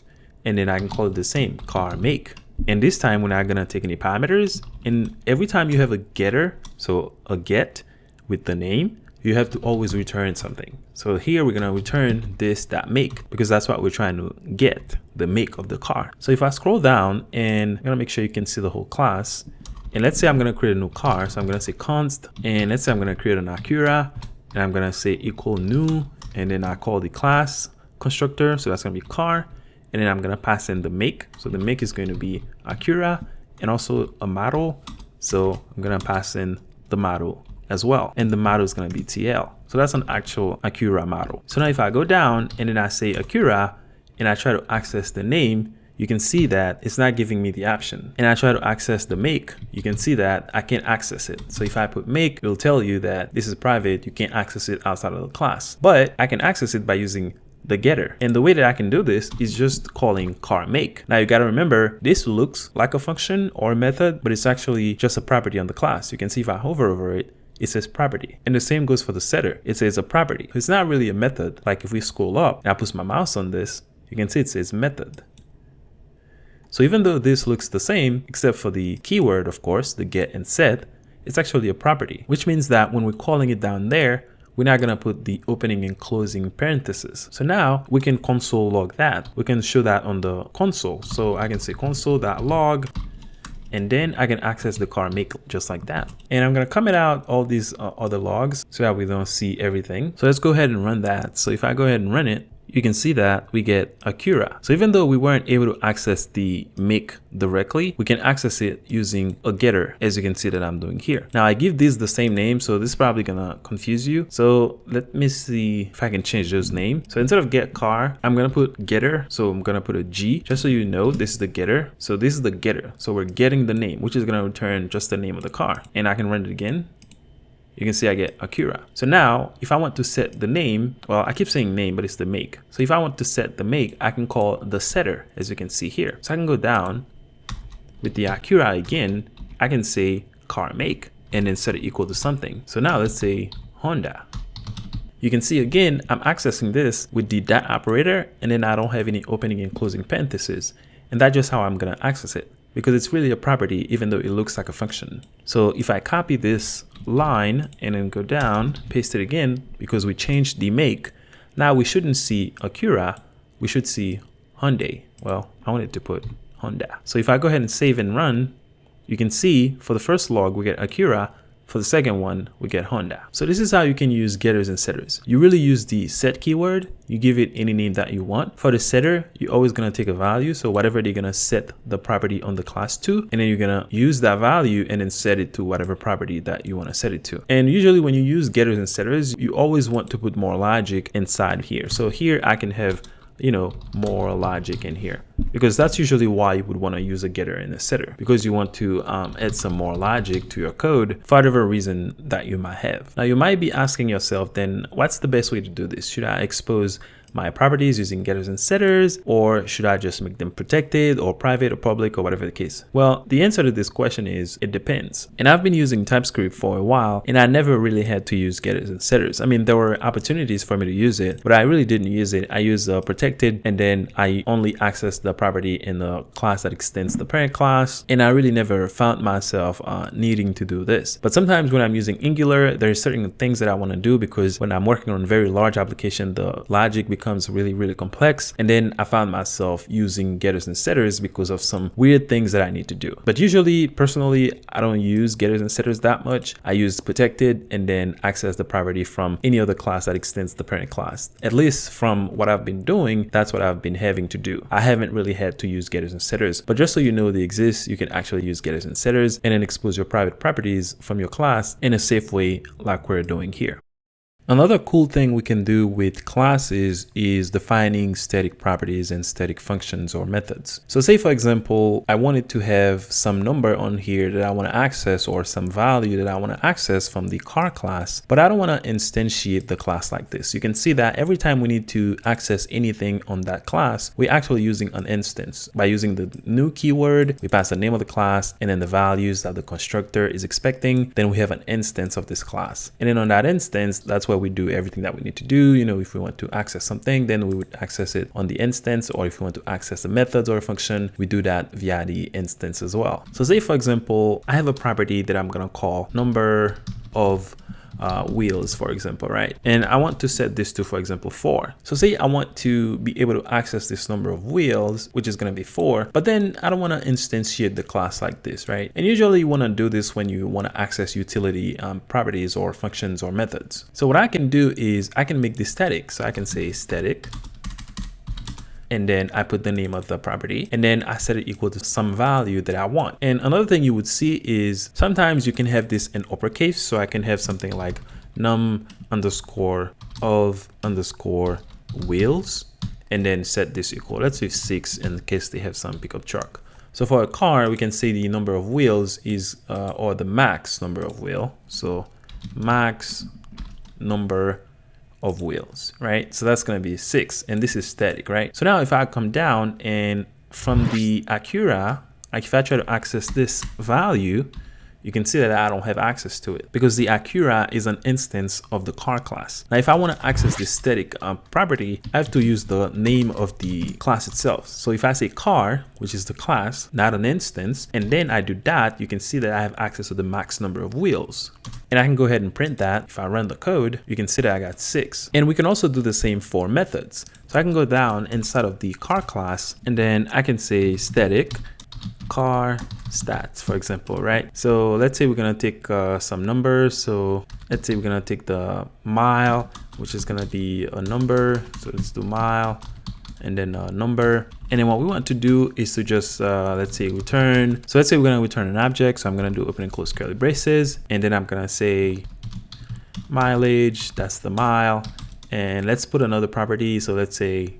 and then I can call it the same, car make. And this time we're not gonna take any parameters. And every time you have a getter, so a get with the name, you have to always return something. So here we're gonna return this that make, because that's what we're trying to get, the make of the car. So if I scroll down, and I'm gonna make sure you can see the whole class. And let's say I'm gonna create a new car. So I'm gonna say const, and let's say I'm gonna create an Acura, and I'm gonna say equal new, and then I call the class constructor. So that's gonna be car. And then I'm gonna pass in the make. So the make is going to be Acura and also a model. So I'm gonna pass in the model as well. And the model is gonna be TL. So that's an actual Acura model. So now if I go down and then I say Acura and I try to access the name, you can see that it's not giving me the option. And I try to access the make, you can see that I can't access it. So if I put make, it'll tell you that this is private, you can't access it outside of the class. But I can access it by using the getter. And the way that I can do this is just calling car make. Now you gotta remember, this looks like a function or a method, but it's actually just a property on the class. You can see if I hover over it, it says property. And the same goes for the setter. It says a property. It's not really a method. Like if we scroll up and I put my mouse on this, you can see it says method. So even though this looks the same, except for the keyword, of course, the get and set, it's actually a property, which means that when we're calling it down there, we're not gonna put the opening and closing parentheses. So now we can console log that. We can show that on the console. So I can say console.log, and then I can access the car make just like that. And I'm gonna comment out all these other logs so that we don't see everything. So let's go ahead and run that. So if I go ahead and run it, you can see that we get Acura. So even though we weren't able to access the make directly, we can access it using a getter, as you can see that I'm doing here. Now I give these the same name, so this is probably gonna confuse you. So let me see if I can change those names. So instead of get car, I'm gonna put getter. So I'm gonna put a G, just so you know, this is the getter. So this is the getter. So we're getting the name, which is gonna return just the name of the car. And I can run it again. You can see I get Acura. So now if I want to set the name, well, I keep saying name, but it's the make. So if I want to set the make, I can call the setter, as you can see here. So I can go down with the Acura again. I can say car make and then set it equal to something. So now let's say Honda. You can see again, I'm accessing this with the that operator, and then I don't have any opening and closing parentheses. And that's just how I'm gonna access it, because it's really a property, even though it looks like a function. So if I copy this line and then go down, paste it again, because we changed the make, now we shouldn't see Acura, we should see Hyundai. Well, I wanted to put Honda. So if I go ahead and save and run, you can see for the first log, we get Acura, for the second one, we get Honda. So this is how you can use getters and setters. You really use the set keyword. You give it any name that you want. For the setter, you're always going to take a value. So whatever they're going to set the property on the class to, and then you're going to use that value and then set it to whatever property that you want to set it to. And usually when you use getters and setters, you always want to put more logic inside here. So here I can have, you know, more logic in here, because that's usually why you would want to use a getter and a setter, because you want to add some more logic to your code for whatever reason that you might have. Now you might be asking yourself, then what's the best way to do this? Should I expose my properties using getters and setters, or should I just make them protected or private or public or whatever the case? Well, the answer to this question is it depends. And I've been using TypeScript for a while, and I never really had to use getters and setters. I mean, there were opportunities for me to use it, but I really didn't use it. I use protected, and then I only access the property in the class that extends the parent class. And I really never found myself needing to do this. But sometimes when I'm using Angular, there's certain things that I want to do, because when I'm working on a very large application, the logic becomes really complex, and then I found myself using getters and setters because of some weird things that I need to do. But usually, personally, I don't use getters and setters that much. I use protected and then access the property from any other class that extends the parent class. At least from what I've been doing, that's what I've been having to do. I haven't really had to use getters and setters, but just so you know they exist, you can actually use getters and setters and then expose your private properties from your class in a safe way like we're doing here. Another cool thing we can do with classes is defining static properties and static functions or methods. So say, for example, I wanted to have some number on here that I want to access, or some value that I want to access from the car class, but I don't want to instantiate the class like this. You can see that every time we need to access anything on that class, we're actually using an instance. By using the new keyword, we pass the name of the class and then the values that the constructor is expecting. Then we have an instance of this class. And then on that instance, that's where we do everything that we need to do. You know, if we want to access something, then we would access it on the instance, or if we want to access the methods or a function, we do that via the instance as well. So say, for example, I have a property that I'm going to call number of wheels, for example, right? And I want to set this to, for example, 4. So say I want to be able to access this number of wheels, which is going to be 4, but then I don't want to instantiate the class like this, right? And usually you want to do this when you want to access utility properties or functions or methods. So what I can do is I can make this static. So I can say static, and then I put the name of the property, and then I set it equal to some value that I want. And another thing you would see is sometimes you can have this in uppercase. So I can have something like num underscore of underscore wheels, and then set this equal, let's say 6 in case they have some pickup truck. So for a car, we can say the number of wheels is, or the max number of wheel. So max number of wheels, right? So that's going to be 6, and this is static, right? So now if I come down and from the Acura, if I try to access this value, you can see that I don't have access to it because the Acura is an instance of the car class. Now, if I want to access this static property, I have to use the name of the class itself. So if I say car, which is the class, not an instance, and then I do that, you can see that I have access to the max number of wheels. And I can go ahead and print that. If I run the code, you can see that I got 6. And we can also do the same for methods. So I can go down inside of the car class, and then I can say static car stats, for example, right? So let's say we're gonna take some numbers. So let's say we're gonna take the mile, which is gonna be a number. So let's do mile and then a number. And then what we want to do is to just let's say return. So let's say we're gonna return an object. So I'm gonna do open and close curly braces, and then I'm gonna say mileage, that's the mile. And let's put another property. So let's say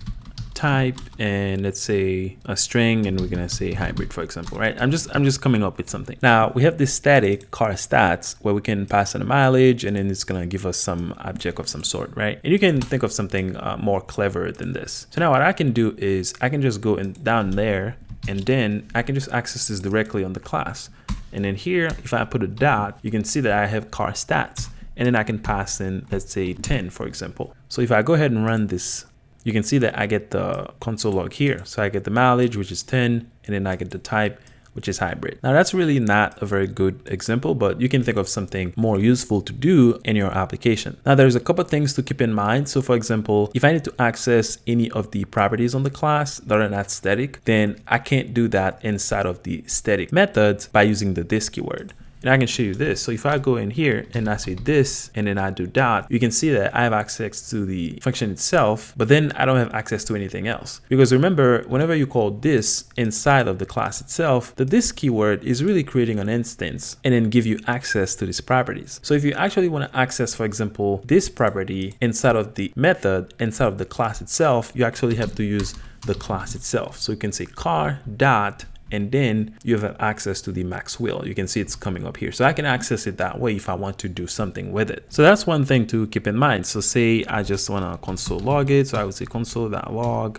type, and let's say a string, and we're gonna say hybrid, for example, right? I'm just coming up with something. Now we have this static car stats where we can pass in a mileage, and then it's gonna give us some object of some sort, right? And you can think of something more clever than this. So now what I can do is I can just go down there, and then I can just access this directly on the class. And then here, if I put a dot, you can see that I have car stats, and then I can pass in, let's say 10, for example. So if I go ahead and run this, you can see that I get the console log here. So I get the mileage, which is 10, and then I get the type, which is hybrid. Now that's really not a very good example, but you can think of something more useful to do in your application. Now there's a couple of things to keep in mind. So for example, if I need to access any of the properties on the class that are not static, then I can't do that inside of the static methods by using the this keyword. And I can show you this. So if I go in here and I say this, and then I do dot, you can see that I have access to the function itself, but then I don't have access to anything else. Because remember, whenever you call this inside of the class itself, the this keyword is really creating an instance and then give you access to these properties. So if you actually want to access, for example, this property inside of the method, inside of the class itself, you actually have to use the class itself. So you can say car dot, and then you have access to the max wheel. You can see it's coming up here. So I can access it that way if I want to do something with it. So that's one thing to keep in mind. So say I just want to console log it. So I would say console.log,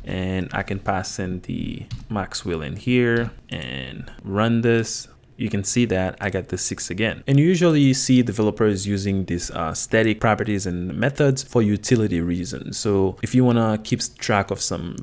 and I can pass in the max wheel in here and run this. You can see that I got the 6 again. And you usually see developers using these static properties and methods for utility reasons. So if you want to keep track of some,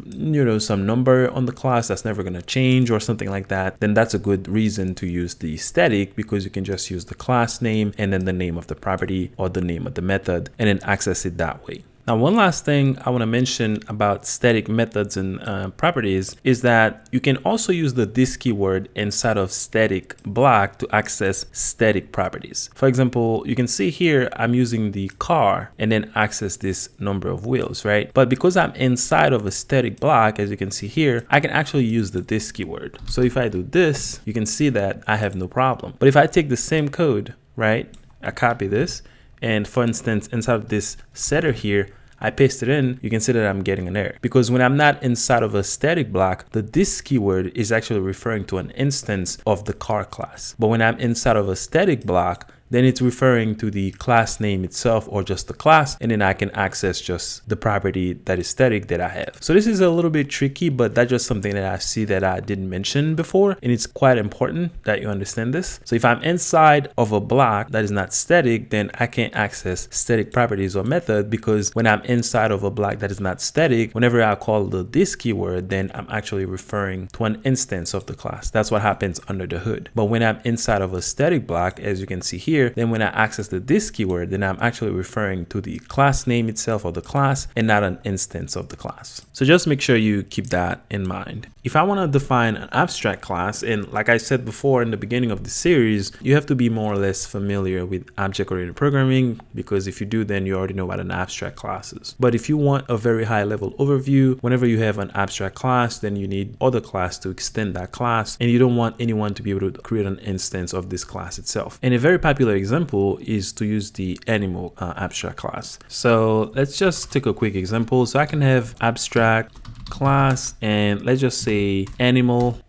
some number on the class that's never going to change or something like that, then that's a good reason to use the static, because you can just use the class name and then the name of the property or the name of the method and then access it that way. Now, one last thing I want to mention about static methods and properties is that you can also use the this keyword inside of static block to access static properties. For example, you can see here I'm using the car and then access this number of wheels, right? But because I'm inside of a static block, as you can see here, I can actually use the this keyword. So if I do this, you can see that I have no problem. But if I take the same code, right, I copy this, and for instance, inside of this setter here, I paste it in, you can see that I'm getting an error. Because when I'm not inside of a static block, the this keyword is actually referring to an instance of the car class. But when I'm inside of a static block, then it's referring to the class name itself or just the class, and then I can access just the property that is static that I have. So this is a little bit tricky, but that's just something that I see that I didn't mention before, and it's quite important that you understand this. So if I'm inside of a block that is not static, then I can't access static properties or method, because when I'm inside of a block that is not static, whenever I call the this keyword, then I'm actually referring to an instance of the class. That's what happens under the hood. But when I'm inside of a static block, as you can see here, then when I access the this keyword, then I'm actually referring to the class name itself or the class and not an instance of the class. So just make sure you keep that in mind. If I want to define an abstract class, and like I said before in the beginning of the series, you have to be more or less familiar with object-oriented programming, because if you do, then you already know what an abstract class is. But if you want a very high level overview, whenever you have an abstract class, then you need other class to extend that class, and you don't want anyone to be able to create an instance of this class itself. And a very popular example is to use the animal abstract class. So let's just take a quick example. So I can have abstract class, and let's just say animal,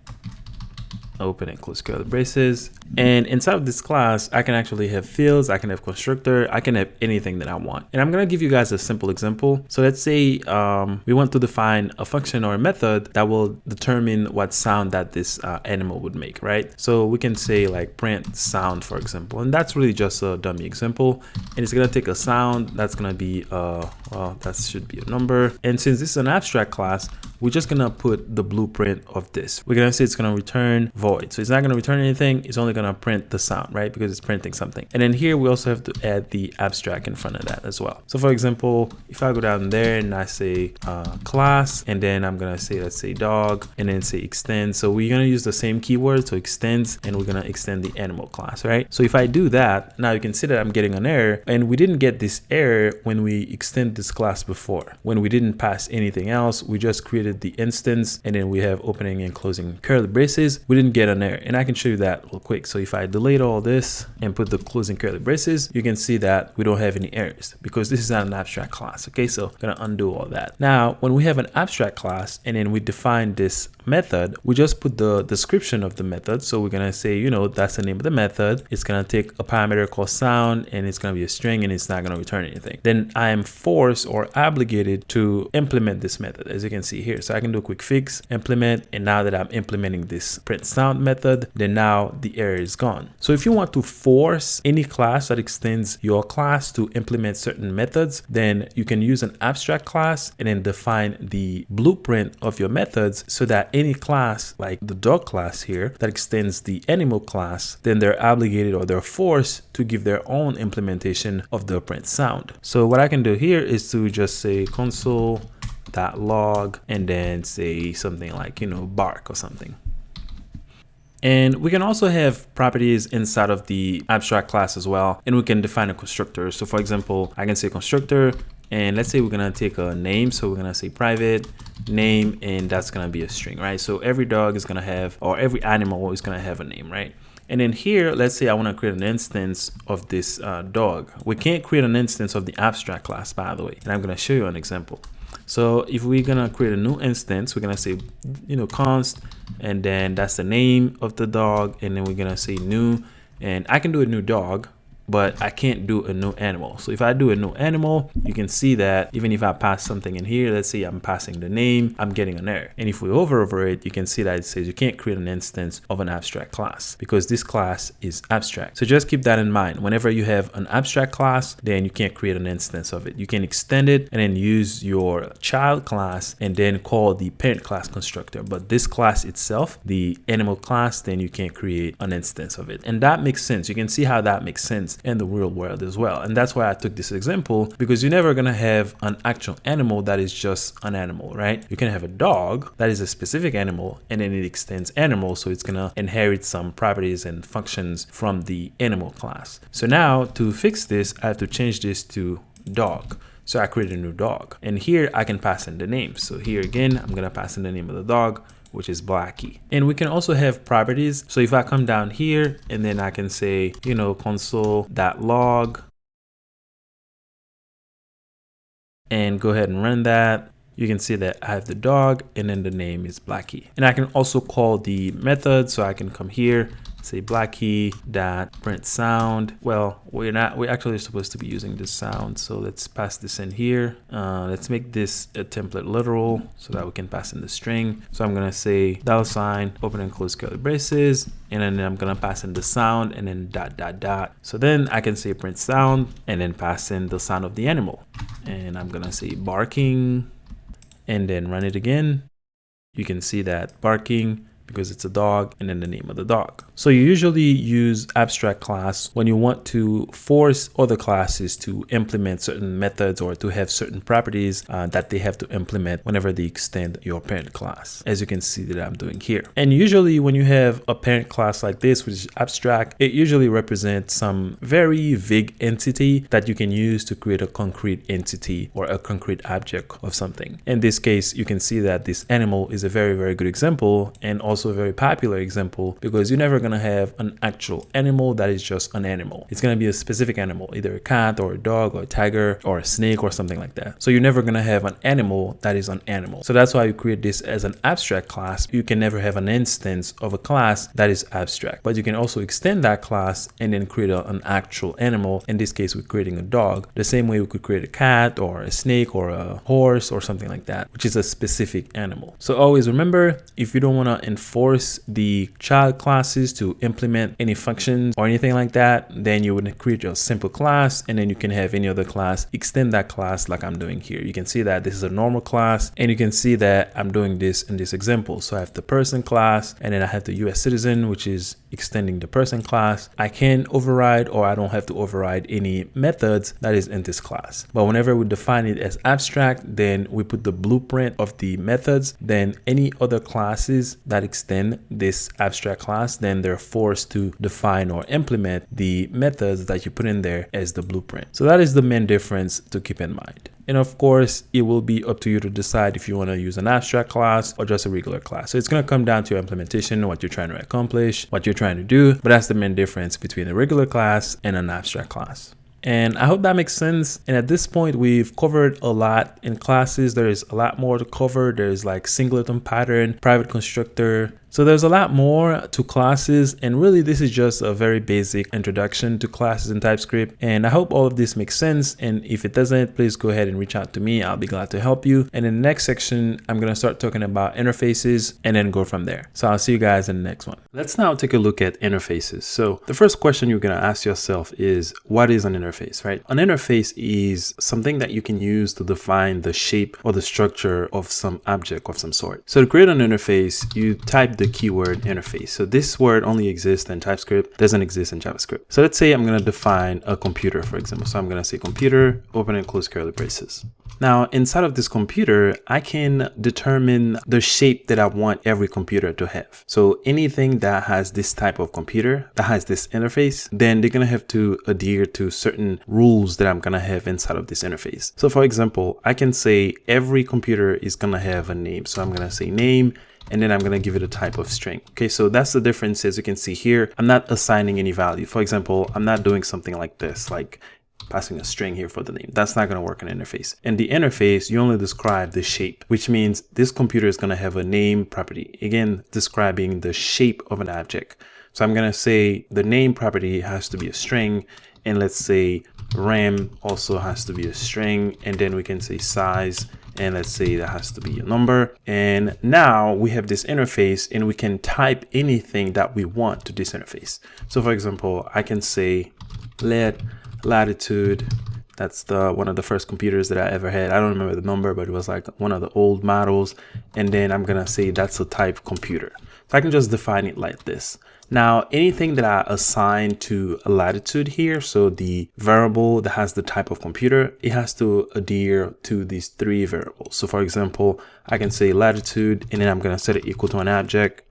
open and close curly braces. And inside of this class, I can actually have fields, I can have constructor, I can have anything that I want. And I'm going to give you guys a simple example. So let's say we want to define a function or a method that will determine what sound that this animal would make, right? So we can say like print sound, for example, and that's really just a dummy example. And it's going to take a sound that's going to be, well, that should be a number. And since this is an abstract class, we're just going to put the blueprint of this. We're going to say it's going to return void. So it's not going to return anything. It's only going to print the sound, right? Because it's printing something. And then here we also have to add the abstract in front of that as well. So for example, if I go down there and I say class, and then I'm going to say, let's say dog, and then say extend. So we're going to use the same keyword. So extends, and we're going to extend the animal class, right? So if I do that, now you can see that I'm getting an error, and we didn't get this error when we extend this class before. When we didn't pass anything else, we just created the instance, and then we have opening and closing curly braces. We didn't get an error, and I can show you that real quick. So if I delete all this and put the closing curly braces, you can see that we don't have any errors because this is not an abstract class. Okay, so I'm gonna undo all that. Now, when we have an abstract class and then we define this method, we just put the description of the method. So we're gonna say, you know, that's the name of the method. It's gonna take a parameter called sound, and it's gonna be a string, and it's not gonna return anything. Then I am forced or obligated to implement this method, as you can see here. So I can do a quick fix, implement, and now that I'm implementing this print sound method, then now the error is gone. So if you want to force any class that extends your class to implement certain methods, then you can use an abstract class and then define the blueprint of your methods so that any class like the dog class here that extends the animal class, then they're obligated or they're forced to give their own implementation of the print sound. So what I can do here is to just say console.log and then say something like, you know, bark or something. And we can also have properties inside of the abstract class as well. And we can define a constructor. So for example, I can say constructor, and let's say we're gonna take a name. So we're gonna say private name, and that's gonna be a string, right? So every dog is gonna have, or every animal is gonna have a name, right? And then here, let's say I want to create an instance of this dog. We can't create an instance of the abstract class, by the way. And I'm going to show you an example. So if we're going to create a new instance, we're going to say, const, and then that's the name of the dog. And then we're going to say new, and I can do a new dog, but I can't do a new animal. So if I do a new animal, you can see that even if I pass something in here, let's say I'm passing the name, I'm getting an error. And if we hover it, you can see that it says you can't create an instance of an abstract class because this class is abstract. So just keep that in mind. Whenever you have an abstract class, then you can't create an instance of it. You can extend it and then use your child class and then call the parent class constructor. But this class itself, the animal class, then you can't create an instance of it. And that makes sense. You can see how that makes sense in the real world as well. And that's why I took this example, because you're never gonna have an actual animal that is just an animal, right? You can have a dog that is a specific animal, and then it extends animal, so it's gonna inherit some properties and functions from the animal class. So now to fix this, I have to change this to dog. So I create a new dog, and here I can pass in the name. So here again, I'm gonna pass in the name of the dog, which is Blackie. And we can also have properties. So if I come down here and then I can say, console.log and go ahead and run that, you can see that I have the dog and then the name is Blackie. And I can also call the method. So I can come here, say Blackie.print sound. Well, we're actually supposed to be using this sound. So let's pass this in here. Let's make this a template literal so that we can pass in the string. So I'm gonna say $, open and close curly braces, and then I'm gonna pass in the sound and then ... So then I can say print sound and then pass in the sound of the animal. And I'm gonna say barking and then run it again. You can see that barking because it's a dog and then the name of the dog. So you usually use abstract class when you want to force other classes to implement certain methods or to have certain properties that they have to implement whenever they extend your parent class, as you can see that I'm doing here. And usually when you have a parent class like this, which is abstract, it usually represents some very vague entity that you can use to create a concrete entity or a concrete object of something. In this case, you can see that this animal is a very, very good example, and also a very popular example, because you're never going to have an actual animal that is just an animal. It's going to be a specific animal, either a cat or a dog or a tiger or a snake or something like that. So you're never going to have an animal that is an animal. So that's why you create this as an abstract class. You can never have an instance of a class that is abstract, but you can also extend that class and then create an actual animal. In this case, we're creating a dog, the same way we could create a cat or a snake or a horse or something like that, which is a specific animal. So always remember, if you don't want to enforce the child classes to implement any functions or anything like that, then you would create your simple class, and then you can have any other class extend that class like I'm doing here. You can see that this is a normal class, and you can see that I'm doing this in this example. So I have the person class, and then I have the US citizen, which is extending the person class. I can override, or I don't have to override any methods that is in this class. But whenever we define it as abstract, then we put the blueprint of the methods. Then any other classes that extend this abstract class, then they're forced to define or implement the methods that you put in there as the blueprint. So that is the main difference to keep in mind. And of course, it will be up to you to decide if you want to use an abstract class or just a regular class. So it's going to come down to your implementation, what you're trying to accomplish, what you're trying to do. But that's the main difference between a regular class and an abstract class. And I hope that makes sense. And at this point, we've covered a lot in classes. There is a lot more to cover. There's like singleton pattern, private constructor. So there's a lot more to classes, and really this is just a very basic introduction to classes in TypeScript. And I hope all of this makes sense. And if it doesn't, please go ahead and reach out to me. I'll be glad to help you. And in the next section, I'm going to start talking about interfaces and then go from there. So I'll see you guys in the next one. Let's now take a look at interfaces. So the first question you're going to ask yourself is, what is an interface, right? An interface is something that you can use to define the shape or the structure of some object of some sort. So to create an interface, you type the keyword interface. So this word only exists in TypeScript, doesn't exist in JavaScript. So let's say I'm going to define a computer, for example. So I'm going to say computer, open and close curly braces. Now, inside of this computer, I can determine the shape that I want every computer to have. So anything that has this type of computer, that has this interface, then they're going to have to adhere to certain rules that I'm going to have inside of this interface. So for example, I can say every computer is going to have a name. So I'm going to say name, and then I'm going to give it a type of string. Okay, so that's the difference. As you can see here, I'm not assigning any value. For example, I'm not doing something like this, like passing a string here for the name. That's not going to work in interface. In the interface, you only describe the shape, which means this computer is going to have a name property, again, describing the shape of an object. So I'm going to say the name property has to be a string, and let's say RAM also has to be a string, and then we can say size, and let's say that has to be a number. And now we have this interface, and we can type anything that we want to this interface. So for example, I can say let latitude, that's one of the first computers that I ever had. I don't remember the number, but it was like one of the old models. And then I'm gonna say that's a type computer. So I can just define it like this. Now, anything that I assign to a latitude here, so the variable that has the type of computer, it has to adhere to these three variables. So for example, I can say latitude, and then I'm gonna set it equal to an object.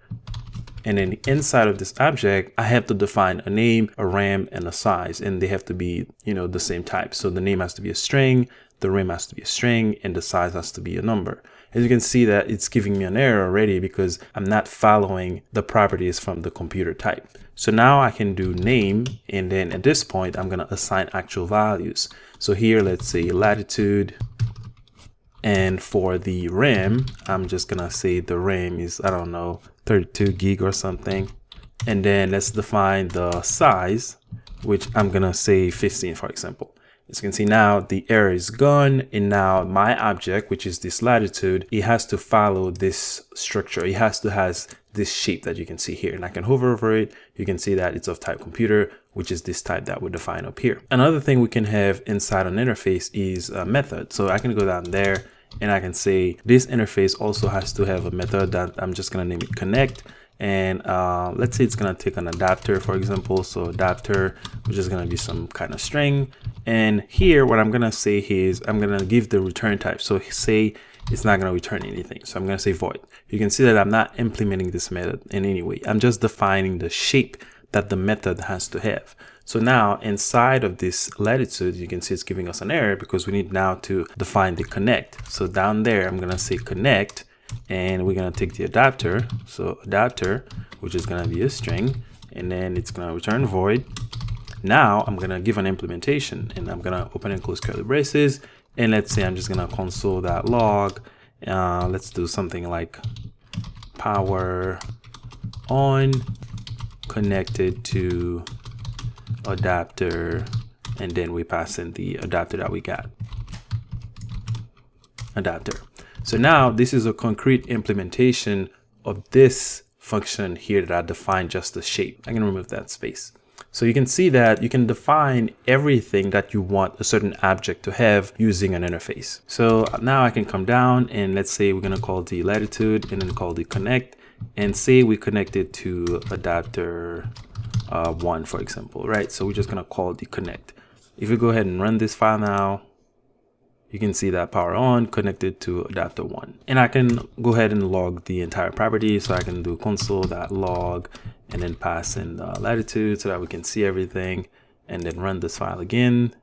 And then inside of this object, I have to define a name, a RAM, and a size, and they have to be, the same type. So the name has to be a string, the RAM has to be a string, and the size has to be a number. As you can see that it's giving me an error already because I'm not following the properties from the computer type. So now I can do name, and then at this point, I'm gonna assign actual values. So here, let's say latitude. And for the RAM, I'm just gonna say the RAM is, I don't know, 32 gig or something. And then let's define the size, which I'm gonna say 15, for example. As you can see now, the error is gone. And now my object, which is this latitude, it has to follow this structure. It has to have this shape that you can see here. And I can hover over it. You can see that it's of type computer, which is this type that we define up here. Another thing we can have inside an interface is a method. So I can go down there and I can say this interface also has to have a method that I'm just gonna name it connect. And let's say it's gonna take an adapter, for example. So adapter, which is gonna be some kind of string. And here, what I'm gonna say is I'm gonna give the return type. So say it's not gonna return anything. So I'm gonna say void. You can see that I'm not implementing this method in any way. I'm just defining the shape that the method has to have. So now inside of this latitude, you can see it's giving us an error because we need now to define the connect. So down there, I'm gonna say connect, and we're gonna take the adapter. So adapter, which is gonna be a string, and then it's gonna return void. Now I'm gonna give an implementation, and I'm gonna open and close curly braces. And let's say I'm just gonna console.log. Let's do something like power on connected to adapter, and then we pass in the adapter that we got. Adapter. So now this is a concrete implementation of this function here that I defined just the shape. I can remove that space. So you can see that you can define everything that you want a certain object to have using an interface. So now I can come down, and let's say we're gonna call the latitude and then call the connect, and say we connect it to adapter 1, for example, right? So we're just gonna call the connect. If you go ahead and run this file now, you can see that power on connected to adapter 1. And I can go ahead and log the entire property. So I can do console.log and then pass in the latitude so that we can see everything, and then run this file again.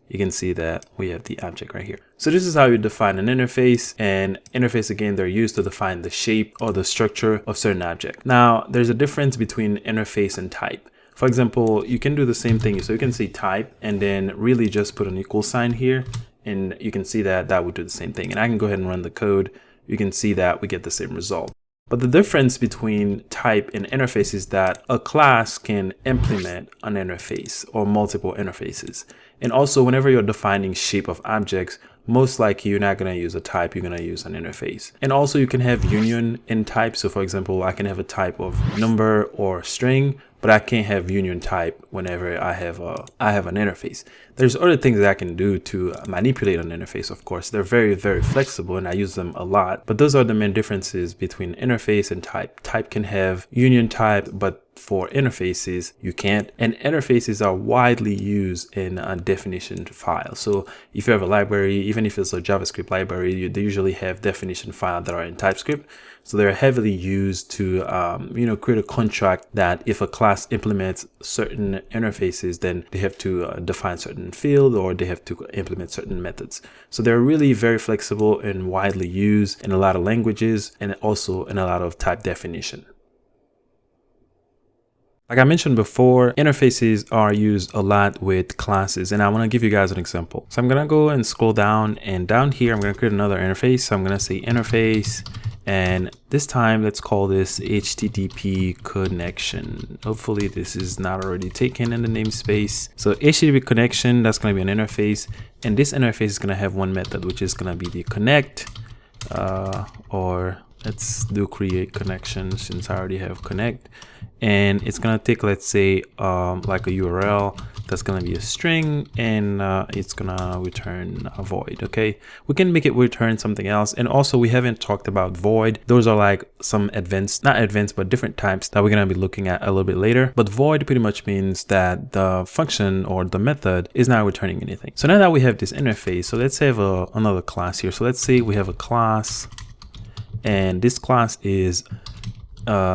You can see that we have the object right here. So this is how you define an interface. And interface, again, they're used to define the shape or the structure of certain object. Now, there's a difference between interface and type. For example, you can do the same thing. So you can say type and then really just put an equal sign here, and you can see that that would do the same thing. And I can go ahead and run the code. You can see that we get the same result. But the difference between type and interface is that a class can implement an interface or multiple interfaces. And also, whenever you're defining shape of objects, most likely you're not going to use a type, you're going to use an interface. And also you can have union in type. So for example, I can have a type of number or string, but I can't have union type whenever I have an interface. There's other things that I can do to manipulate an interface. Of course, they're very, very flexible and I use them a lot, but those are the main differences between interface and type. Type can have union type, but for interfaces, you can't. And interfaces are widely used in a definition file. So if you have a library, even if it's a JavaScript library, they usually have definition files that are in TypeScript. So they're heavily used to, create a contract that if a class implements certain interfaces, then they have to define certain field, or they have to implement certain methods. So they're really very flexible and widely used in a lot of languages, and also in a lot of type definition. Like I mentioned before, interfaces are used a lot with classes, and I want to give you guys an example. So I'm going to go and scroll down, and down here, I'm going to create another interface. So I'm going to say interface, and this time let's call this HTTP connection. Hopefully this is not already taken in the namespace. So HTTP connection, that's going to be an interface, and this interface is going to have one method, which is going to be the connect, or let's do create connection since I already have connect. And it's gonna take, let's say, like a URL that's gonna be a string, and it's gonna return a void. Okay, we can make it return something else. And also, we haven't talked about void. Those are like some advanced, not advanced, but different types that we're gonna be looking at a little bit later. But void pretty much means that the function or the method is not returning anything. So now that we have this interface, so let's have another class here. So let's say we have a class, and this class is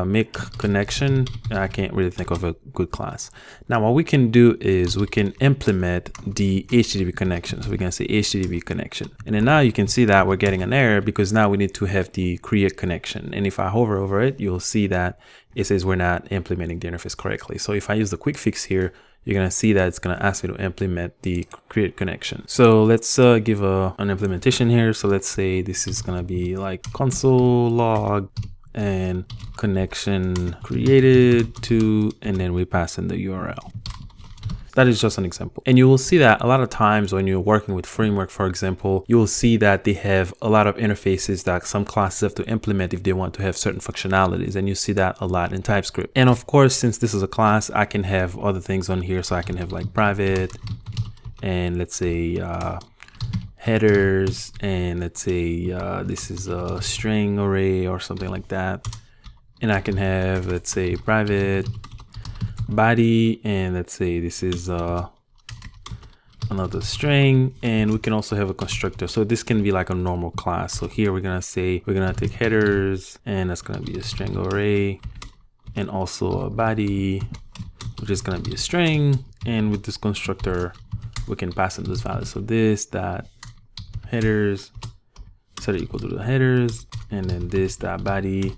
make connection. I can't really think of a good class. Now what we can do is we can implement the HTTP connection. So we're gonna say HTTP connection, and then now you can see that we're getting an error because now we need to have the create connection. And if I hover over it, you'll see that it says we're not implementing the interface correctly. So if I use the quick fix here, you're gonna see that it's gonna ask me to implement the create connection. So let's give an implementation here. So let's say this is gonna be like console log and connection created to, and then we pass in the URL. That is just an example. And you will see that a lot of times when you're working with framework, for example, you will see that they have a lot of interfaces that some classes have to implement if they want to have certain functionalities. And you see that a lot in TypeScript. And of course, since this is a class, I can have other things on here. So I can have like private, and let's say headers, and let's say this is a string array or something like that. And I can have, let's say, private body, and let's say this is another string, and we can also have a constructor. So this can be like a normal class. So here we're gonna say we're gonna take headers, and that's gonna be a string array, and also a body, which is gonna be a string. And with this constructor, we can pass in this value. So this dot headers set it equal to the headers, and then this dot body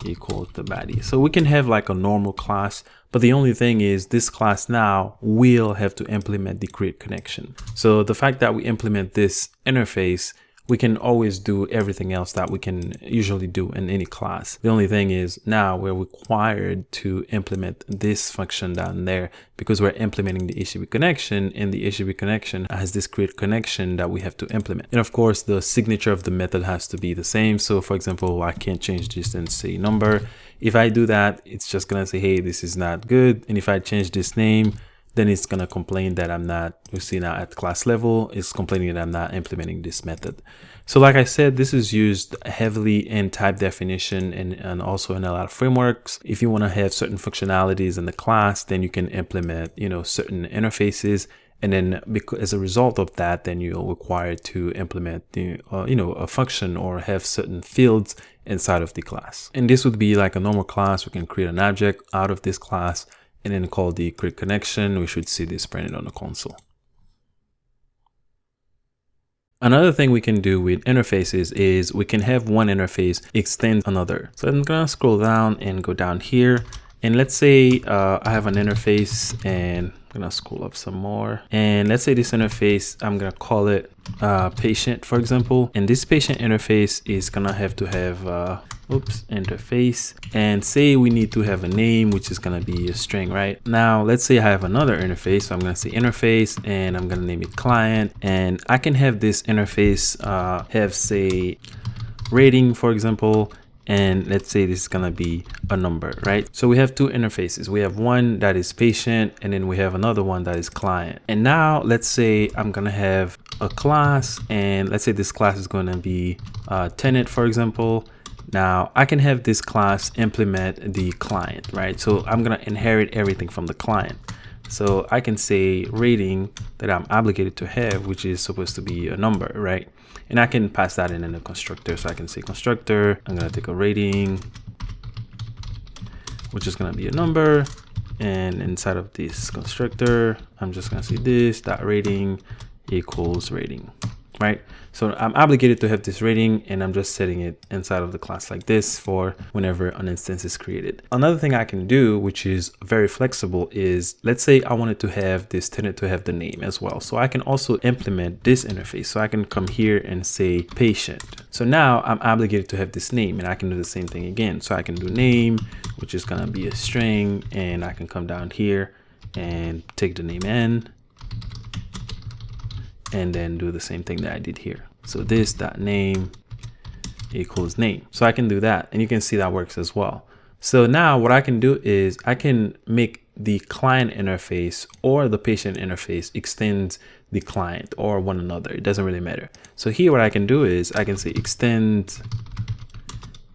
equals the body. So we can have like a normal class, but the only thing is this class now will have to implement the create connection. So the fact that we implement this interface, we can always do everything else that we can usually do in any class. The only thing is now we're required to implement this function down there because we're implementing the HTTP connection, and the HTTP connection has this create connection that we have to implement. And of course, the signature of the method has to be the same. So for example, I can't change this and say number. If I do that, it's just gonna say, hey, this is not good. And if I change this name, then it's gonna complain that I'm not, you see now at class level, it's complaining that I'm not implementing this method. So like I said, this is used heavily in type definition and also in a lot of frameworks. If you wanna have certain functionalities in the class, then you can implement, certain interfaces. And then as a result of that, then you're required to implement a function or have certain fields inside of the class. And this would be like a normal class. We can create an object out of this class and then call the create connection. We should see this printed on the console. Another thing we can do with interfaces is we can have one interface extend another. So I'm gonna scroll down and go down here. And let's say I have an interface, and I'm gonna scroll up some more. And let's say this interface, I'm gonna call it patient, for example. And this patient interface is gonna have to have interface, and say we need to have a name, which is gonna be a string, right? Now let's say I have another interface. So I'm gonna say interface, and I'm gonna name it client. And I can have this interface have, say, rating, for example. And let's say this is gonna be a number, right? So we have two interfaces. We have one that is patient, and then we have another one that is client. And now let's say I'm gonna have a class, and let's say this class is gonna be tenant, for example. Now I can have this class implement the client, right? So I'm going to inherit everything from the client. So I can say rating that I'm obligated to have, which is supposed to be a number, right? And I can pass that in the constructor. So I can say constructor, I'm going to take a rating, which is going to be a number. And inside of this constructor, I'm just going to say this dot rating equals rating, right? So I'm obligated to have this rating, and I'm just setting it inside of the class like this for whenever an instance is created. Another thing I can do, which is very flexible, is let's say I wanted to have this tenant to have the name as well. So I can also implement this interface. So I can come here and say patient. So now I'm obligated to have this name, and I can do the same thing again. So I can do name, which is going to be a string, and I can come down here and take the name in, and then do the same thing that I did here. So this dot name equals name. So I can do that, and you can see that works as well. So now what I can do is I can make the client interface or the patient interface extend the client or one another. It doesn't really matter. So here what I can do is I can say extend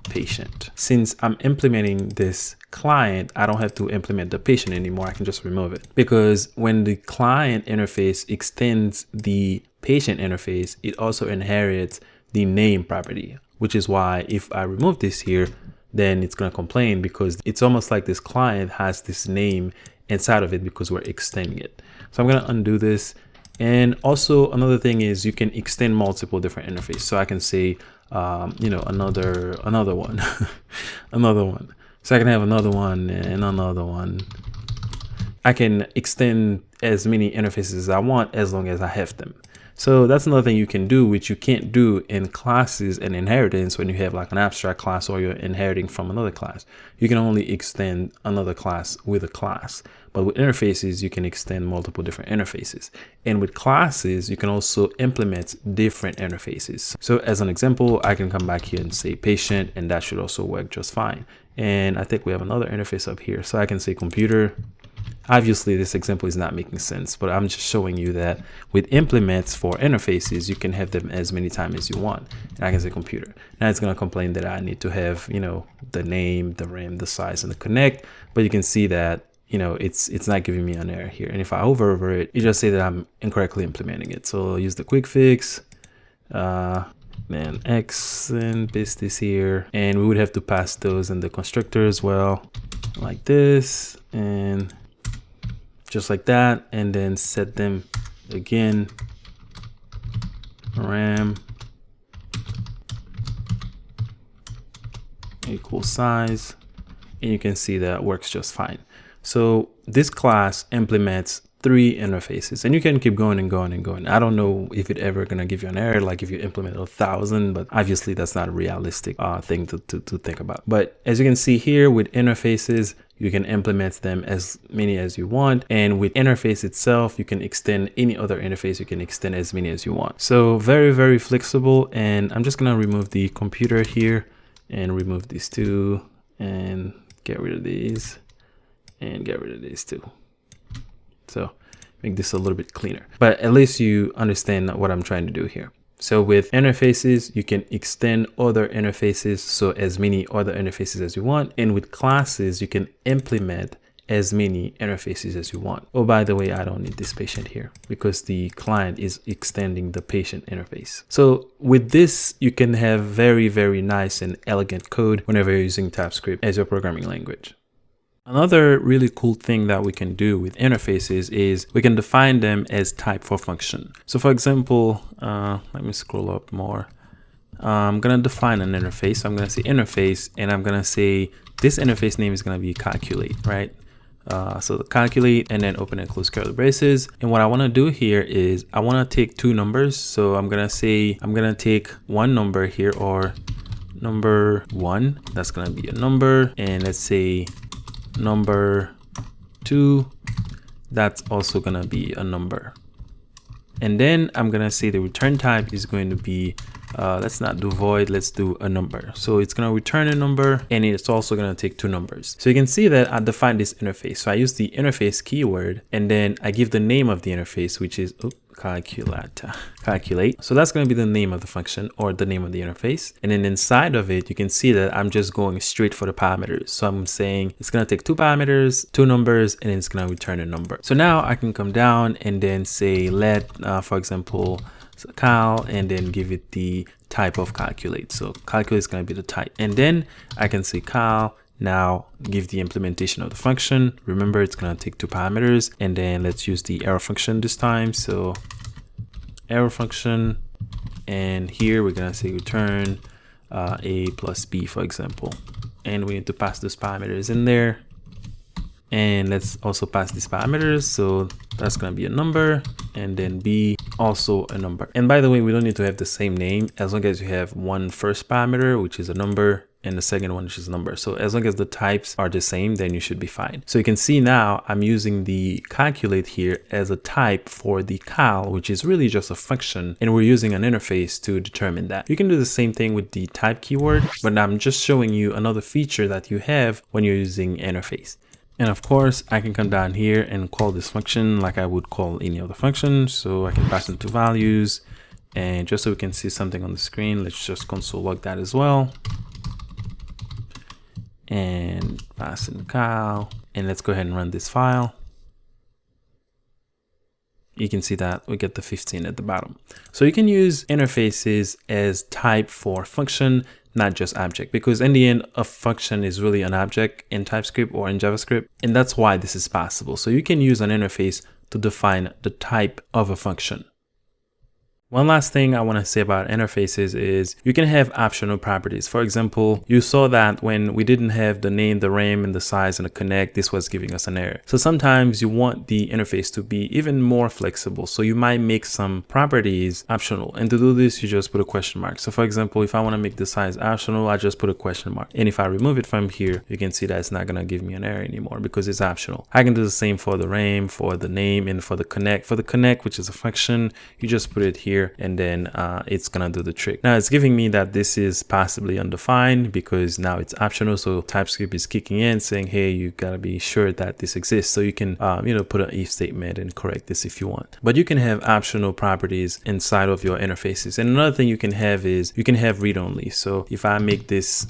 patient. Since I'm implementing this client, I don't have to implement the patient anymore. I can just remove it, because when the client interface extends the patient interface, it also inherits the name property, which is why if I remove this here, then it's going to complain, because it's almost like this client has this name inside of it because we're extending it. So I'm going to undo this. And also another thing is you can extend multiple different interfaces. So I can say, you know, another one, another one. So I can have another one and another one. I can extend as many interfaces as I want as long as I have them. So that's another thing you can do, which you can't do in classes and inheritance when you have like an abstract class or you're inheriting from another class. You can only extend another class with a class. But with interfaces, you can extend multiple different interfaces. And with classes, you can also implement different interfaces. So as an example, I can come back here and say patient, and that should also work just fine. And I think we have another interface up here. So I can say computer. Obviously, this example is not making sense, but I'm just showing you that with implements for interfaces, you can have them as many times as you want. And I can say computer. Now it's going to complain that I need to have, you know, the name, the rem, the size, and the connect. But you can see that, you know, it's not giving me an error here. And if I hover it, you just say that I'm incorrectly implementing it. So I'll use the quick fix, then X, and paste this here. And we would have to pass those in the constructor as well, like this, and just like that, and then set them again, rem equals size, and you can see that works just fine. So this class implements 3 interfaces, and you can keep going and going and going. I don't know if it ever gonna give you an error, like if you implement 1,000, but obviously that's not a realistic thing to think about. But as you can see here with interfaces, you can implement them as many as you want. And with interface itself, you can extend any other interface. You can extend as many as you want. So very, very flexible. And I'm just gonna remove the computer here and remove these 2 and get rid of these and get rid of these 2. So make this a little bit cleaner, but at least you understand what I'm trying to do here. So with interfaces, you can extend other interfaces, so as many other interfaces as you want. And with classes, you can implement as many interfaces as you want. Oh, by the way, I don't need this patient here because the client is extending the patient interface. So with this, you can have very, very nice and elegant code whenever you're using TypeScript as your programming language. Another really cool thing that we can do with interfaces is we can define them as type for function. So for example, let me scroll up more. I'm going to define an interface. I'm going to say interface, and I'm going to say this interface name is going to be calculate, right? So the calculate, and then open and close curly braces. And what I want to do here is I want to take 2 numbers. So I'm going to say I'm going to take one number here, or number 1. That's going to be a number. And let's say number 2, that's also gonna be a number. And then I'm gonna say the return type is going to be let's not do void, let's do a number. So it's gonna return a number, and it's also gonna take 2 numbers. So you can see that I defined this interface. So I use the interface keyword, and then I give the name of the interface, which is calculate. So that's going to be the name of the function or the name of the interface. And then inside of it, you can see that I'm just going straight for the parameters. So I'm saying it's going to take 2 parameters, 2 numbers, and then it's going to return a number. So now I can come down and then say let, for example, cal, and then give it the type of calculate. So calculate is going to be the type. And then I can say cal. Now give the implementation of the function. Remember, it's going to take 2 parameters, and then let's use the arrow function this time. So arrow function, and here we're going to say return a plus b, for example, and we need to pass those parameters in there. And let's also pass these parameters. So that's going to be a number, and then b also a number. And by the way, we don't need to have the same name as long as you have one first parameter, which is a number, and the second one, which is a number. So as long as the types are the same, then you should be fine. So you can see now I'm using the calculate here as a type for the cal, which is really just a function, and we're using an interface to determine that. You can do the same thing with the type keyword, but I'm just showing you another feature that you have when you're using interface. And of course, I can come down here and call this function like I would call any other function. So I can pass in 2 values, and just so we can see something on the screen, let's just console log that as well. And pass in cal, and let's go ahead and run this file. You can see that we get the 15 at the bottom. So you can use interfaces as type for function, not just object, because in the end, a function is really an object in TypeScript or in JavaScript, and that's why this is possible. So you can use an interface to define the type of a function. One last thing I want to say about interfaces is you can have optional properties. For example, you saw that when we didn't have the name, the RAM, and the size and the connect, this was giving us an error. So sometimes you want the interface to be even more flexible. So you might make some properties optional. And to do this, you just put a question mark. So for example, if I want to make the size optional, I just put a question mark. And if I remove it from here, you can see that it's not going to give me an error anymore because it's optional. I can do the same for the RAM, for the name, and for the connect. For the connect, which is a function, you just put it here, and then it's gonna do the trick. Now it's giving me that this is possibly undefined because now it's optional. So TypeScript is kicking in saying, hey, you gotta be sure that this exists. So you can put an if statement and correct this if you want. But you can have optional properties inside of your interfaces. And another thing you can have is you can have read only. So if I make this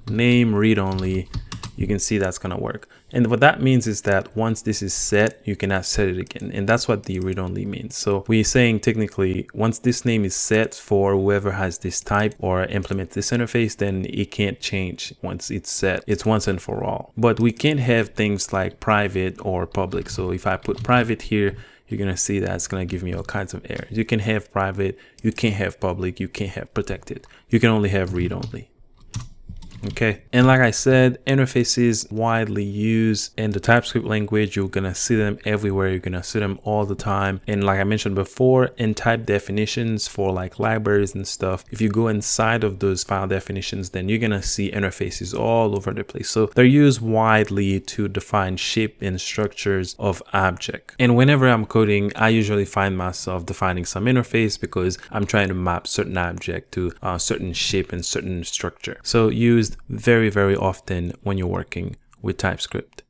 name read only, you can see that's gonna work. And what that means is that once this is set, you cannot set it again. And that's what the read only means. So we're saying technically, once this name is set for whoever has this type or implement this interface, then it can't change once it's set. It's once and for all. But we can't have things like private or public. So if I put private here, you're going to see that it's going to give me all kinds of errors. You can have private, you can't have public, you can't have protected. You can only have read only. Okay, and like I said, interfaces widely used in the TypeScript language. You're gonna see them everywhere. You're gonna see them all the time. And like I mentioned before, in type definitions for like libraries and stuff, if you go inside of those file definitions, then you're gonna see interfaces all over the place. So they're used widely to define shape and structures of object. And whenever I'm coding, I usually find myself defining some interface because I'm trying to map certain object to a certain shape and certain structure. So used very, very often when you're working with TypeScript.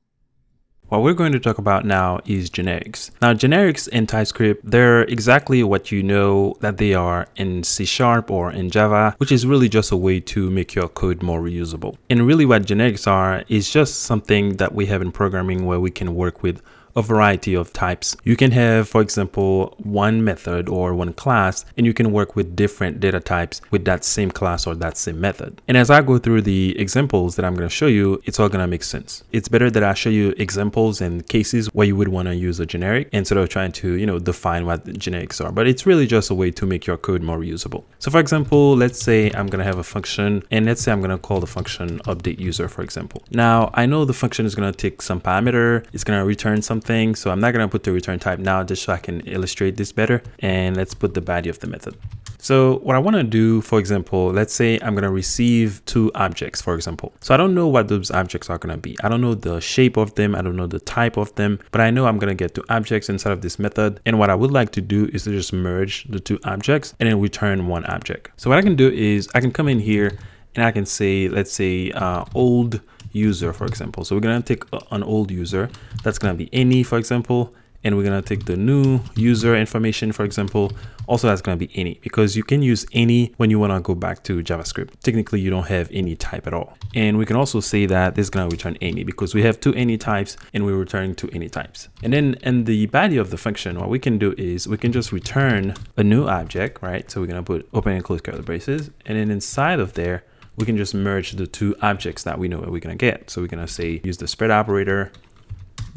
What we're going to talk about now is generics. Now, generics in TypeScript, they're exactly what you know that they are in C# or in Java, which is really just a way to make your code more reusable. And really what generics are is just something that we have in programming where we can work with a variety of types. You can have, for example, one method or one class, and you can work with different data types with that same class or that same method. And as I go through the examples that I'm going to show you, it's all going to make sense. It's better that I show you examples and cases where you would want to use a generic instead of trying to, define what the generics are. But it's really just a way to make your code more reusable. So for example, let's say I'm going to have a function, and let's say I'm going to call the function update user, for example. Now, I know the function is going to take some parameter. It's going to return something. So I'm not going to put the return type now just so I can illustrate this better. And let's put the body of the method. So what I want to do, for example, let's say I'm going to receive 2 objects, for example. So I don't know what those objects are going to be. I don't know the shape of them. I don't know the type of them, but I know I'm going to get 2 objects inside of this method. And what I would like to do is to just merge the 2 objects and then return 1 object. So what I can do is I can come in here and I can say, let's say old user, for example. So we're going to take an old user. That's going to be any, for example. and we're going to take the new user information, for example. Also, that's going to be any, because you can use any when you want to go back to JavaScript. Technically, you don't have any type at all. And we can also say that this is going to return any because we have two any types and we're returning two any types. And then in the body of the function, what we can do is we can just return a new object, right? So we're going to put open and close curly braces. And then inside of there, we can just merge the two objects that we know that we're going to get. So we're going to say, use the spread operator,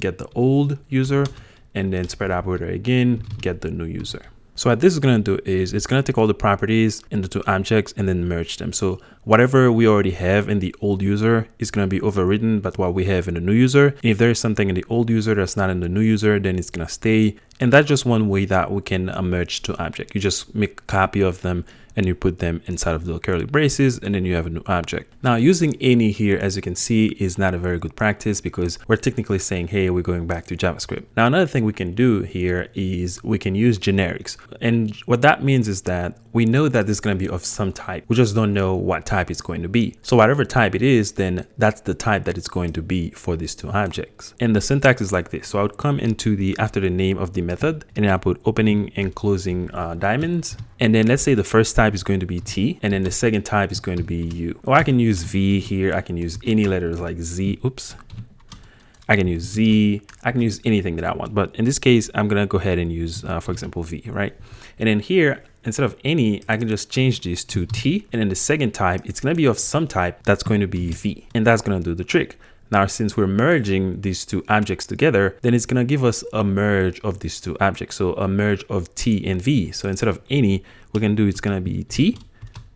get the old user, and then spread operator again, get the new user. So what this is going to do is it's going to take all the properties in the two objects and then merge them. So whatever we already have in the old user is going to be overridden by what we have in the new user. And if there is something in the old user that's not in the new user, then it's going to stay. And that's just one way that we can merge two objects. You just make a copy of them and you put them inside of the curly braces, and then you have a new object. Now, using any here, as you can see, is not a very good practice because we're technically saying, hey, we're going back to JavaScript. Now, another thing we can do here is we can use generics. And what that means is that we know that this is going to be of some type. We just don't know what type it's going to be. So whatever type it is, then that's the type that it's going to be for these two objects. And the syntax is like this. So I would come into after the name of the method, and then I put opening and closing diamonds. And then let's say the first type is going to be T, and then the second type is going to be U. Or I can use V here. I can use any letters like Z. Oops. I can use Z. I can use anything that I want. But in this case, I'm going to go ahead and use, for example, V, right? And then here, instead of any, I can just change this to T. And then the second type, it's going to be of some type that's going to be V. And that's going to do the trick. Now, since we're merging these two objects together, then it's going to give us a merge of these two objects. So a merge of T and V. So instead of any, we're going to do, it's going to be T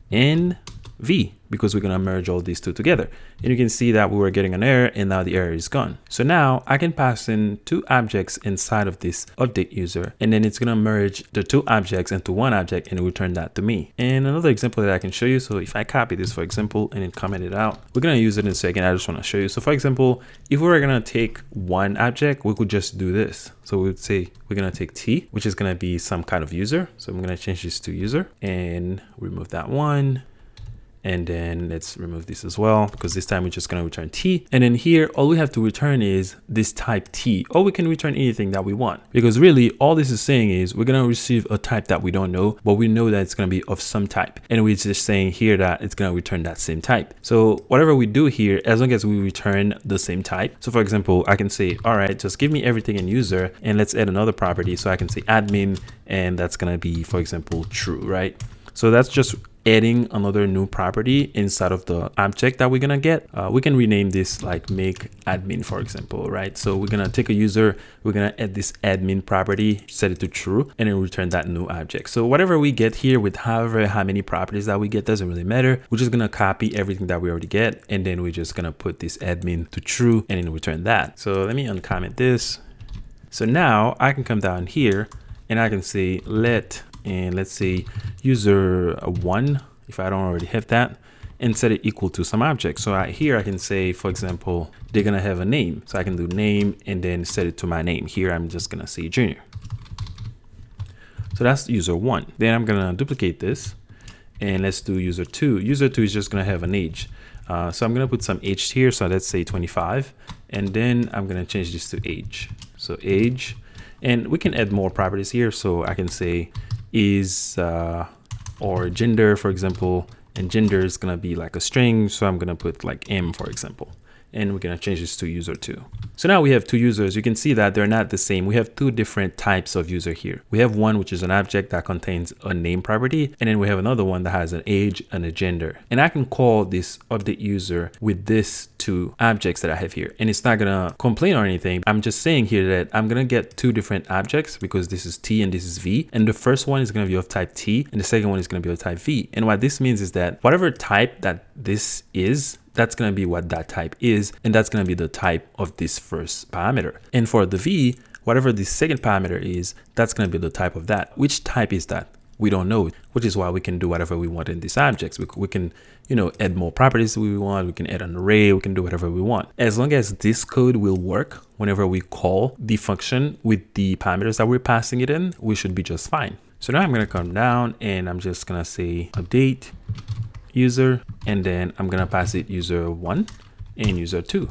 and V, because we're going to merge all these two together. And you can see that we were getting an error, and now the error is gone. So now I can pass in two objects inside of this update user, and then it's going to merge the two objects into one object and return that to me. And another example that I can show you. So if I copy this, for example, and then comment it out, we're going to use it in a second. I just want to show you. So for example, if we were going to take one object, we could just do this. So we would say we're going to take T, which is going to be some kind of user. So I'm going to change this to user and remove that one. And then let's remove this as well, because this time we're just going to return T. And then here, all we have to return is this type T, or we can return anything that we want, because really all this is saying is we're going to receive a type that we don't know, but we know that it's going to be of some type. And we're just saying here that it's going to return that same type. So whatever we do here, as long as we return the same type. So for example, I can say, all right, just give me everything in user, and let's add another property. So I can say admin, and that's going to be, for example, true, right? So that's just adding another new property inside of the object that we're gonna get. We can rename this like make admin, for example, right? So we're gonna take a user, we're gonna add this admin property, set it to true, and then return that new object. So whatever we get here with how many properties that we get doesn't really matter. We're just gonna copy everything that we already get, and then we're just gonna put this admin to true and then return that. So let me uncomment this. So now I can come down here and I can say and let's say user 1, if I don't already have that, and set it equal to some object. So here I can say, for example, they're gonna have a name. So I can do name and then set it to my name. Here I'm just gonna say Junior. So that's user 1. Then I'm gonna duplicate this and let's do user 2. User 2 is just gonna have an age. So I'm gonna put some age here. So let's say 25, and then I'm gonna change this to age. So age, and we can add more properties here. So I can say is or gender, for example, and gender is gonna be like a string, so I'm gonna put like M, for example, and we're gonna change this to user 2. So now we have two users. You can see that they're not the same. We have two different types of user here. We have one which is an object that contains a name property, and then we have another one that has an age and a gender. And I can call this update user with this two objects that I have here, and it's not gonna complain or anything. I'm just saying here that I'm gonna get two different objects because this is T and this is V, and the first one is gonna be of type T and the second one is gonna be of type V. And what this means is that whatever type that this is, that's going to be what that type is, and that's going to be the type of this first parameter. And for the V, whatever the second parameter is, that's going to be the type of that. Which type is that? We don't know, which is why we can do whatever we want in these objects. We can, add more properties we want. We can add an array. We can do whatever we want. As long as this code will work whenever we call the function with the parameters that we're passing it in, we should be just fine. So now I'm going to come down and I'm just going to say update user, and then I'm gonna pass it user 1 and user 2.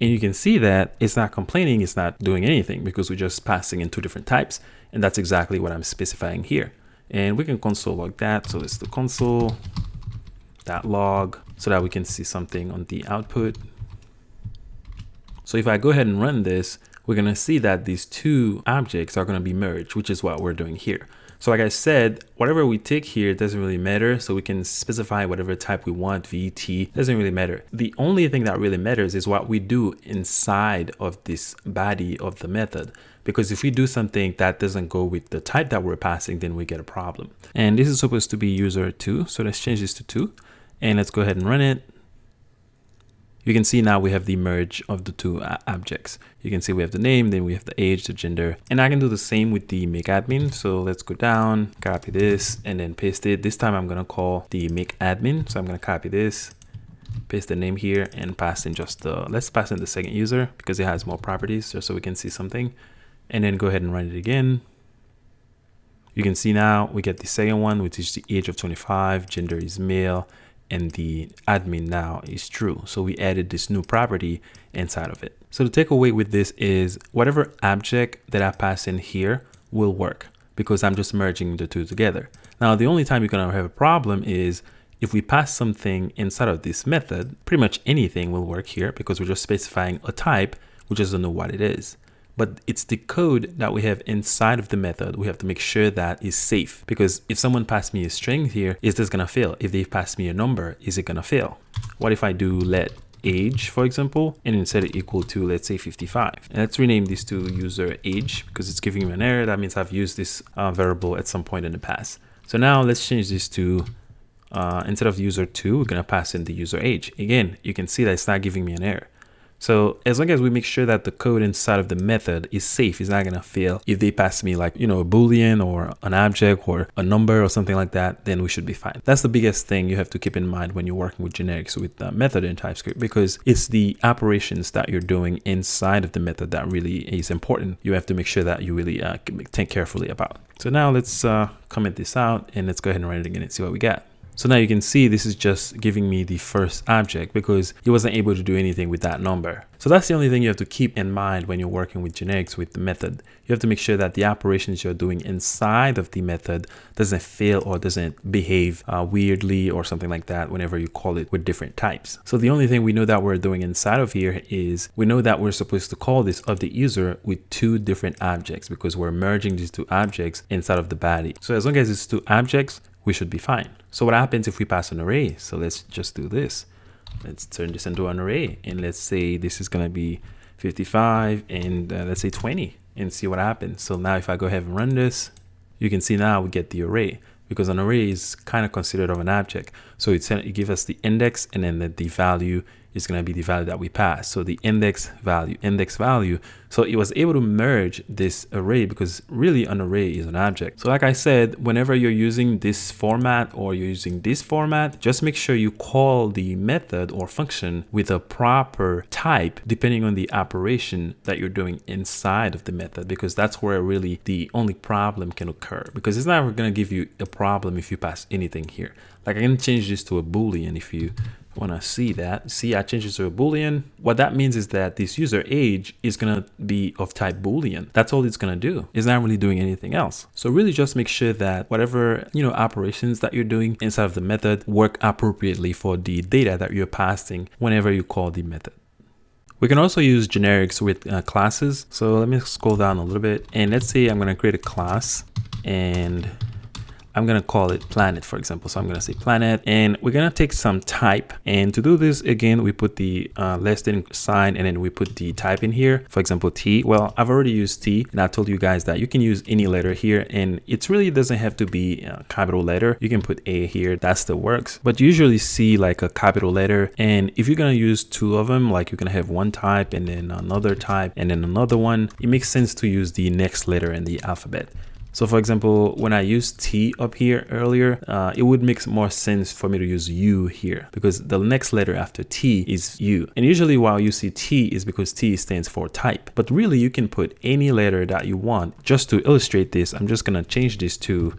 And you can see that it's not complaining, it's not doing anything because we're just passing in two different types. And that's exactly what I'm specifying here. And we can console log that. So it's the console.log so that we can see something on the output. So if I go ahead and run this, we're going to see that these two objects are going to be merged, which is what we're doing here. So like I said, whatever we take here doesn't really matter. So we can specify whatever type we want, VT, doesn't really matter. The only thing that really matters is what we do inside of this body of the method. Because if we do something that doesn't go with the type that we're passing, then we get a problem. And this is supposed to be user2. So let's change this to 2 and let's go ahead and run it. You can see now we have the merge of the two objects. You can see we have the name, then we have the age, the gender, and I can do the same with the make admin. So let's go down, copy this, and then paste it. This time I'm going to call the make admin. So I'm going to copy this, paste the name here, and pass in just the, let's pass in the second user because it has more properties just so we can see something. And then go ahead and run it again. You can see now we get the second one, which is the age of 25, gender is male, and the admin now is true. So we added this new property inside of it. So the takeaway with this is whatever object that I pass in here will work because I'm just merging the two together. Now, the only time you're going to have a problem is if we pass something inside of this method, pretty much anything will work here because we're just specifying a type, which doesn't know what it is. But it's the code that we have inside of the method. We have to make sure that is safe because if someone passed me a string here, is this gonna fail? If they pass me a number, is it gonna fail? What if I do let age, for example, and instead it equal to, let's say 55. And let's rename this to user age because it's giving me an error. That means I've used this variable at some point in the past. So now let's change this to, instead of user2, we're gonna pass in the user age. Again, you can see that it's not giving me an error. So as long as we make sure that the code inside of the method is safe, it's not going to fail. If they pass me like, a Boolean or an object or a number or something like that, then we should be fine. That's the biggest thing you have to keep in mind when you're working with generics with the method in TypeScript, because it's the operations that you're doing inside of the method that really is important. You have to make sure that you really think carefully about. So now let's comment this out and let's go ahead and run it again and see what we got. So now you can see this is just giving me the first object because he wasn't able to do anything with that number. So that's the only thing you have to keep in mind when you're working with generics with the method. You have to make sure that the operations you're doing inside of the method doesn't fail or doesn't behave weirdly or something like that whenever you call it with different types. So the only thing we know that we're doing inside of here is we know that we're supposed to call this update user with two different objects because we're merging these two objects inside of the body. So as long as it's two objects, we should be fine. So what happens if we pass an array? So let's just do this. Let's turn this into an array and let's say this is going to be 55 and let's say 20 and see what happens. So now if I go ahead and run this, you can see now we get the array because an array is kind of considered of an object. So it gives us the index and then the value is going to be the value that we pass. So the index value. So it was able to merge this array because really an array is an object. So like I said, whenever you're using this format or you're using this format, just make sure you call the method or function with a proper type depending on the operation that you're doing inside of the method, because that's where really the only problem can occur, because it's never going to give you a problem if you pass anything here. Like I can change this to a Boolean if you want to see that. See, I changed it to a Boolean. What that means is that this user age is going to be of type Boolean. That's all it's going to do. It's not really doing anything else. So really just make sure that whatever, operations that you're doing inside of the method work appropriately for the data that you're passing whenever you call the method. We can also use generics with classes. So let me scroll down a little bit and let's say I'm going to create a class and I'm going to call it planet, for example. So I'm going to say planet and we're going to take some type. And to do this, again, we put the less than sign and then we put the type in here. For example, T. Well, I've already used T and I told you guys that you can use any letter here and it really doesn't have to be a capital letter. You can put A here. That still works. But you usually see like a capital letter. And if you're going to use two of them, like you're going to have one type and then another type and then another one, it makes sense to use the next letter in the alphabet. So for example, when I used T up here earlier, it would make more sense for me to use U here because the next letter after T is U. And usually why you see T is because T stands for type. But really you can put any letter that you want. Just to illustrate this, I'm just going to change this to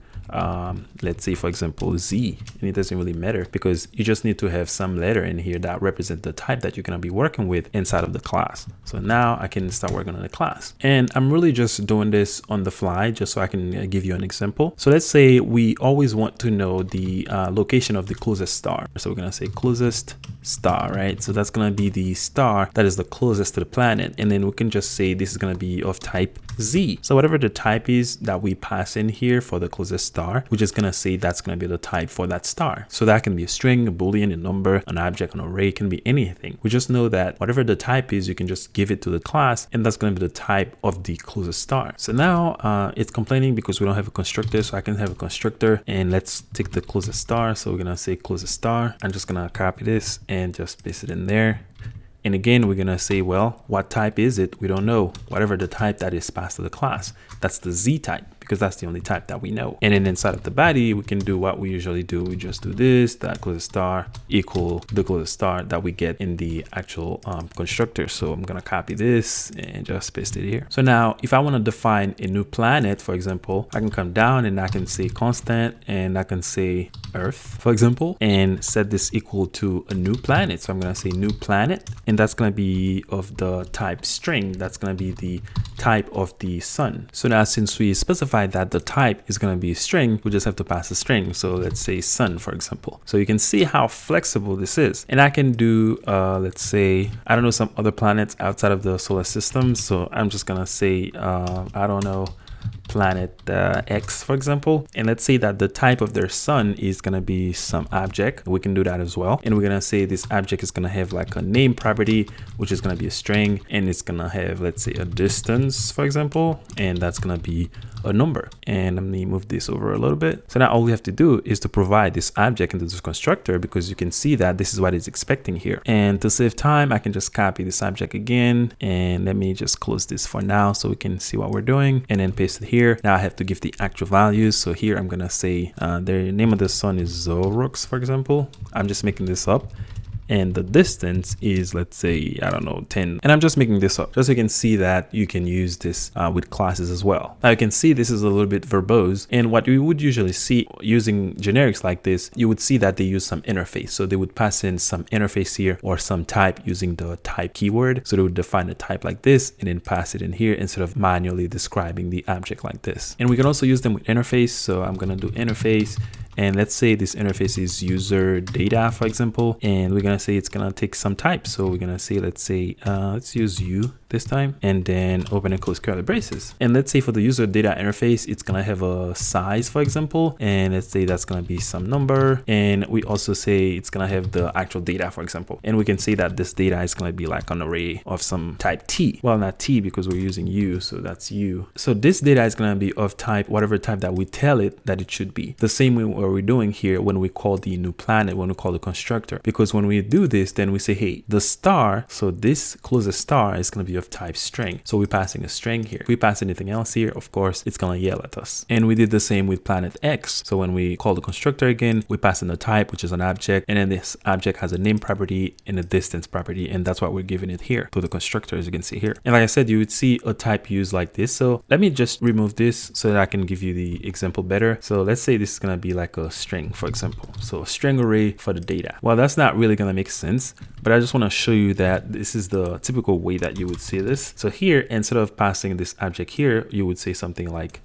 let's say, for example, Z, and it doesn't really matter because you just need to have some letter in here that represent the type that you're going to be working with inside of the class. So now I can start working on the class, and I'm really just doing this on the fly just so I can give you an example. So let's say we always want to know the location of the closest star. So we're going to say closest star, right? So that's going to be the star that is the closest to the planet, and then we can just say this is going to be of type Z. So whatever the type is that we pass in here for the closest star, we're just going to say that's going to be the type for that star. So that can be a string, a boolean, a number, an object, an array, can be anything. We just know that whatever the type is, you can just give it to the class, and that's going to be the type of the closest star. So now it's complaining because we don't have a constructor, so I can have a constructor, and let's take the closest star. So we're going to say closest star. I'm just going to copy this and just paste it in there. And again, we're going to say, well, what type is it? We don't know. Whatever the type that is passed to the class, that's the Z type, because that's the only type that we know. And then inside of the body, we can do what we usually do. We just do this, that closest star equal the closest star that we get in the actual constructor. So I'm going to copy this and just paste it here. So now if I want to define a new planet, for example, I can come down and I can say constant, and I can say Earth, for example, and set this equal to a new planet. So I'm going to say new planet, and that's going to be of the type string. That's going to be the type of the sun. So now since we specified that the type is going to be a string, we just have to pass a string. So let's say sun, for example. So you can see how flexible this is. And I can do, let's say, I don't know, some other planets outside of the solar system. So I'm just going to say, I don't know, planet X, for example, and let's say that the type of their sun is going to be some object. We can do that as well, and we're going to say this object is going to have like a name property, which is going to be a string, and it's going to have, let's say, a distance, for example, and that's going to be a number. And let me move this over a little bit. So now all we have to do is to provide this object into this constructor, because you can see that this is what it's expecting here. And to save time, I can just copy this object again, and let me just close this for now so we can see what we're doing, and then paste it here. Now I have to give the actual values. So here I'm gonna say the name of the sun is Zorux, for example. I'm just making this up. And the distance is, let's say, I don't know, 10. And I'm just making this up just so you can see that you can use this with classes as well. Now you can see this is a little bit verbose. And what we would usually see using generics like this, you would see that they use some interface. So they would pass in some interface here or some type using the type keyword. So they would define a type like this and then pass it in here instead of manually describing the object like this. And we can also use them with interface. So I'm going to do interface. And let's say this interface is user data, for example, and we're going to say it's going to take some type. So we're going to say, let's say, let's use U this time, and then open and close curly braces. And let's say for the user data interface, it's going to have a size, for example, and let's say that's going to be some number. And we also say it's going to have the actual data, for example, and we can say that this data is going to be like an array of some type T. Well, not T because we're using U, so that's U. So this data is going to be of type, whatever type that we tell it that it should be. The same way what we're doing here when we call the new planet, when we call the constructor, because when we do this, then we say, hey, the star, so this closest star is going to be of type string. So we're passing a string here. If we pass anything else here, of course, it's going to yell at us. And we did the same with planet X. So when we call the constructor again, we pass in a type, which is an object, and then this object has a name property and a distance property, and that's what we're giving it here to the constructor, as you can see here. And like I said, you would see a type used like this. So let me just remove this so that I can give you the example better. So let's say this is going to be like a string, for example. So a string array for the data. Well, that's not really going to make sense, but I just want to show you that this is the typical way that you would see this. So here, instead of passing this object here, you would say something like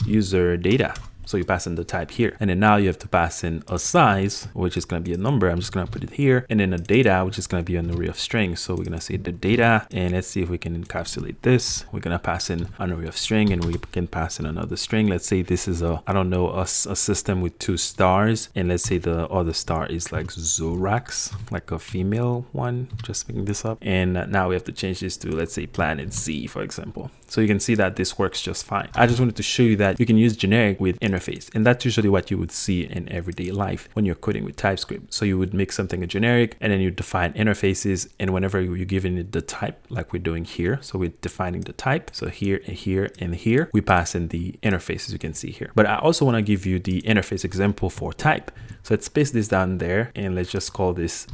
user data. So you pass in the type here, and then now you have to pass in a size, which is going to be a number. I'm just going to put it here, and then a data, which is going to be an array of strings. So we're going to say the data, and let's see if we can encapsulate this. We're going to pass in an array of string, and we can pass in another string. Let's say this is a, I don't know, a system with 2 stars, and let's say the other star is like Zorax, like a female one, just making this up. And now we have to change this to, let's say, planet Z, for example. So you can see that this works just fine. I just wanted to show you that you can use generic with interface, and that's usually what you would see in everyday life when you're coding with TypeScript. So you would make something a generic, and then you define interfaces, and whenever you're giving it the type, like we're doing here, so we're defining the type. So here and here and here, we pass in the interfaces you can see here. But I also want to give you the interface example for type. So let's paste this down there, and let's just call this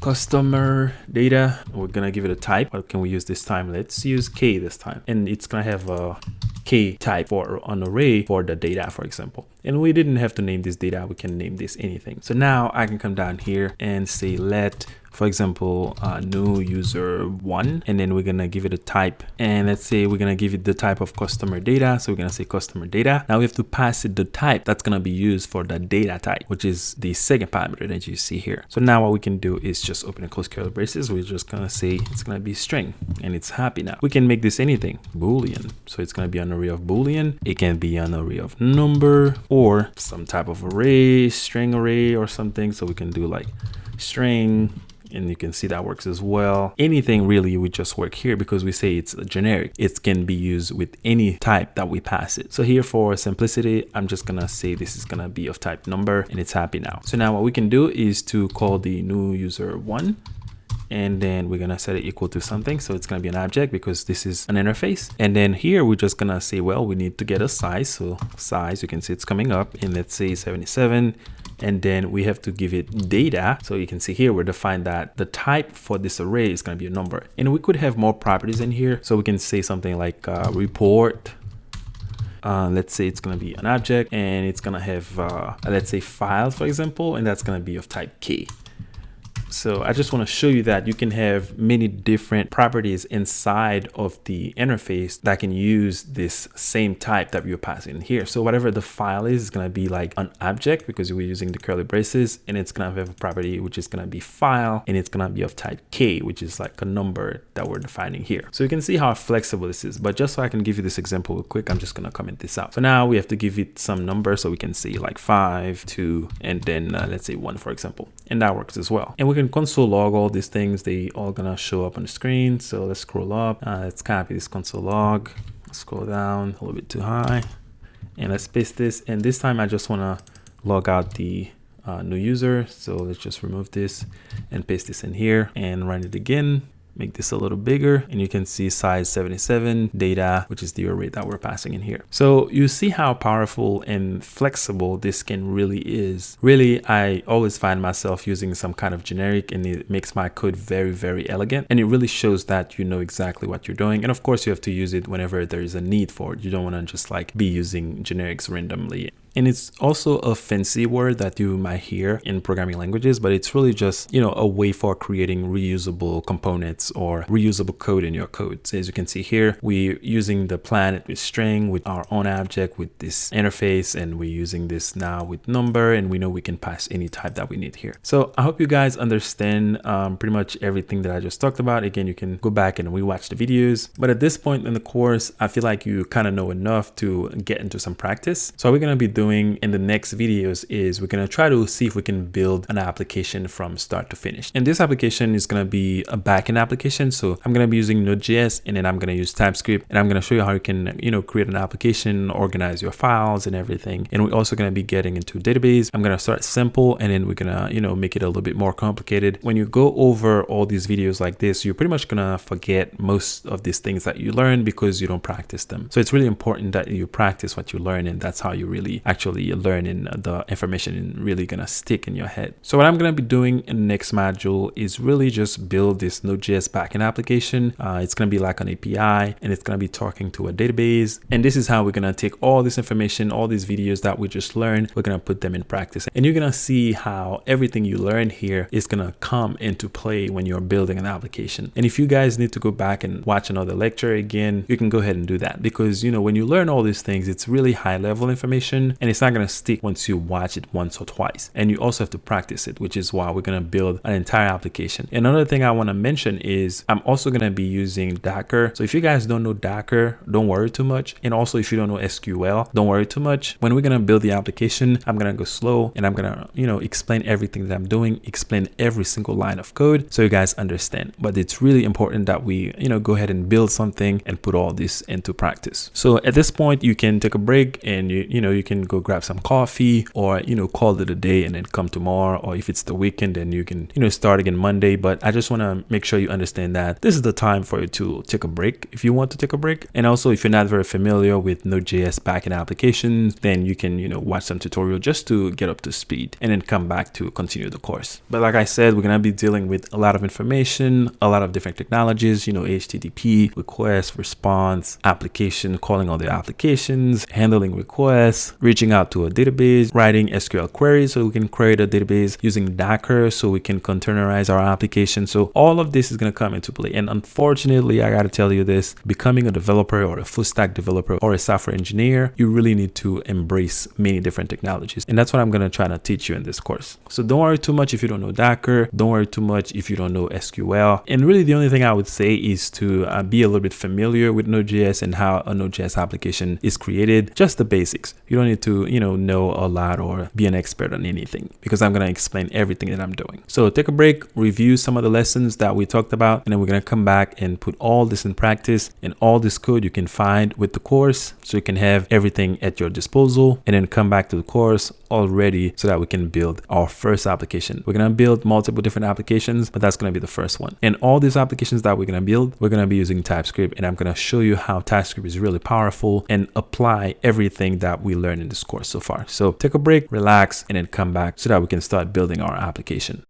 customer data. We're gonna give it a type. What can we use this time? Let's use K this time, and it's gonna have a K type for an array for the data, for example. And we didn't have to name this data. We can name this anything. So now I can come down here and say let, for example, new user 1, and then we're gonna give it a type, and let's say we're gonna give it the type of customer data. So we're gonna say customer data. Now we have to pass it the type that's gonna be used for the data type, which is the second parameter that you see here. So now what we can do is just open and close curly braces. We're just gonna say it's gonna be string, and it's happy now. We can make this anything, Boolean. So it's gonna be an array of Boolean. It can be an array of number or some type of array, string array or something. So we can do like string, and you can see that works as well. Anything really would just work here because we say it's a generic. It can be used with any type that we pass it. So here for simplicity, I'm just gonna say this is gonna be of type number, and it's happy now. So now what we can do is to call the new user 1, and then we're gonna set it equal to something. So it's gonna be an object because this is an interface. And then here we're just gonna say, well, we need to get a size. So size, you can see it's coming up, and let's say 77. And then we have to give it data. So you can see here, we're defined that the type for this array is going to be a number. And we could have more properties in here. So we can say something like report. Let's say it's going to be an object, and it's going to have, let's say file, for example, and that's going to be of type K. So I just want to show you that you can have many different properties inside of the interface that can use this same type that you're passing here. So whatever the file is going to be like an object because we're using the curly braces, and it's going to have a property which is going to be file, and it's going to be of type K, which is like a number that we're defining here. So you can see how flexible this is. But just so I can give you this example real quick, I'm just going to comment this out. So now we have to give it some number. So we can say like 5, 2, and then let's say 1, for example. And that works as well. And we can console log all these things. They all gonna show up on the screen. So let's scroll up. Let's copy this console log. Scroll down a little bit too high, and let's paste this. And this time I just wanna log out the new user. So let's just remove this and paste this in here and run it again. Make this a little bigger, and you can see size 77 data, which is the array that we're passing in here. So you see how powerful and flexible this can really is. Really, I always find myself using some kind of generic, and it makes my code very, very elegant. And it really shows that you know exactly what you're doing. And of course, you have to use it whenever there is a need for it. You don't want to just like be using generics randomly. And it's also a fancy word that you might hear in programming languages, but it's really just, you know, a way for creating reusable components or reusable code in your code. So as you can see here, we're using the planet with string, with our own object, with this interface, and we're using this now with number, and we know we can pass any type that we need here. So I hope you guys understand pretty much everything that I just talked about. Again, you can go back and rewatch the videos, but at this point in the course, I feel like you kind of know enough to get into some practice. So what we're going to be doing in the next videos is we're going to try to see if we can build an application from start to finish. And this application is going to be a backend application. So I'm going to be using Node.js, and then I'm going to use TypeScript, and I'm going to show you how you can, you know, create an application, organize your files and everything. And we're also going to be getting into database. I'm going to start simple, and then we're going to, you know, make it a little bit more complicated. When you go over all these videos like this, you're pretty much going to forget most of these things that you learn because you don't practice them. So it's really important that you practice what you learn, and that's how you really actually learning the information and really gonna stick in your head. So what I'm gonna be doing in the next module is really just build this Node.js backend application. It's gonna be like an API, and it's gonna be talking to a database. And this is how we're gonna take all this information, all these videos that we just learned, we're gonna put them in practice. And you're gonna see how everything you learned here is gonna come into play when you're building an application. And if you guys need to go back and watch another lecture again, you can go ahead and do that, because, you know, when you learn all these things, it's really high level information, and it's not going to stick once you watch it once or twice. And you also have to practice it, which is why we're going to build an entire application. Another thing I want to mention is I'm also going to be using Docker. So if you guys don't know Docker, don't worry too much. And also if you don't know SQL, don't worry too much. When we're going to build the application, I'm going to go slow, and I'm going to, you know, explain everything that I'm doing, explain every single line of code so you guys understand. But it's really important that we, you know, go ahead and build something and put all this into practice. So at this point, you can take a break, and you know, you can go grab some coffee, or, you know, call it a day and then come tomorrow. Or if it's the weekend, then you can, you know, start again Monday. But I just want to make sure you understand that this is the time for you to take a break if you want to take a break. And also, if you're not very familiar with Node.js backend applications, then you can, you know, watch some tutorial just to get up to speed and then come back to continue the course. But like I said, we're going to be dealing with a lot of information, a lot of different technologies, you know, HTTP, request, response, application, calling all the applications, handling requests, reaching out to a database, writing SQL queries so we can create a database, using Docker so we can containerize our application. So all of this is going to come into play. And unfortunately, I got to tell you this, becoming a developer or a full stack developer or a software engineer, you really need to embrace many different technologies. And that's what I'm going to try to teach you in this course. So don't worry too much if you don't know Docker. Don't worry too much if you don't know SQL. And really the only thing I would say is to be a little bit familiar with Node.js and how a Node.js application is created. Just the basics. You don't need to, you know a lot or be an expert on anything, because I'm going to explain everything that I'm doing. So take a break, review some of the lessons that we talked about, and then we're going to come back and put all this in practice, and all this code you can find with the course, so you can have everything at your disposal, and then come back to the course all ready so that we can build our first application. We're going to build multiple different applications, but that's going to be the first one. And all these applications that we're going to build, we're going to be using TypeScript, and I'm going to show you how TypeScript is really powerful and apply everything that we learned in this course so far. So take a break, relax, and then come back so that we can start building our application.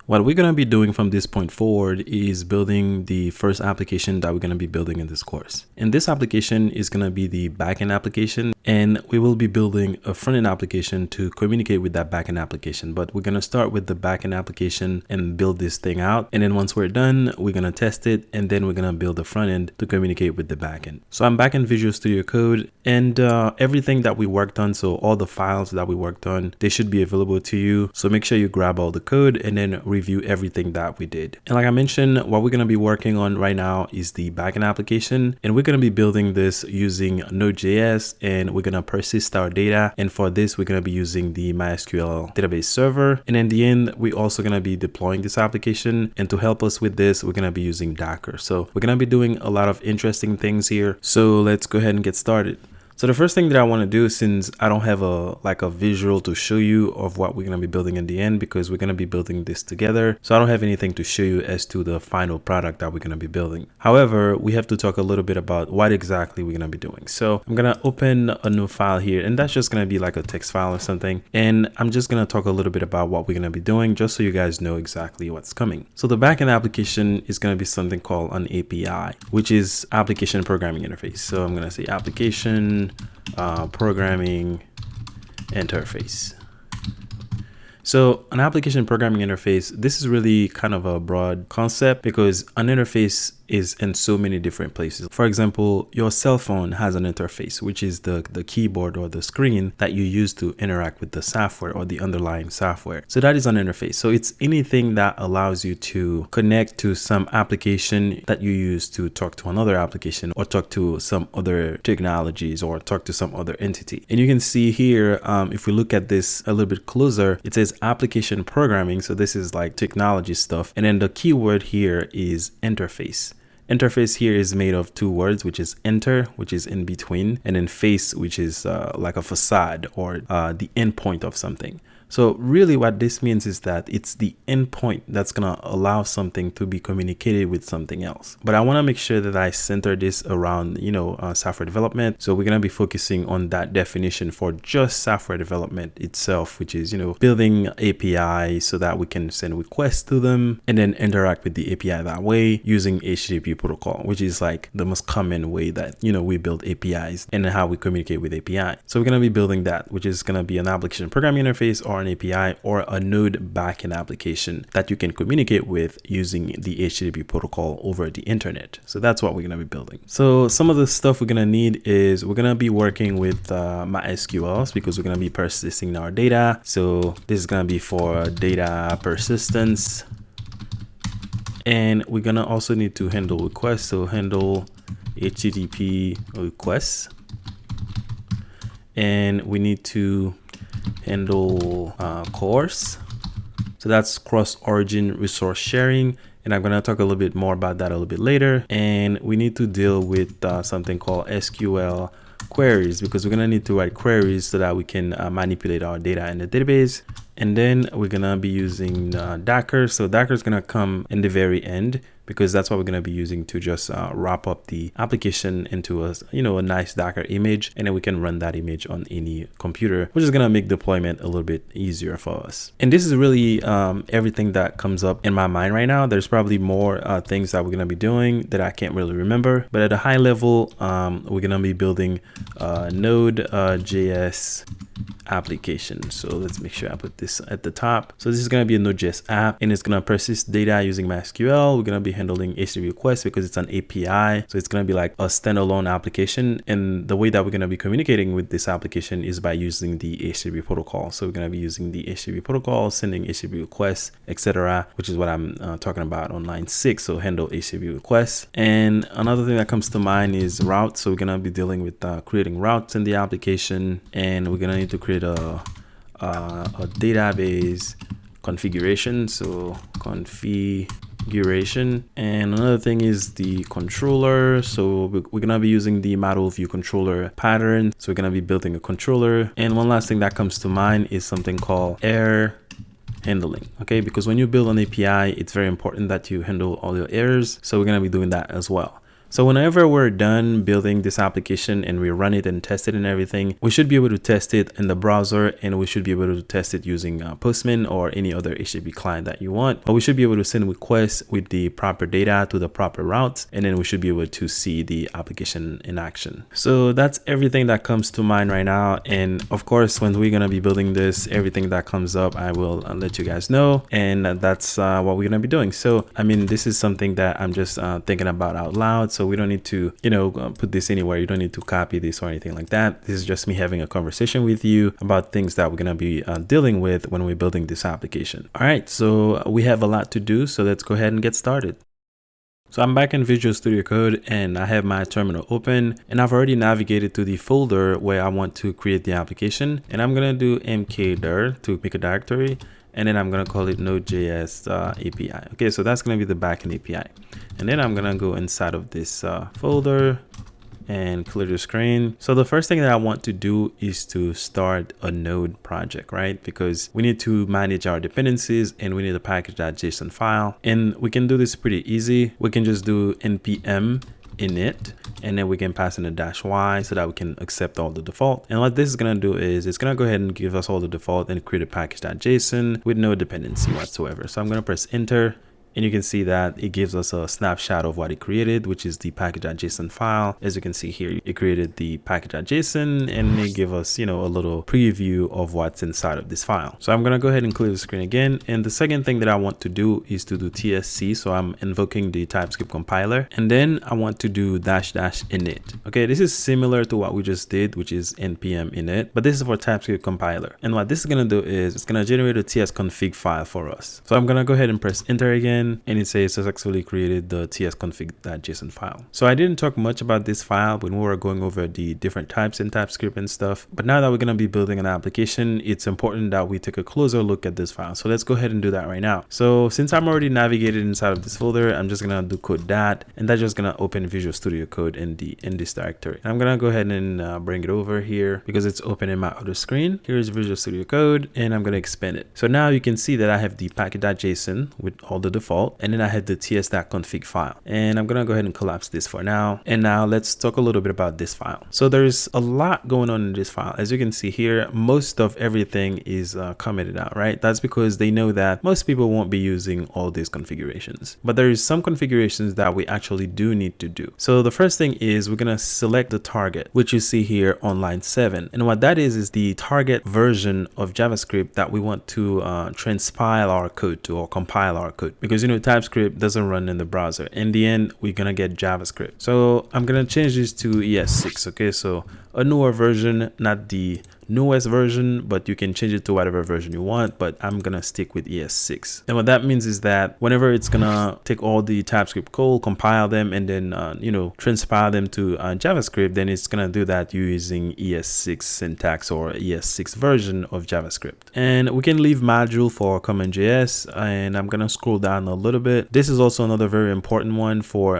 What we're going to be doing from this point forward is building the first application that we're going to be building in this course. And this application is going to be the backend application, and we will be building a front-end application to communicate with that backend application. But we're going to start with the backend application and build this thing out. And then once we're done, we're going to test it, and then we're going to build the front end to communicate with the backend. So I'm back in Visual Studio Code, and everything that we worked on, so all the files that we worked on, they should be available to you. So make sure you grab all the code and then review everything that we did. And like I mentioned, what we're going to be working on right now is the backend application, and we're going to be building this using Node.js, and we're going to persist our data. And for this, we're going to be using the MySQL database server. And in the end, we're also going to be deploying this application. And to help us with this, we're going to be using Docker. So we're going to be doing a lot of interesting things here. So let's go ahead and get started. So the first thing that I want to do, since I don't have a visual to show you of what we're going to be building in the end, because we're going to be building this together, so I don't have anything to show you as to the final product that we're going to be building. However, we have to talk a little bit about what exactly we're going to be doing. So I'm going to open a new file here, and that's just going to be like a text file or something. And I'm just going to talk a little bit about what we're going to be doing, just so you guys know exactly what's coming. So the backend application is going to be something called an API, which is application programming interface. So I'm going to say application programming interface. So an application programming interface, this is really kind of a broad concept, because an interface is in so many different places. For example, your cell phone has an interface, which is the keyboard or the screen that you use to interact with the software or the underlying software. So that is an interface. So it's anything that allows you to connect to some application that you use to talk to another application, or talk to some other technologies, or talk to some other entity. And you can see here, if we look at this a little bit closer, it says application programming. So this is like technology stuff. And then the keyword here is interface. Interface here is made of two words, which is enter, which is in between, and then face, which is like a facade or the endpoint of something. So really what this means is that it's the endpoint that's going to allow something to be communicated with something else. But I want to make sure that I center this around, software development. So we're going to be focusing on that definition for just software development itself, which is, building API so that we can send requests to them and then interact with the API that way using HTTP protocol, which is like the most common way that, we build APIs and how we communicate with API. So we're going to be building that, which is going to be an application programming interface or an API or a Node backend application that you can communicate with using the HTTP protocol over the internet. So that's what we're going to be building. So some of the stuff we're going to need is we're going to be working with MySQL, because we're going to be persisting our data. So this is going to be for data persistence. And we're going to also need to handle requests. So handle HTTP requests. And we need to handle CORS. So that's cross-origin resource sharing. And I'm going to talk a little bit more about that a little bit later. And we need to deal with something called SQL queries, because we're gonna need to write queries so that we can manipulate our data in the database. And then we're gonna be using Docker. So Docker is gonna come in the very end, because that's what we're going to be using to just wrap up the application into a nice Docker image, and then we can run that image on any computer, which is going to make deployment a little bit easier for us. And this is really everything that comes up in my mind right now. There's probably more things that we're going to be doing that I can't really remember, but at a high level, we're going to be building a Node.js application. So let's make sure I put this at the top. So this is going to be a Node.js app, and it's going to persist data using MySQL. We're going to be handling HTTP requests because it's an API. So it's going to be like a standalone application. And the way that we're going to be communicating with this application is by using the HTTP protocol. So we're going to be using the HTTP protocol, sending HTTP requests, etc., which is what I'm talking about on line 6. So handle HTTP requests. And another thing that comes to mind is routes. So we're going to be dealing with creating routes in the application, and we're going to need to create a database configuration. So configuration. And another thing is the controller. So we're gonna be using the model view controller pattern. So we're gonna be building a controller. And one last thing that comes to mind is something called error handling. Okay, because when you build an API, it's very important that you handle all your errors. So we're gonna be doing that as well. So whenever we're done building this application and we run it and test it and everything, we should be able to test it in the browser, and we should be able to test it using Postman or any other HTTP client that you want. But we should be able to send requests with the proper data to the proper routes, and then we should be able to see the application in action. So that's everything that comes to mind right now. And of course, when we're going to be building this, everything that comes up, I will let you guys know. And that's what we're going to be doing. So, I mean, this is something that I'm just thinking about out loud. So we don't need to, put this anywhere. You don't need to copy this or anything like that. This is just me having a conversation with you about things that we're going to be dealing with when we're building this application. All right, so we have a lot to do. So let's go ahead and get started. So I'm back in Visual Studio Code, and I have my terminal open, and I've already navigated to the folder where I want to create the application. And I'm going to do mkdir to make a directory. And then I'm going to call it Node.js API. Okay, so that's going to be the backend API. And then I'm going to go inside of this folder and clear the screen. So the first thing that I want to do is to start a Node project, right? Because we need to manage our dependencies, and we need to package that JSON file. And we can do this pretty easy. We can just do npm init, and then we can pass in a -y so that we can accept all the default. And what this is going to do is it's going to go ahead and give us all the default and create a package.json with no dependency whatsoever. So I'm going to press enter. And you can see that it gives us a snapshot of what it created, which is the package.json file. As you can see here, it created the package.json, and it gave us, a little preview of what's inside of this file. So I'm going to go ahead and clear the screen again. And the second thing that I want to do is to do tsc. So I'm invoking the TypeScript compiler, and then I want to do --init. Okay, this is similar to what we just did, which is npm init, but this is for TypeScript compiler. And what this is going to do is it's going to generate a tsconfig file for us. So I'm going to go ahead and press enter again. And it says successfully created the tsconfig.json file. So I didn't talk much about this file when we were going over the different types in TypeScript and stuff. But now that we're going to be building an application, it's important that we take a closer look at this file. So let's go ahead and do that right now. So since I'm already navigated inside of this folder, I'm just going to do code that, and that's just going to open Visual Studio Code in this directory. And I'm going to go ahead and bring it over here because it's open in my other screen. Here's Visual Studio Code, and I'm going to expand it. So now you can see that I have the package.json with all the default. And then I had the ts.config file, and I'm gonna go ahead and collapse this for now. And now let's talk a little bit about this file. So there's a lot going on in this file. As you can see here, most of everything is commented out, right? That's because they know that most people won't be using all these configurations, but there is some configurations that we actually do need to do. So the first thing is we're gonna select the target, which you see here on line 7. And what that is the target version of JavaScript that we want to transpile our code to, or compile our code, because TypeScript doesn't run in the browser. In the end, we're gonna get JavaScript. So I'm gonna change this to ES6. Okay, so a newer version, not the newest version, but you can change it to whatever version you want, but I'm gonna stick with ES6. And what that means is that whenever it's gonna take all the TypeScript code, compile them, and then transpile them to JavaScript, then it's gonna do that using ES6 syntax or ES6 version of JavaScript. And we can leave module for CommonJS, and I'm gonna scroll down a little bit. This is also another very important one for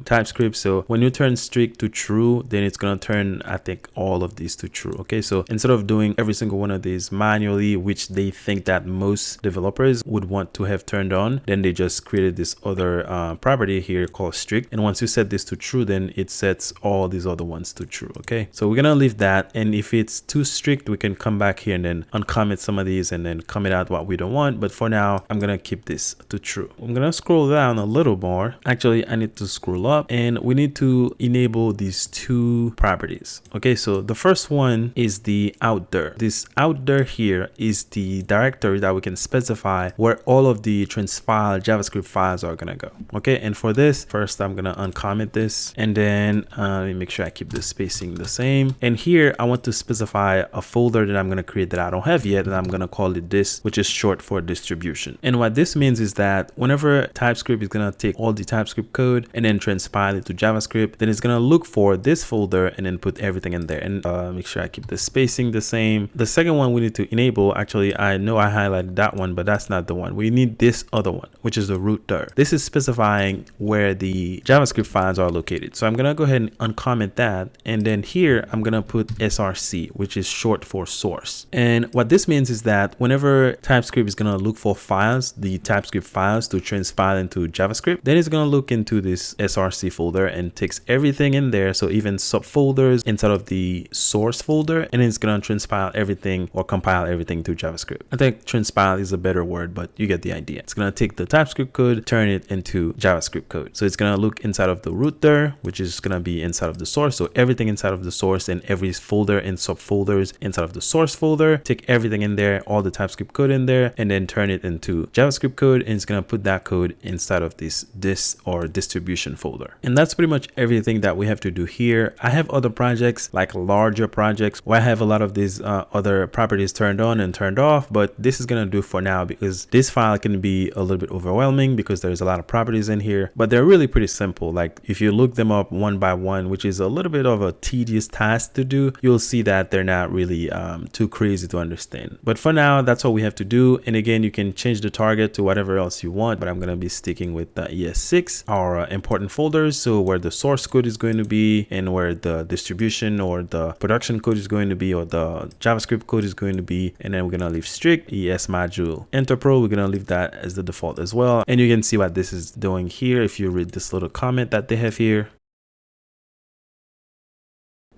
TypeScript. So when you turn strict to true, then it's gonna turn, I think, all of these to true. Okay, so instead of doing every single one of these manually, which they think that most developers would want to have turned on, then they just created this other property here called strict. And once you set this to true, then it sets all these other ones to true. Okay, so we're gonna leave that, and if it's too strict, we can come back here and then uncomment some of these and then comment out what we don't want. But for now, I'm gonna keep this to true. I'm gonna scroll down a little more. Actually, I need to scroll up, and we need to enable these two properties. Okay, so the first one is the outdir. This outdir here is the directory that we can specify where all of the transpiled JavaScript files are gonna go. Okay, and for this, first I'm gonna uncomment this, and then let me make sure I keep the spacing the same. And here I want to specify a folder that I'm gonna create that I don't have yet, and I'm gonna call it this, which is short for distribution. And what this means is that whenever TypeScript is gonna take all the TypeScript code and then transpile it to JavaScript, then it's gonna look for this folder and then put everything in there. And make sure I keep the spacing the same. The second one we need to enable, actually, I know I highlighted that one, but that's not the one. We need this other one, which is the root dir. This is specifying where the JavaScript files are located. So I'm gonna go ahead and uncomment that, and then here I'm gonna put src, which is short for source. And what this means is that whenever TypeScript is gonna look for files, the TypeScript files to transpile into JavaScript, then it's gonna look into this src folder and takes everything in there, so even subfolders inside of the source folder, and it's gonna transpile everything or compile everything to JavaScript. I think transpile is a better word, but you get the idea. It's gonna take the TypeScript code, turn it into JavaScript code. So it's gonna look inside of the root dir, which is gonna be inside of the source. So everything inside of the source and every folder and subfolders inside of the source folder, take everything in there, all the TypeScript code in there, and then turn it into JavaScript code, and it's gonna put that code inside of this or distribution folder. And that's pretty much everything that we have to do here. I have other projects, like larger projects, where I have a lot of these other properties turned on and turned off, but this is gonna do for now because this file can be a little bit overwhelming because there's a lot of properties in here, but they're really pretty simple. Like if you look them up one by one, which is a little bit of a tedious task to do, you'll see that they're not really too crazy to understand. But for now, that's all we have to do. And again, you can change the target to whatever else you want, but I'm gonna be sticking with the ES6, our important folders. So where the source code is going to be, and where the distribution or the production code is going to be, or the JavaScript code is going to be. And then we're gonna leave strict ES module Interpro. We're gonna leave that as the default as well. And you can see what this is doing here if you read this little comment that they have here.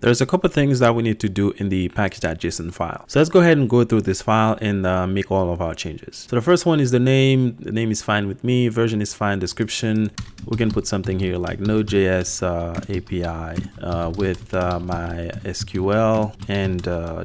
There's a couple things that we need to do in the package.json file. So let's go ahead and go through this file and make all of our changes. So the first one is the name. The name is fine with me. Version is fine. Description, we can put something here like Node.js API with my SQL and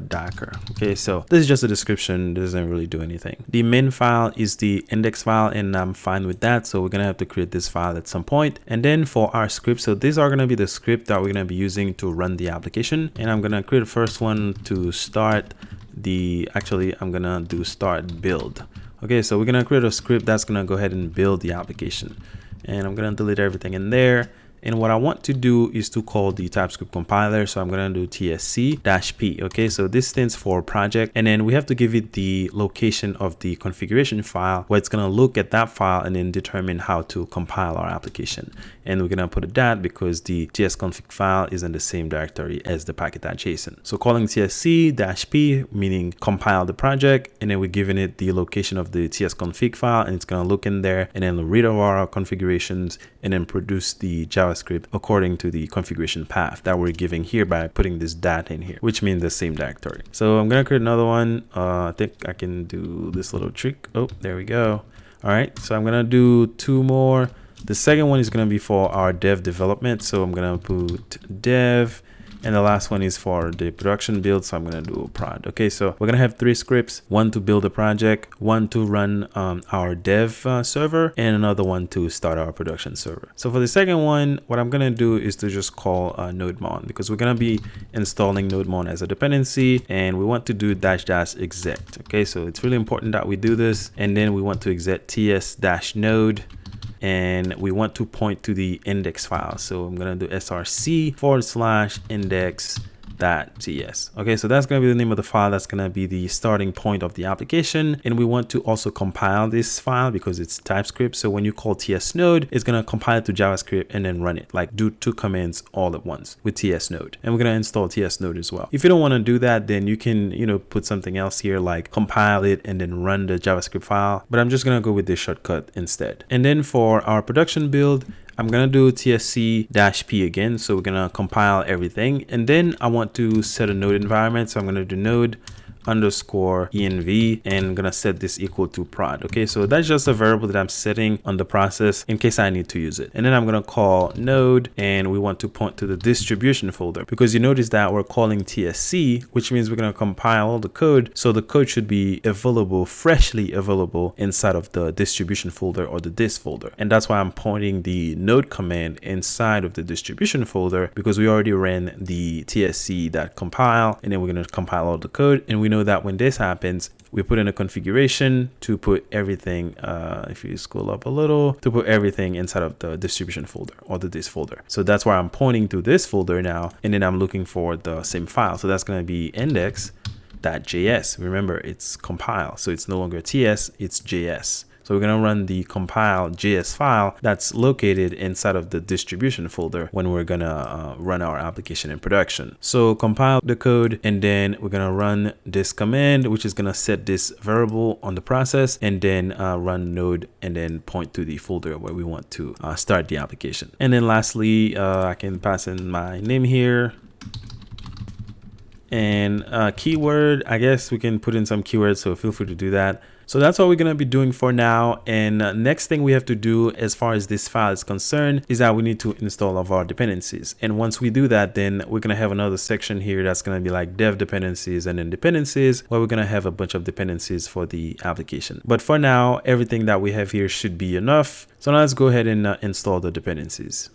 Docker. Okay, so this is just a description. It doesn't really do anything. The main file is the index file, and I'm fine with that. So we're gonna have to create this file at some point. And then for our script, so these are gonna be the script that we're gonna be using to run the application. And I'm gonna create the first one to start the, actually I'm gonna do start build. Okay, so we're gonna create a script that's gonna go ahead and build the application, and I'm gonna delete everything in there. And what I want to do is to call the TypeScript compiler. So I'm going to do tsc-p. Okay, so this stands for project. And then we have to give it the location of the configuration file where it's going to look at that file and then determine how to compile our application. And we're going to put a dot because the tsconfig file is in the same directory as the packet.json. So calling tsc-p, meaning compile the project. And then we're giving it the location of the tsconfig file, and it's going to look in there and then read over our configurations and then produce the JavaScript according to the configuration path that we're giving here by putting this dot in here, which means the same directory. So I'm going to create another one. I think I can do this little trick. Oh, there we go. All right. So I'm going to do two more. The second one is going to be for our dev development. So I'm going to put dev, And the last one is for the production build. So I'm going to do prod. Okay, so we're going to have 3 scripts, one to build a project, one to run our dev server, and another one to start our production server. So for the second one, what I'm going to do is to just call nodemon, because we're going to be installing nodemon as a dependency, and we want to do --exec. Okay, so it's really important that we do this. And then we want to exec ts-node, and we want to point to the index file. So I'm going to do src/index.ts. Okay, so that's going to be the name of the file. That's going to be the starting point of the application. And we want to also compile this file because it's TypeScript. So when you call tsnode, it's going to compile it to JavaScript and then run it, like do 2 commands all at once with tsnode. And we're going to install tsnode as well. If you don't want to do that, then you can, put something else here, like compile it and then run the JavaScript file. But I'm just going to go with this shortcut instead. And then for our production build, I'm going to do tsc-p again. So we're going to compile everything. And then I want to set a node environment. So I'm going to do node_env, and I'm going to set this equal to prod. Okay, so that's just a variable that I'm setting on the process in case I need to use it. And then I'm going to call node, and we want to point to the distribution folder, because you notice that we're calling tsc, which means we're going to compile all the code. So the code should be available, freshly available inside of the distribution folder or the dist folder. And that's why I'm pointing the node command inside of the distribution folder, because we already ran the tsc.compile, and then we're going to compile all the code. And we know that when this happens, we put in a configuration to put everything, if you scroll up a little, to put everything inside of the distribution folder or the dist folder. So that's why I'm pointing to this folder now, and then I'm looking for the same file. So that's going to be index.js. Remember, it's compile, so it's no longer ts, it's js. So we're going to run the compile JS file that's located inside of the distribution folder when we're going to run our application in production. So compile the code, and then we're going to run this command, which is going to set this variable on the process, and then run node and then point to the folder where we want to start the application. And then lastly, I can pass in my name here. And keyword, I guess we can put in some keywords, so feel free to do that. So that's what we're going to be doing for now. And next thing we have to do as far as this file is concerned is that we need to install all of our dependencies. And once we do that, then we're going to have another section here that's going to be like dev dependencies and then dependencies, where we're going to have a bunch of dependencies for the application. But for now, everything that we have here should be enough. So now let's go ahead and install the dependencies.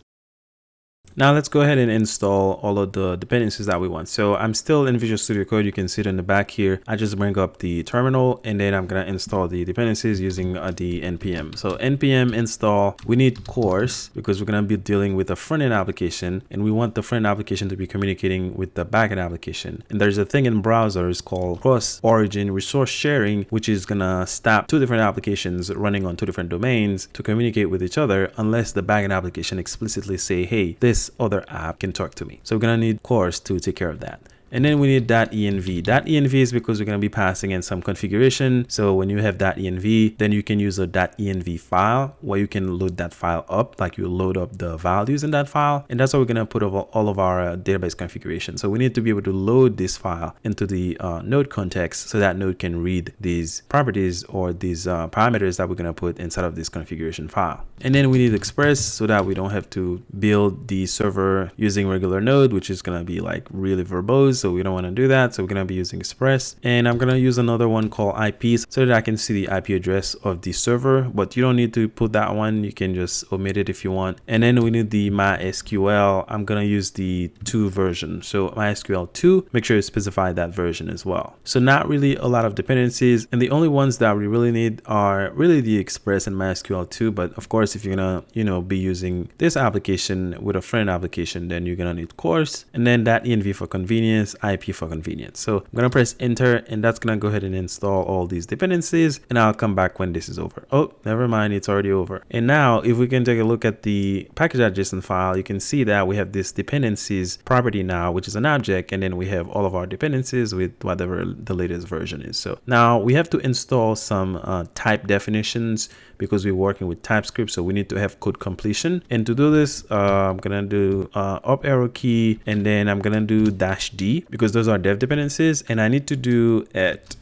Now let's go ahead and install all of the dependencies that we want. So I'm still in Visual Studio Code. You can see it in the back here. I just bring up the terminal, and then I'm going to install the dependencies using the npm. So npm install, we need course because we're going to be dealing with a front-end application, and we want the front-end application to be communicating with the back-end application. And there's a thing in browsers called cross-origin resource sharing, which is going to stop 2 different applications running on 2 different domains to communicate with each other unless the back-end application explicitly say, hey, this other app can talk to me. So we're going to need course to take care of that. And then we need .env. .env is because we're going to be passing in some configuration. So when you have .env, then you can use a .env file where you can load that file up, like you load up the values in that file. And that's what we're going to put over all of our database configuration. So we need to be able to load this file into the node context so that node can read these properties or these parameters that we're going to put inside of this configuration file. And then we need express so that we don't have to build the server using regular node, which is going to be like really verbose. So we don't want to do that. So we're going to be using express, and I'm going to use another one called IPs so that I can see the IP address of the server, but you don't need to put that one. You can just omit it if you want. And then we need the MySQL. I'm going to use the 2 version. So MySQL 2, make sure you specify that version as well. So not really a lot of dependencies, and the only ones that we really need are really the express and MySQL 2. But of course, if you're going to, be using this application with a friend application, then you're going to need course, and then .env for convenience, IP for convenience. So I'm going to press enter, and that's going to go ahead and install all these dependencies, and I'll come back when this is over. Oh, never mind, it's already over. And now if we can take a look at the package.json file, you can see that we have this dependencies property now, which is an object, and then we have all of our dependencies with whatever the latest version is. So now we have to install some type definitions because we're working with TypeScript, so we need to have code completion. And to do this, I'm gonna do up arrow key, and then I'm gonna do -d because those are dev dependencies, and I need to do at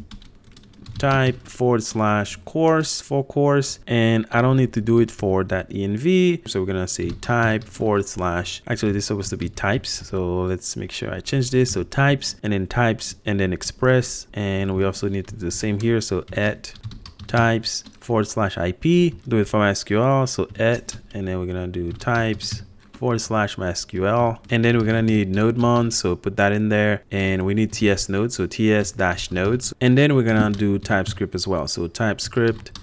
type/course for course, and I don't need to do it for that env. So we're gonna say type / actually this is supposed to be types. So let's make sure I change this. So types and then express, and we also need to do the same here. So at types /IP, do it for MySQL. So at, and then we're gonna do types /MySQL, and then we're gonna need nodemon, so put that in there, and we need ts node, so ts-nodes, and then we're gonna do TypeScript as well. So TypeScript,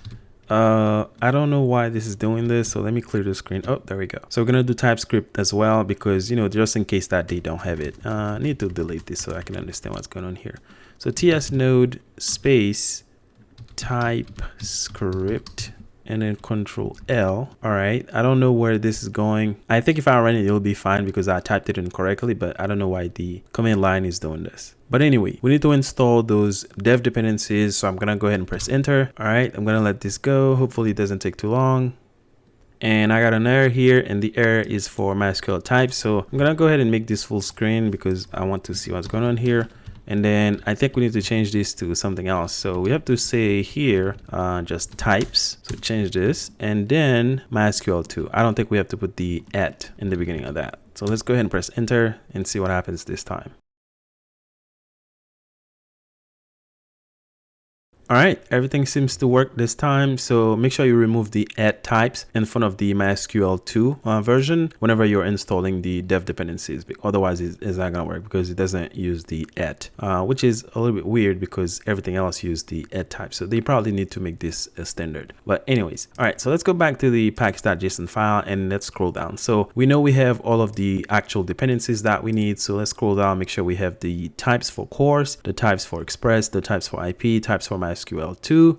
I don't know why this is doing this, so let me clear the screen. Oh, there we go. So we're gonna do TypeScript as well, because just in case that they don't have it. I need to delete this so I can understand what's going on here. So ts node space TypeScript, and then Control L. All right, I don't know where this is going. I think if I run it, it'll be fine because I typed it incorrectly, but I don't know why the command line is doing this. But anyway, we need to install those dev dependencies. So I'm gonna go ahead and press enter. All right, I'm gonna let this go. Hopefully it doesn't take too long. And I got an error here, and the error is for MySQL type. So I'm gonna go ahead and make this full screen because I want to see what's going on here. And then I think we need to change this to something else. So we have to say here, just types. So change this, and then MySQL2. I don't think we have to put the at in the beginning of that. So let's go ahead and press enter and see what happens this time. All right, everything seems to work this time. So make sure you remove the at types in front of the MySQL2 version whenever you're installing the dev dependencies. Otherwise, it's not gonna work because it doesn't use the at, which is a little bit weird because everything else uses the at type. So they probably need to make this a standard. But anyways, all right, so let's go back to the package.json file and let's scroll down. So we know we have all of the actual dependencies that we need. So let's scroll down, make sure we have the types for course, the types for express, the types for IP, types for MySQL2,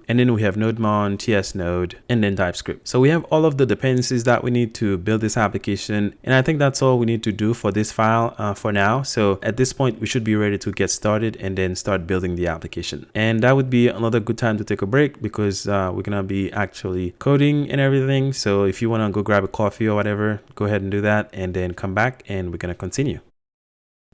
and then we have nodemon, ts node, and then TypeScript. So we have all of the dependencies that we need to build this application, and I think that's all we need to do for this file for now. So at this point, we should be ready to get started and then start building the application. And that would be another good time to take a break because we're gonna be actually coding and everything. So if you want to go grab a coffee or whatever, go ahead and do that, and then come back and we're gonna continue.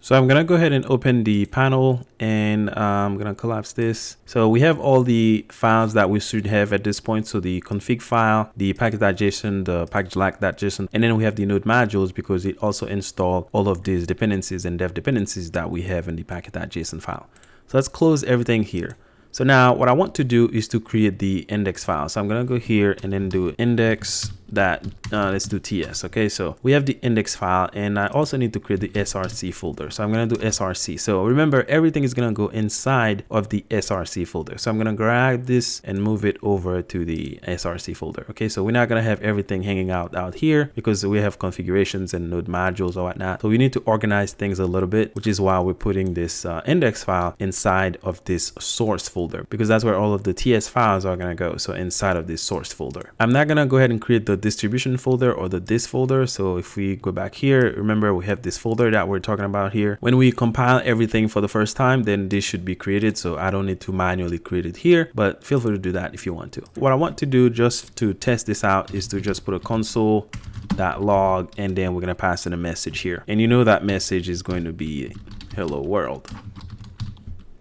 So I'm gonna go ahead and open the panel, and I'm gonna collapse this. So we have all the files that we should have at this point. So the config file, the package.json, the package.json, and then we have the node modules because it also installed all of these dependencies and dev dependencies that we have in the package.json file. So let's close everything here. So now what I want to do is to create the index file. So I'm gonna go here and then do index that let's do ts. Okay, so we have the index file, and I also need to create the src folder. So I'm gonna do src. So remember, everything is gonna go inside of the src folder. So I'm gonna grab this and move it over to the src folder. Okay, so we're not gonna have everything hanging out here because we have configurations and node modules or whatnot. So we need to organize things a little bit, which is why we're putting this index file inside of this source folder, because that's where all of the ts files are gonna go. So inside of this source folder, I'm not gonna go ahead and create the distribution folder or the this folder. So if we go back here, remember we have this folder that we're talking about here. When we compile everything for the first time, then this should be created. So I don't need to manually create it here, but feel free to do that if you want to. What I want to do just to test this out is to just put a console.log, and then we're gonna pass in a message here, and that message is going to be hello world.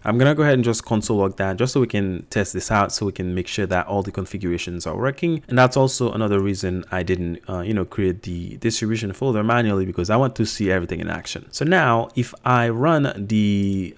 I'm gonna go ahead and just console log that just so we can test this out, so we can make sure that all the configurations are working. And that's also another reason I didn't create the distribution folder manually, because I want to see everything in action. So now if I run the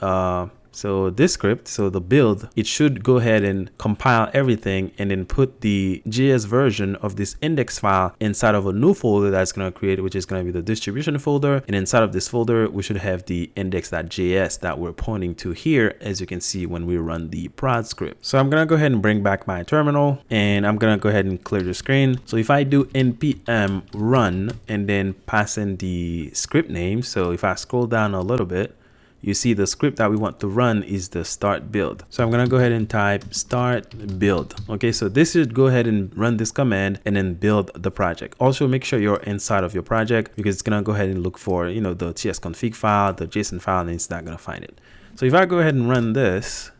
so this script, so the build, it should go ahead and compile everything and then put the JS version of this index file inside of a new folder that's going to create, which is going to be the distribution folder. And inside of this folder, we should have the index.js that we're pointing to here, as you can see when we run the prod script. So I'm going to go ahead and bring back my terminal, and I'm going to go ahead and clear the screen. So if I do npm run and then pass in the script name, so if I scroll down a little bit, you see the script that we want to run is the start build. So I'm gonna go ahead and type start build. Okay, so this should go ahead and run this command and then build the project. Also make sure you're inside of your project, because it's gonna go ahead and look for the tsconfig file, the JSON file, and it's not gonna find it. So if I go ahead and run this,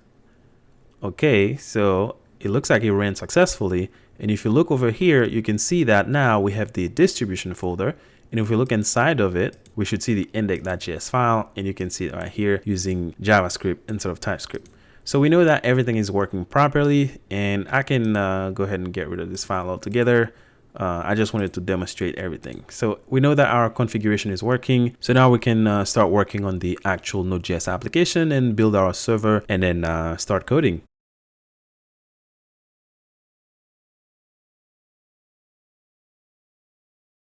okay, so it looks like it ran successfully. And if you look over here, you can see that now we have the distribution folder. And if we look inside of it, we should see the index.js file, and you can see it right here using JavaScript instead of TypeScript. So we know that everything is working properly, and I can go ahead and get rid of this file altogether. I just wanted to demonstrate everything. So we know that our configuration is working. So now we can start working on the actual Node.js application and build our server and then start coding.